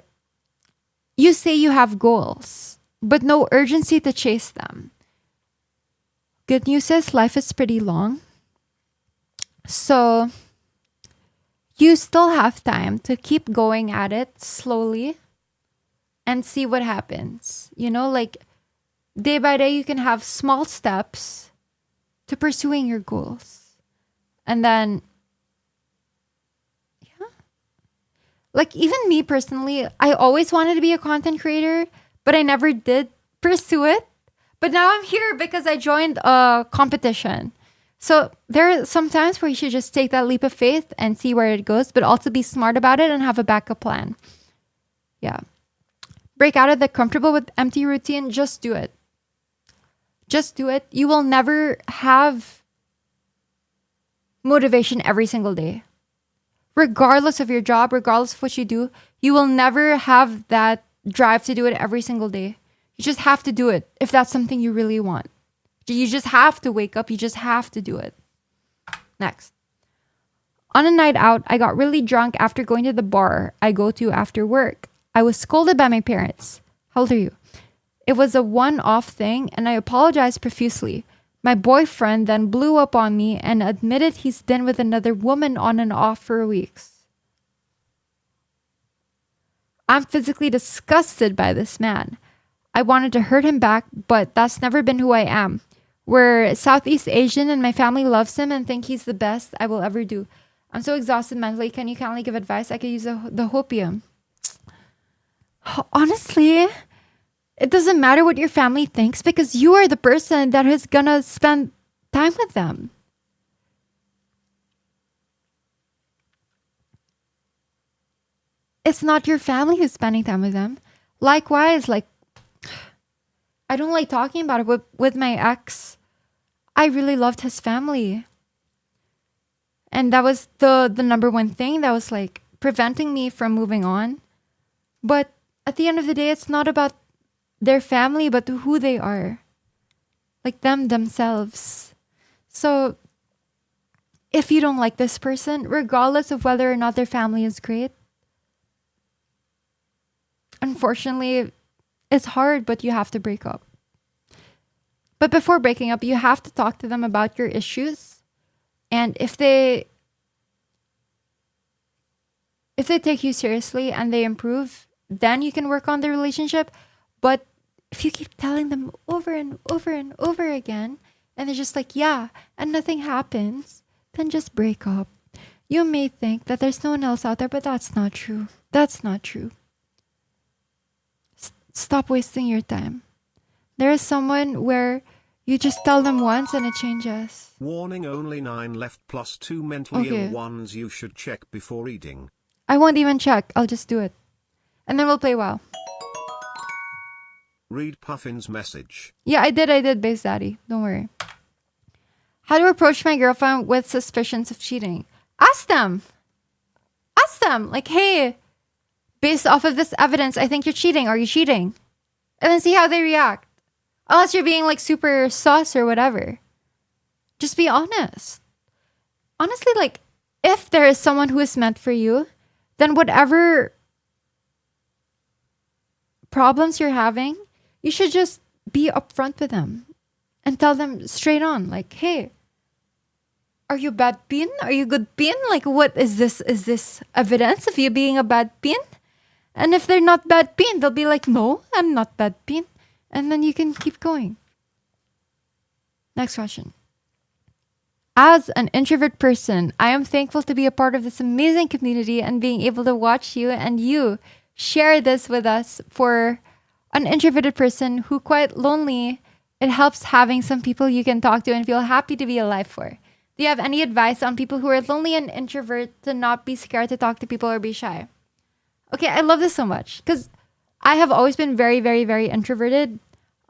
you say you have goals, but no urgency to chase them. Good news is life is pretty long. So you still have time to keep going at it slowly and see what happens. You know, like day by day, you can have small steps to pursuing your goals. And then, yeah. Like even me personally, I always wanted to be a content creator, but I never did pursue it. But now I'm here because I joined a competition. So there are some times where you should just take that leap of faith and see where it goes, but also be smart about it and have a backup plan. Yeah. Break out of the comfortable with empty routine. Just do it. Just do it. You will never have motivation every single day. Regardless of your job, regardless of what you do, you will never have that drive to do it every single day. You just have to do it if that's something you really want. You just have to wake up. You just have to do it. Next. On a night out, I got really drunk after going to the bar I go to after work. I was scolded by my parents. How old are you? It was a one-off thing, and I apologized profusely. My boyfriend then blew up on me and admitted he's been with another woman on and off for weeks. I'm physically disgusted by this man. I wanted to hurt him back, but that's never been who I am. We're Southeast Asian and my family loves him and think he's the best I will ever do. I'm so exhausted mentally. Can you kindly give advice? I could use the hopium. Honestly, it doesn't matter what your family thinks because you are the person that is gonna spend time with them. It's not your family who's spending time with them. Likewise, like, I don't like talking about it with my ex. I really loved his family. And that was the number one thing that was like preventing me from moving on. But at the end of the day, it's not about their family, but who they are. Like themselves. So if you don't like this person, regardless of whether or not their family is great, unfortunately, it's hard, but you have to break up. But before breaking up, you have to talk to them about your issues. And if they take you seriously and they improve, then you can work on the relationship. But if you keep telling them over and over and over again, and they're just like, yeah, and nothing happens, then just break up. You may think that there's no one else out there, but that's not true. That's not true. Stop wasting your time. There is someone where you just tell them once and it changes. Warning, only 9 left plus 2 mentally Okay. ill ones you should check before eating. I won't even check. I'll just do it. And then we'll play WoW. Read Puffin's message. Yeah, I did, Base Daddy. Don't worry. How to approach my girlfriend with suspicions of cheating? Ask them. Ask them. Like, hey, based off of this evidence, I think you're cheating. Are you cheating? And then see how they react. Unless you're being like super sus or whatever. Just be honest. Honestly, like, if there is someone who is meant for you, then whatever problems you're having, you should just be upfront with them and tell them straight on, like, hey, are you bad pin? Are you good pin? Like, what is this? Is this evidence of you being a bad pin? And if they're not bad pin, they'll be like, no, I'm not bad pin. And then you can keep going. Next question. As an introvert person, I am thankful to be a part of this amazing community and being able to watch you and you share this with us for an introverted person who quite lonely, it helps having some people you can talk to and feel happy to be alive for. Do you have any advice on people who are lonely and introvert to not be scared to talk to people or be shy? Okay, I love this so much because I have always been very, very, very introverted.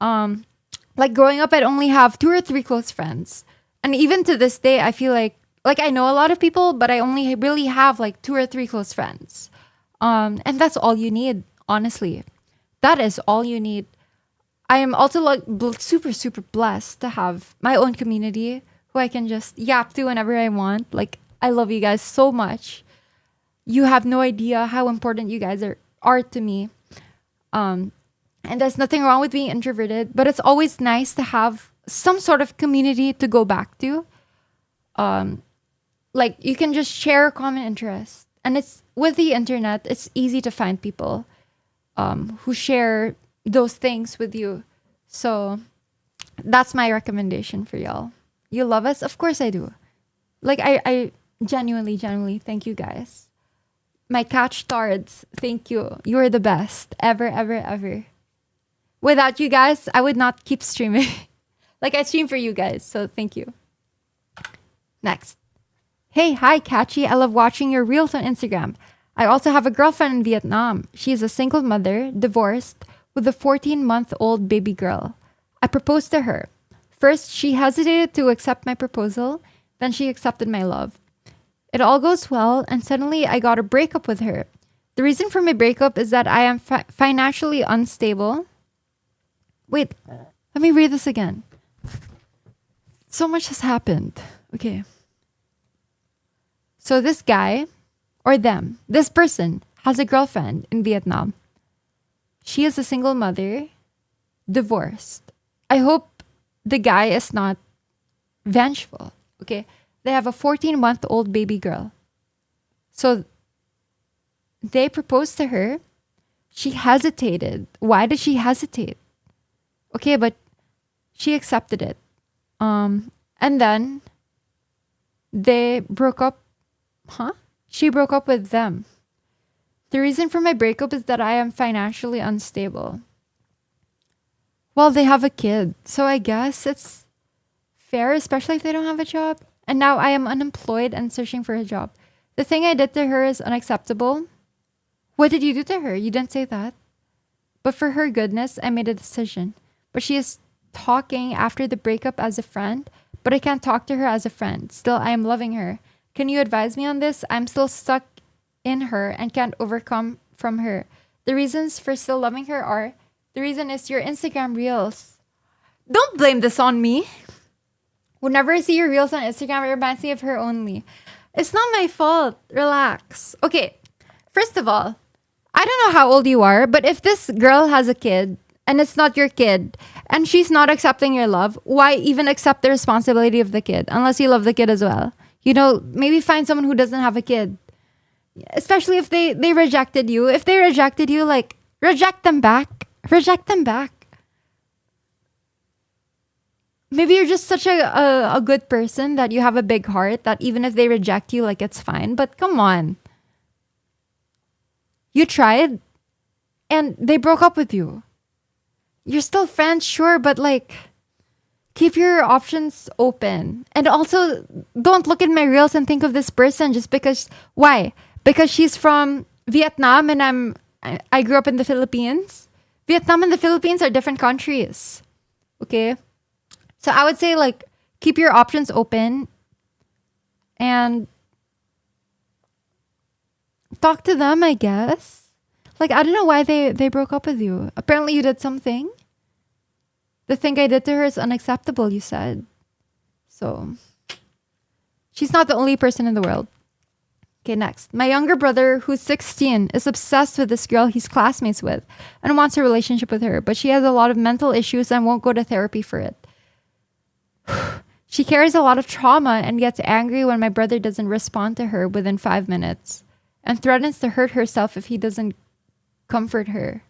Like growing up, I'd only have 2 or 3 close friends. And even to this day, I feel like I know a lot of people, but I only really have like 2 or 3 close friends. And that's all you need, honestly. That is all you need. I am also like super, super blessed to have my own community who I can just yap to whenever I want. Like, I love you guys so much. You have no idea how important you guys are to me. And there's nothing wrong with being introverted, but it's always nice to have some sort of community to go back to. Like, you can just share common interests. And it's with the internet, it's easy to find people who share those things with you. So that's my recommendation for y'all. You love us? Of course I do. Like, I genuinely thank you guys. My catch tards, thank you. You are the best ever, ever, ever. Without you guys, I would not keep streaming. Like, I stream for you guys, so thank you. Next. Hey, hi, Catchy. I love watching your reels on Instagram. I also have a girlfriend in Vietnam. She is a single mother, divorced, with a 14-month-old baby girl. I proposed to her. First, she hesitated to accept my proposal. Then she accepted my love. It all goes well, and suddenly I got a breakup with her. The reason for my breakup is that I am financially unstable. Wait, let me read this again. So much has happened. Okay. So this guy, or them, this person has a girlfriend in Vietnam. She is a single mother, divorced. I hope the guy is not vengeful. Okay. They have a 14-month-old baby girl. So they proposed to her. She hesitated. Why did she hesitate? Okay, but she accepted it. And then they broke up. Huh? She broke up with them. The reason for my breakup is that I am financially unstable. Well, they have a kid. So I guess it's fair, especially if they don't have a job. And now I am unemployed and searching for a job. The thing I did to her is unacceptable. What did you do to her? You didn't say that. But for her goodness, I made a decision. But she is talking after the breakup as a friend, but I can't talk to her as a friend. Still, I am loving her. Can you advise me on this? I'm still stuck in her and can't overcome from her. The reasons for still loving her are, the reason is your Instagram reels. Don't blame this on me. Whenever I see your reels on Instagram, it reminds me of her only. It's not my fault. Relax. Okay, first of all, I don't know how old you are, but if this girl has a kid and it's not your kid and she's not accepting your love, why even accept the responsibility of the kid unless you love the kid as well? You know, maybe find someone who doesn't have a kid. Especially if they rejected you. If they rejected you, like, reject them back. Reject them back. Maybe you're just such a good person that you have a big heart that even if they reject you, like, it's fine. But come on. You tried and they broke up with you. You're still friends, sure, but like, keep your options open. And also, don't look at my reels and think of this person just because. Why? Because she's from Vietnam and I grew up in the Philippines. Vietnam and the Philippines are different countries. Okay? So I would say, like, keep your options open and talk to them, I guess. Like, I don't know why they broke up with you. Apparently you did something. The thing I did to her is unacceptable, you said. So, she's not the only person in the world. Okay, next. My younger brother, who's 16, is obsessed with this girl he's classmates with and wants a relationship with her, but she has a lot of mental issues and won't go to therapy for it. She carries a lot of trauma and gets angry when my brother doesn't respond to her within 5 minutes and threatens to hurt herself if he doesn't comfort her.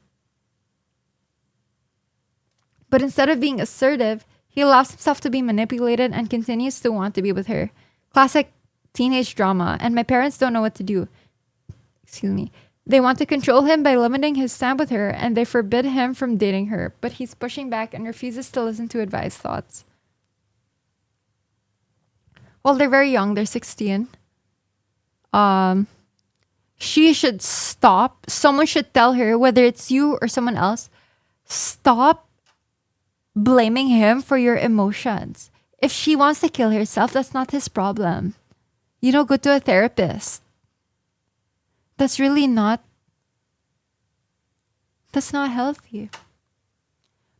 But instead of being assertive, he allows himself to be manipulated and continues to want to be with her. Classic teenage drama, and my parents don't know what to do. Excuse me. They want to control him by limiting his time with her, and they forbid him from dating her, but he's pushing back and refuses to listen to advice thoughts. Well, they're very young. They're 16. She should stop. Someone should tell her, whether it's you or someone else, stop blaming him for your emotions. If she wants to kill herself, that's not his problem. Go to a therapist. That's not healthy.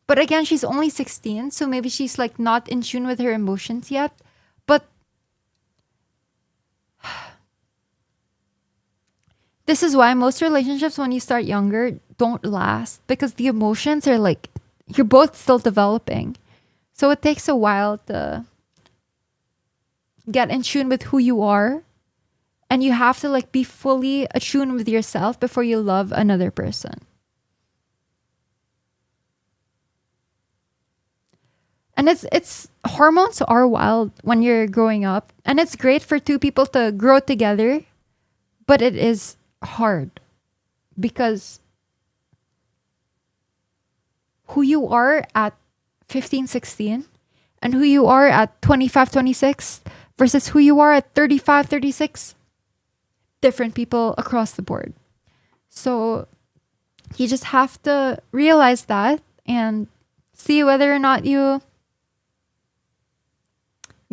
But again, she's only 16, so maybe she's like not in tune with her emotions yet. But this is why most relationships when you start younger don't last, because the emotions are like, you're both still developing. So it takes a while to get in tune with who you are. And you have to like be fully attuned with yourself before you love another person. And it's hormones are wild when you're growing up. And it's great for two people to grow together. But it is hard. Because who you are at 15, 16 and who you are at 25, 26 versus who you are at 35, 36. Different people across the board. So you just have to realize that and see whether or not you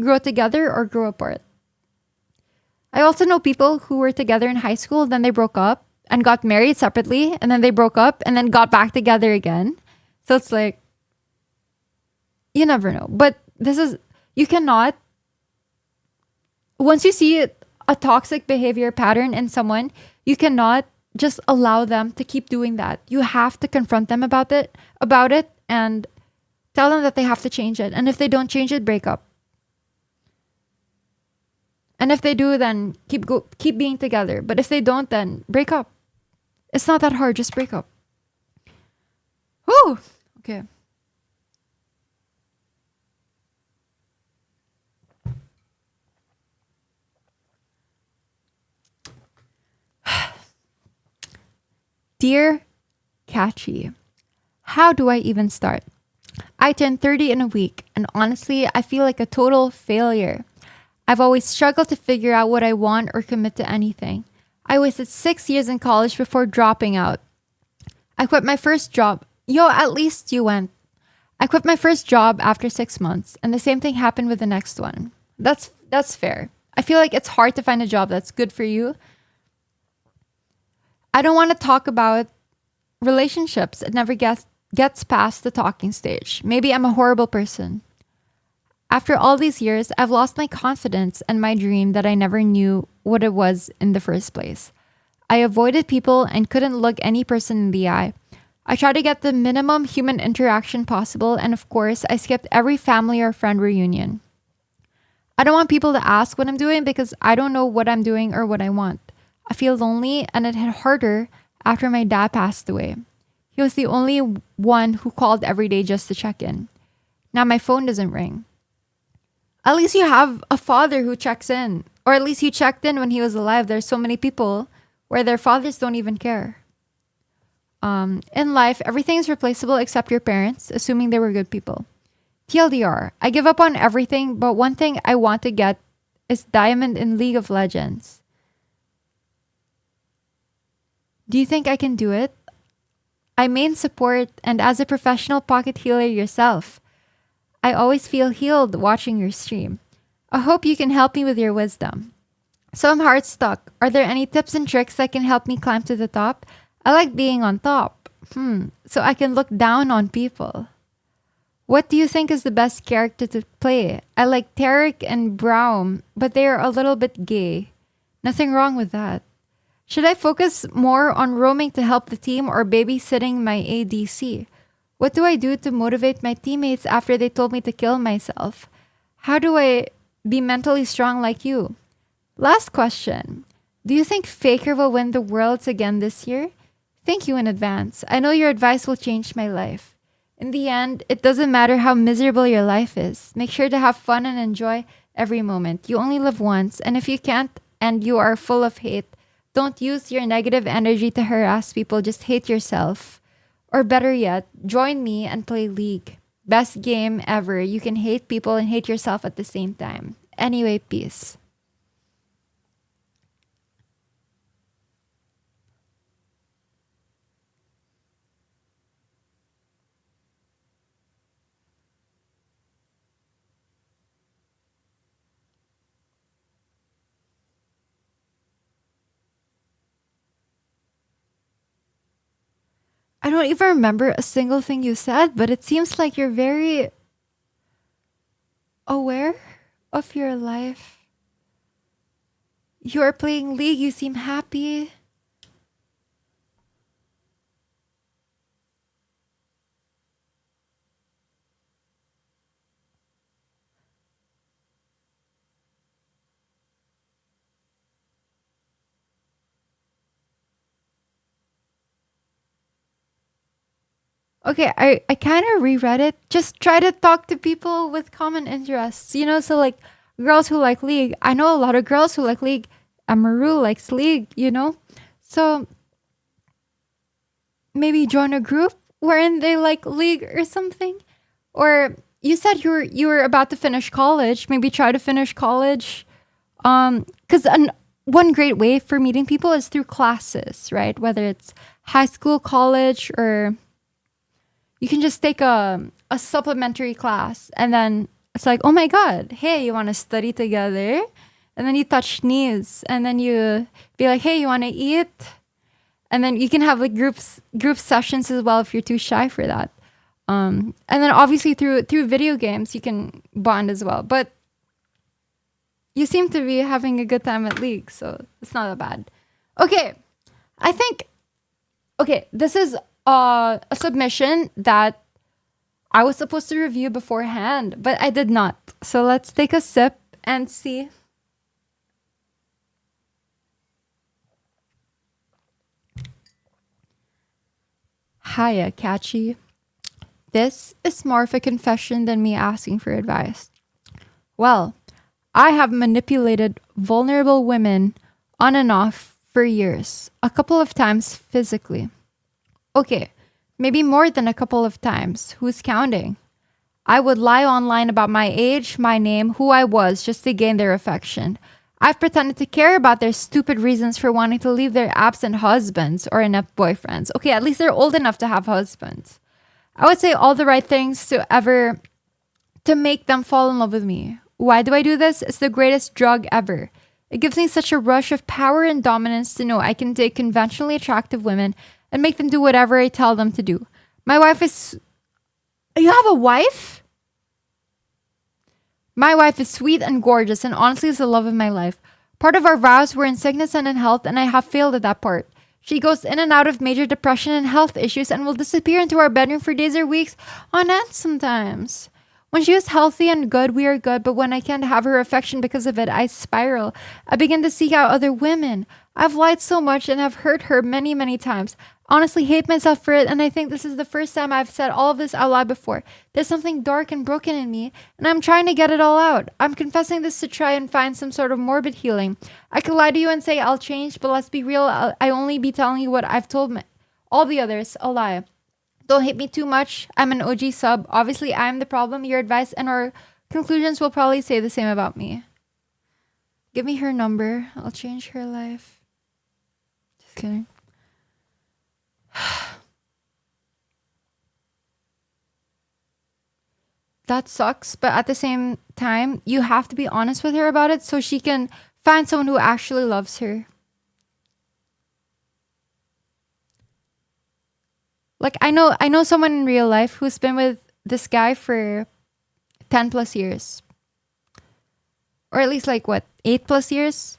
grow together or grow apart. I also know people who were together in high school, then they broke up and got married separately, and then they broke up and then got back together again. So it's like, you never know. But you cannot, once you see a toxic behavior pattern in someone, you cannot just allow them to keep doing that. You have to confront them about it and tell them that they have to change it. And if they don't change it, break up. And if they do, then keep being together. But if they don't, then break up. It's not that hard, just break up. Whew. Okay. Dear Catchy, how do I even start? I turned 30 in a week, and honestly, I feel like a total failure. I've always struggled to figure out what I want or commit to anything. I wasted 6 years in college before dropping out. I quit my first job. At least you went. I quit my first job after 6 months, and the same thing happened with the next one. That's fair. I feel like it's hard to find a job that's good for you. I don't want to talk about relationships. It never gets past the talking stage. Maybe I'm a horrible person. After all these years, I've lost my confidence and my dream that I never knew what it was in the first place. I avoided people and couldn't look any person in the eye. I tried to get the minimum human interaction possible, and of course, I skipped every family or friend reunion. I don't want people to ask what I'm doing because I don't know what I'm doing or what I want. I feel lonely, and it hit harder after my dad passed away. He was the only one who called every day just to check in. Now my phone doesn't ring. At least you have a father who checks in. Or at least he checked in when he was alive. There's so many people where their fathers don't even care. In life, everything is replaceable except your parents, assuming they were good people. TLDR, I give up on everything, but one thing I want to get is Diamond in League of Legends. Do you think I can do it? I main support, and as a professional pocket healer yourself, I always feel healed watching your stream. I hope you can help me with your wisdom. So I'm hard stuck. Are there any tips and tricks that can help me climb to the top? I like being on top. So I can look down on people. What do you think is the best character to play? I like Tarek and Braum, but they are a little bit gay. Nothing wrong with that. Should I focus more on roaming to help the team or babysitting my ADC? What do I do to motivate my teammates after they told me to kill myself? How do I be mentally strong like you? Last question. Do you think Faker will win the Worlds again this year? Thank you in advance. I know your advice will change my life. In the end, it doesn't matter how miserable your life is. Make sure to have fun and enjoy every moment. You only live once, and if you can't and you are full of hate, Don't use your negative energy to harass people. Just hate yourself. Or better yet, join me and play League. Best game ever. You can hate people and hate yourself at the same time. Anyway, peace. I don't even remember a single thing you said, but it seems like you're very aware of your life. You're playing League, you seem happy. Okay, I kind of reread it. Just try to talk to people with common interests. You know, so like girls who like League. I know a lot of girls who like League. Amaru likes League, you know? So maybe join a group wherein they like League or something. Or you said you were about to finish college. Maybe try to finish college. Because one great way for meeting people is through classes, right? Whether it's high school, college, or you can just take a supplementary class and then it's like, oh my God, hey, you want to study together? And then you touch knees and then you be like, hey, you want to eat? And then you can have like group sessions as well if you're too shy for that. And then obviously through video games, you can bond as well. But you seem to be having a good time at League, so it's not that bad. Okay, I think, this is a submission that I was supposed to review beforehand, but I did not. So let's take a sip and see. Hiya, Catchy. This is more of a confession than me asking for advice. Well, I have manipulated vulnerable women on and off for years, a couple of times physically. Okay, maybe more than a couple of times. Who's counting? I would lie online about my age, my name, who I was, just to gain their affection. I've pretended to care about their stupid reasons for wanting to leave their absent husbands or inept boyfriends. Okay, at least they're old enough to have husbands. I would say all the right things to make them fall in love with me. Why do I do this? It's the greatest drug ever. It gives me such a rush of power and dominance to know I can take conventionally attractive women and make them do whatever I tell them to do. My wife is... You have a wife? My wife is sweet and gorgeous and honestly is the love of my life. Part of our vows were in sickness and in health, and I have failed at that part. She goes in and out of major depression and health issues and will disappear into our bedroom for days or weeks on end sometimes. When she is healthy and good, we are good, but when I can't have her affection because of it, I spiral. I begin to seek out other women. I've lied so much and have hurt her many, many times. Honestly, hate myself for it, and I think this is the first time I've said all of this out loud before. There's something dark and broken in me, and I'm trying to get it all out. I'm confessing this to try and find some sort of morbid healing. I could lie to you and say I'll change, but let's be real, I only be telling you what I've told all the others, a lie. Don't hate me too much. I'm an OG sub. Obviously, I'm the problem. Your advice and our conclusions will probably say the same about me. Give me her number. I'll change her life. Just kidding. That sucks, but at the same time, you have to be honest with her about it so she can find someone who actually loves her. Like, I know someone in real life who's been with this guy for 10 plus years. Or at least 8 plus years.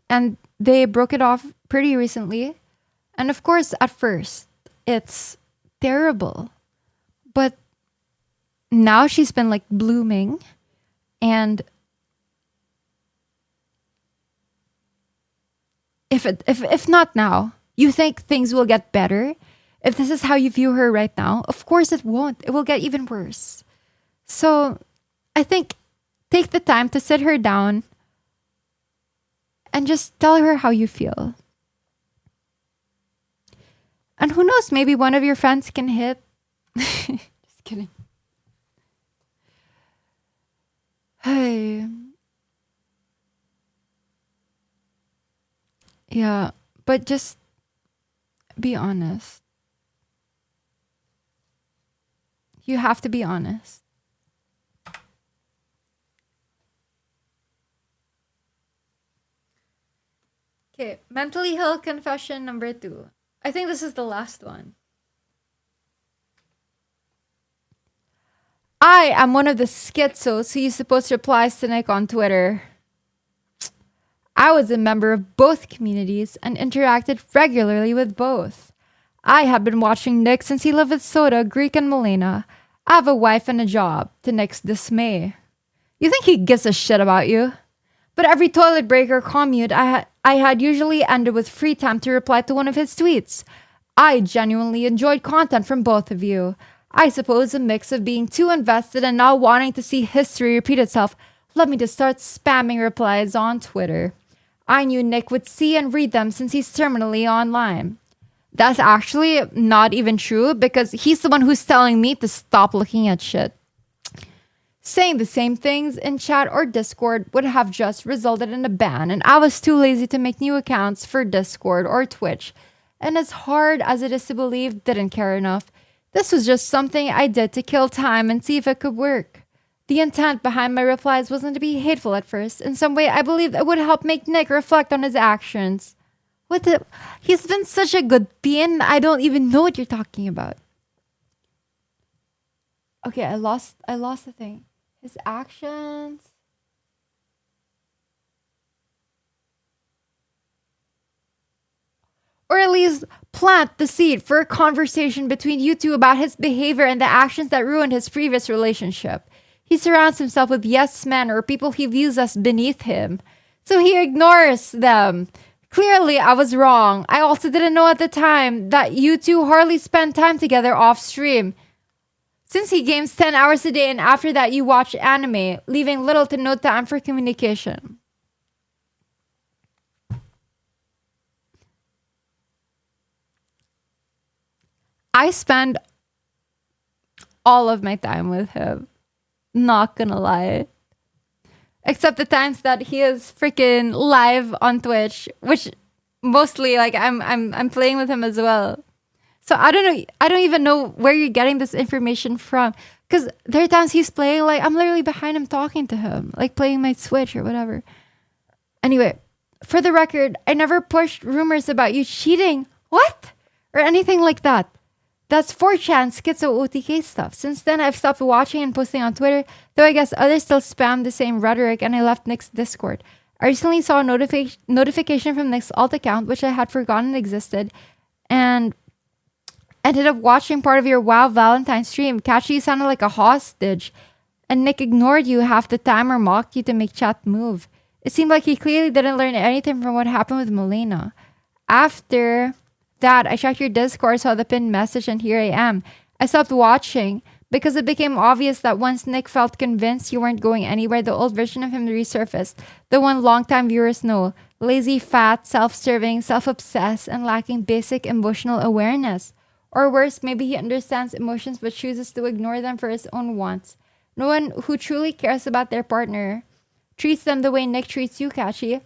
And they broke it off pretty recently. And of course, at first, it's terrible. But now she's been blooming. And if not now, you think things will get better? If this is how you view her right now, of course it won't. It will get even worse. So I think take the time to sit her down and just tell her how you feel. And who knows, maybe one of your friends can hit. Just kidding. Hey. Yeah, but just be honest. You have to be honest. Okay, mentally ill confession number 2. I think this is the last one. I am one of the schizos who used to post replies to Nick on Twitter. I was a member of both communities and interacted regularly with both. I have been watching Nick since he lived with Soda, Greek, and Milena. I have a wife and a job, to Nick's dismay. You think he gives a shit about you? But every toilet break or commute I had usually ended with free time to reply to one of his tweets. I genuinely enjoyed content from both of you. I suppose a mix of being too invested and not wanting to see history repeat itself led me to start spamming replies on Twitter. I knew Nick would see and read them since he's terminally online. That's actually not even true because he's the one who's telling me to stop looking at shit. Saying the same things in chat or Discord would have just resulted in a ban, and I was too lazy to make new accounts for Discord or Twitch. And as hard as it is to believe, didn't care enough. This was just something I did to kill time and see if it could work. The intent behind my replies wasn't to be hateful at first. In some way, I believed it would help make Nick reflect on his actions. He's been such a good being, I don't even know what you're talking about. Okay, I lost the thing. His actions. Or at least plant the seed for a conversation between you two about his behavior and the actions that ruined his previous relationship. He surrounds himself with yes men or people he views as beneath him. So he ignores them. Clearly, I was wrong. I also didn't know at the time that you two hardly spend time together off stream. Since he games 10 hours a day and after that you watch anime, leaving little to no time for communication. I spend all of my time with him. Not gonna lie. Except the times that he is freaking live on Twitch, which mostly like I'm playing with him as well. So I don't know. I don't even know where you're getting this information from. Because there are times he's playing, like I'm literally behind him talking to him, like playing my Switch or whatever. Anyway, for the record, I never pushed rumors about you cheating. What? Or anything like that. That's 4chan schizo OTK stuff. Since then, I've stopped watching and posting on Twitter, though I guess others still spam the same rhetoric, and I left Nick's Discord. I recently saw a notification from Nick's alt account, which I had forgotten existed, and ended up watching part of your WoW Valentine stream. Catchy sounded like a hostage, and Nick ignored you half the time or mocked you to make chat move. It seemed like he clearly didn't learn anything from what happened with Milena. After that, I checked your Discord, saw the pinned message, and here I am. I stopped watching because it became obvious that once Nick felt convinced you weren't going anywhere, the old version of him resurfaced. The one longtime viewers know. Lazy, fat, self-serving, self-obsessed, and lacking basic emotional awareness. Or worse, maybe he understands emotions but chooses to ignore them for his own wants. No one who truly cares about their partner treats them the way Nick treats you, Kachi.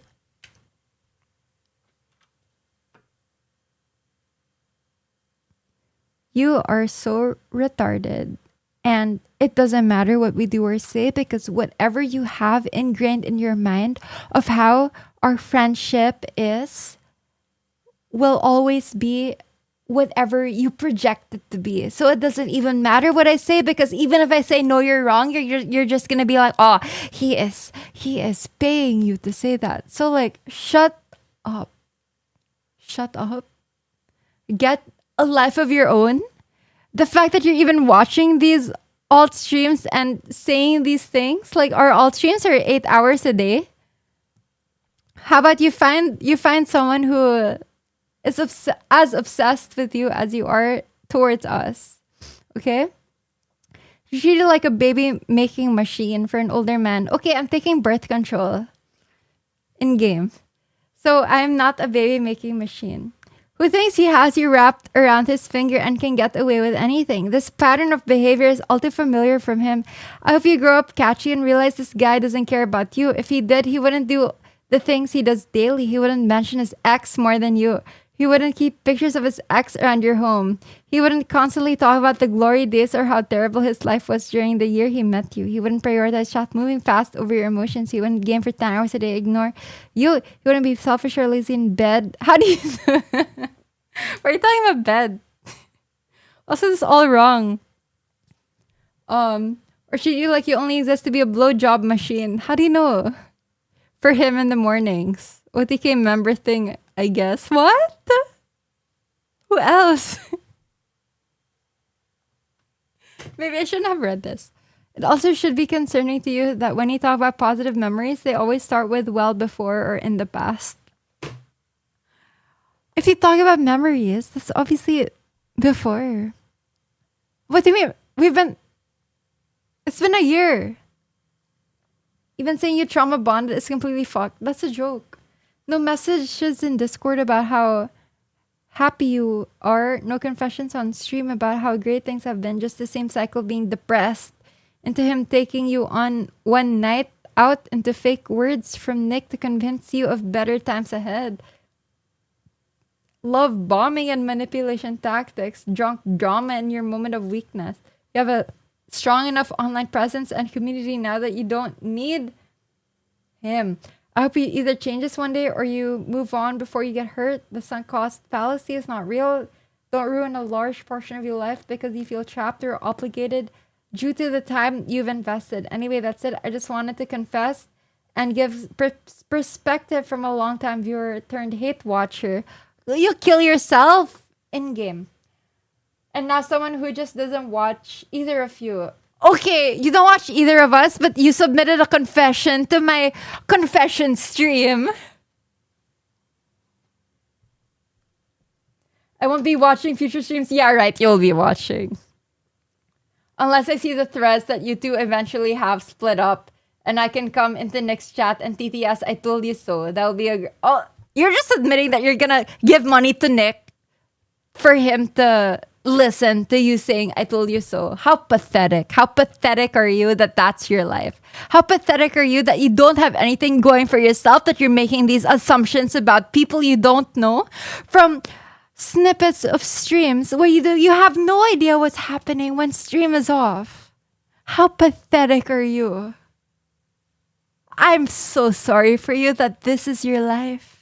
You are so retarded. And it doesn't matter what we do or say because whatever you have ingrained in your mind of how our friendship is will always be whatever you project it to be. So it doesn't even matter what I say because even if I say no, you're wrong, you're just gonna be like, oh, he is paying you to say that. So like, shut up. Get a life of your own. The fact that you're even watching these alt streams and saying these things, like our alt streams are 8 hours a day. How about you find someone who is as obsessed with you as you are towards us, okay? You treat it like a baby-making machine for an older man. Okay, I'm taking birth control in game. So I'm not a baby making machine. Who thinks he has you wrapped around his finger and can get away with anything? This pattern of behavior is all too familiar from him. I hope you grow up catchy and realize this guy doesn't care about you. If he did, he wouldn't do the things he does daily. He wouldn't mention his ex more than you. He wouldn't keep pictures of his ex around your home. He wouldn't constantly talk about the glory days or how terrible his life was during the year he met you. He wouldn't prioritize chat moving fast over your emotions. He wouldn't game for 10 hours a day, ignore you. He wouldn't be selfish or lazy in bed. How do you... Why are you talking about bed? Also, this is all wrong. Or treat you like you only exist to be a blowjob machine. How do you know? For him in the mornings. OTK member thing, I guess. What? Who else? Maybe I shouldn't have read this. It also should be concerning to you that when you talk about positive memories, they always start with well before or in the past. If you talk about memories, that's obviously before. What do you mean? It's been a year. Even saying you trauma bonded is completely fucked. That's a joke. No messages in Discord about how happy you are. No confessions on stream about how great things have been. Just the same cycle being depressed. Into him taking you on one night out into fake words from Nick to convince you of better times ahead. Love bombing and manipulation tactics. Drunk drama in your moment of weakness. You have a strong enough online presence and community now that you don't need him. I hope he either changes one day or you move on before you get hurt. The sunk cost fallacy is not real. Don't ruin a large portion of your life because you feel trapped or obligated due to the time you've invested. Anyway, that's it. I just wanted to confess and give perspective from a long-time viewer turned hate watcher. You kill yourself in-game. And now someone who just doesn't watch either of you. Okay, you don't watch either of us, but you submitted a confession to my confession stream. I won't be watching future streams. Yeah, right, you'll be watching. Unless I see the threads that you two eventually have split up and I can come into next chat and TTS, I told you so. That'll be a... Oh, you're just admitting that you're gonna give money to Nick for him to listen to you saying, I told you so. How pathetic. How pathetic are you that that's your life? How pathetic are you that you don't have anything going for yourself, that you're making these assumptions about people you don't know from snippets of streams where you have no idea what's happening when stream is off. How pathetic are you? I'm so sorry for you that this is your life.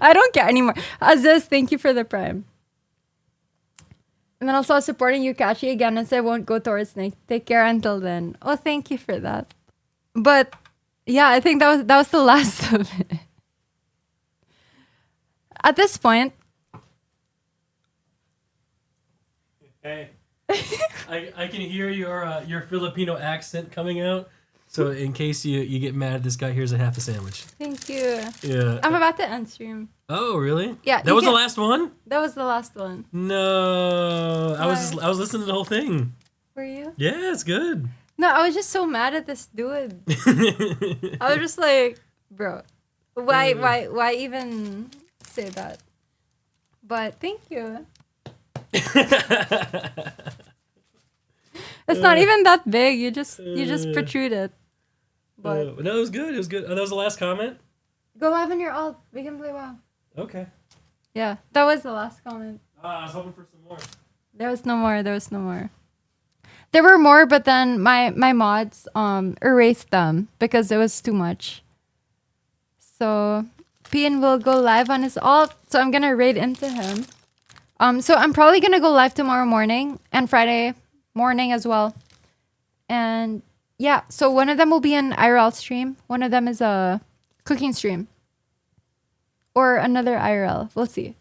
I don't care anymore. Aziz, thank you for the prime. And then also supporting you, Kachi, again, and I won't go towards Nick. Take care until then. Oh, thank you for that. But yeah, I think that was the last of it. At this point, hey, I can hear your Filipino accent coming out. So in case you get mad, this guy here's a half a sandwich. Thank you. Yeah. I'm about to end stream. Oh, really? Yeah. That was the last one? That was the last one. No. I was listening to the whole thing. Were you? Yeah, it's good. No, I was just so mad at this dude. I was just like, bro, why even say that? But thank you. It's not even that big. You just protrude it. But no, it was good. It was good. Oh, that was the last comment? Go live on your alt. We can play WoW. Okay. Yeah, that was the last comment. I was hoping for some more. There was no more. There were more, but then my mods erased them because it was too much. So Pian will go live on his alt. So I'm gonna raid into him. So I'm probably gonna go live tomorrow morning and Friday morning as well. And yeah, so one of them will be an IRL stream. One of them is a cooking stream. Or another IRL. We'll see.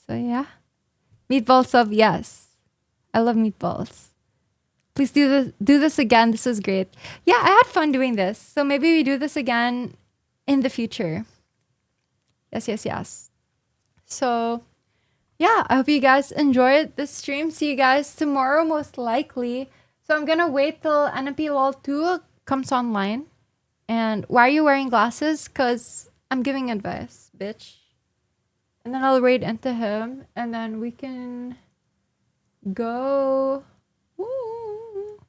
So yeah. Meatballs of yes. I love meatballs. Please do this again. This was great. Yeah, I had fun doing this. So maybe we do this again in the future. Yes. So yeah, I hope you guys enjoyed this stream. See you guys tomorrow, most likely. So I'm gonna wait till NMP 2 comes online. And why are you wearing glasses? Because I'm giving advice, bitch. And then I'll raid into him. And then we can go. Woo.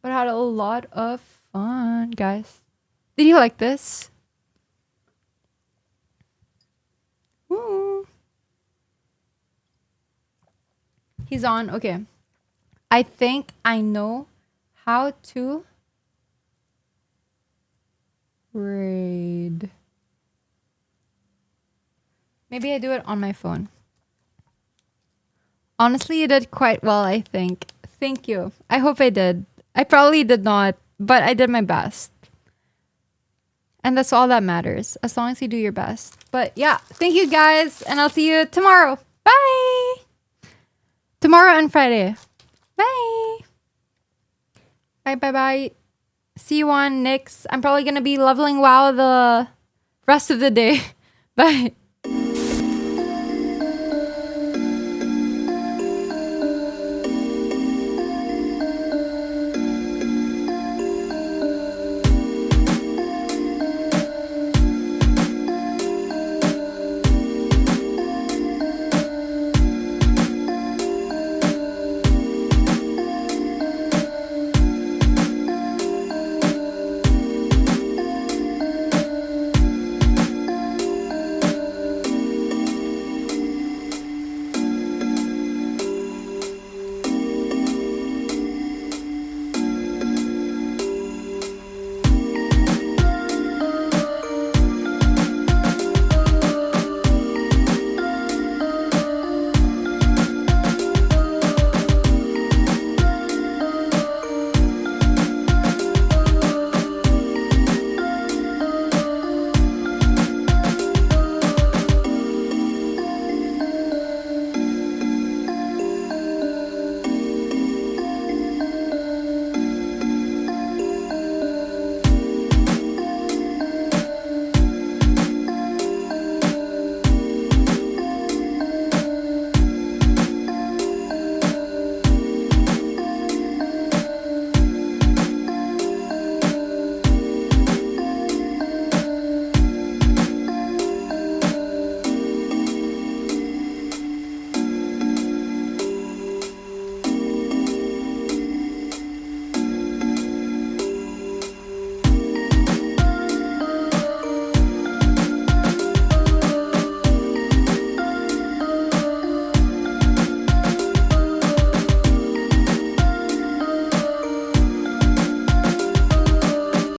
But I had a lot of fun, guys. Did you like this? Woo. He's on. Okay. I think I know how to raid. Maybe I do it on my phone. Honestly, you did quite well, I think. Thank you. I hope I did. I probably did not, but I did my best. And that's all that matters, as long as you do your best. But yeah, thank you guys, and I'll see you tomorrow. Bye! Tomorrow and Friday. Bye! Bye, bye, bye. See you on Nyx. I'm probably going to be leveling WoW the rest of the day. Bye.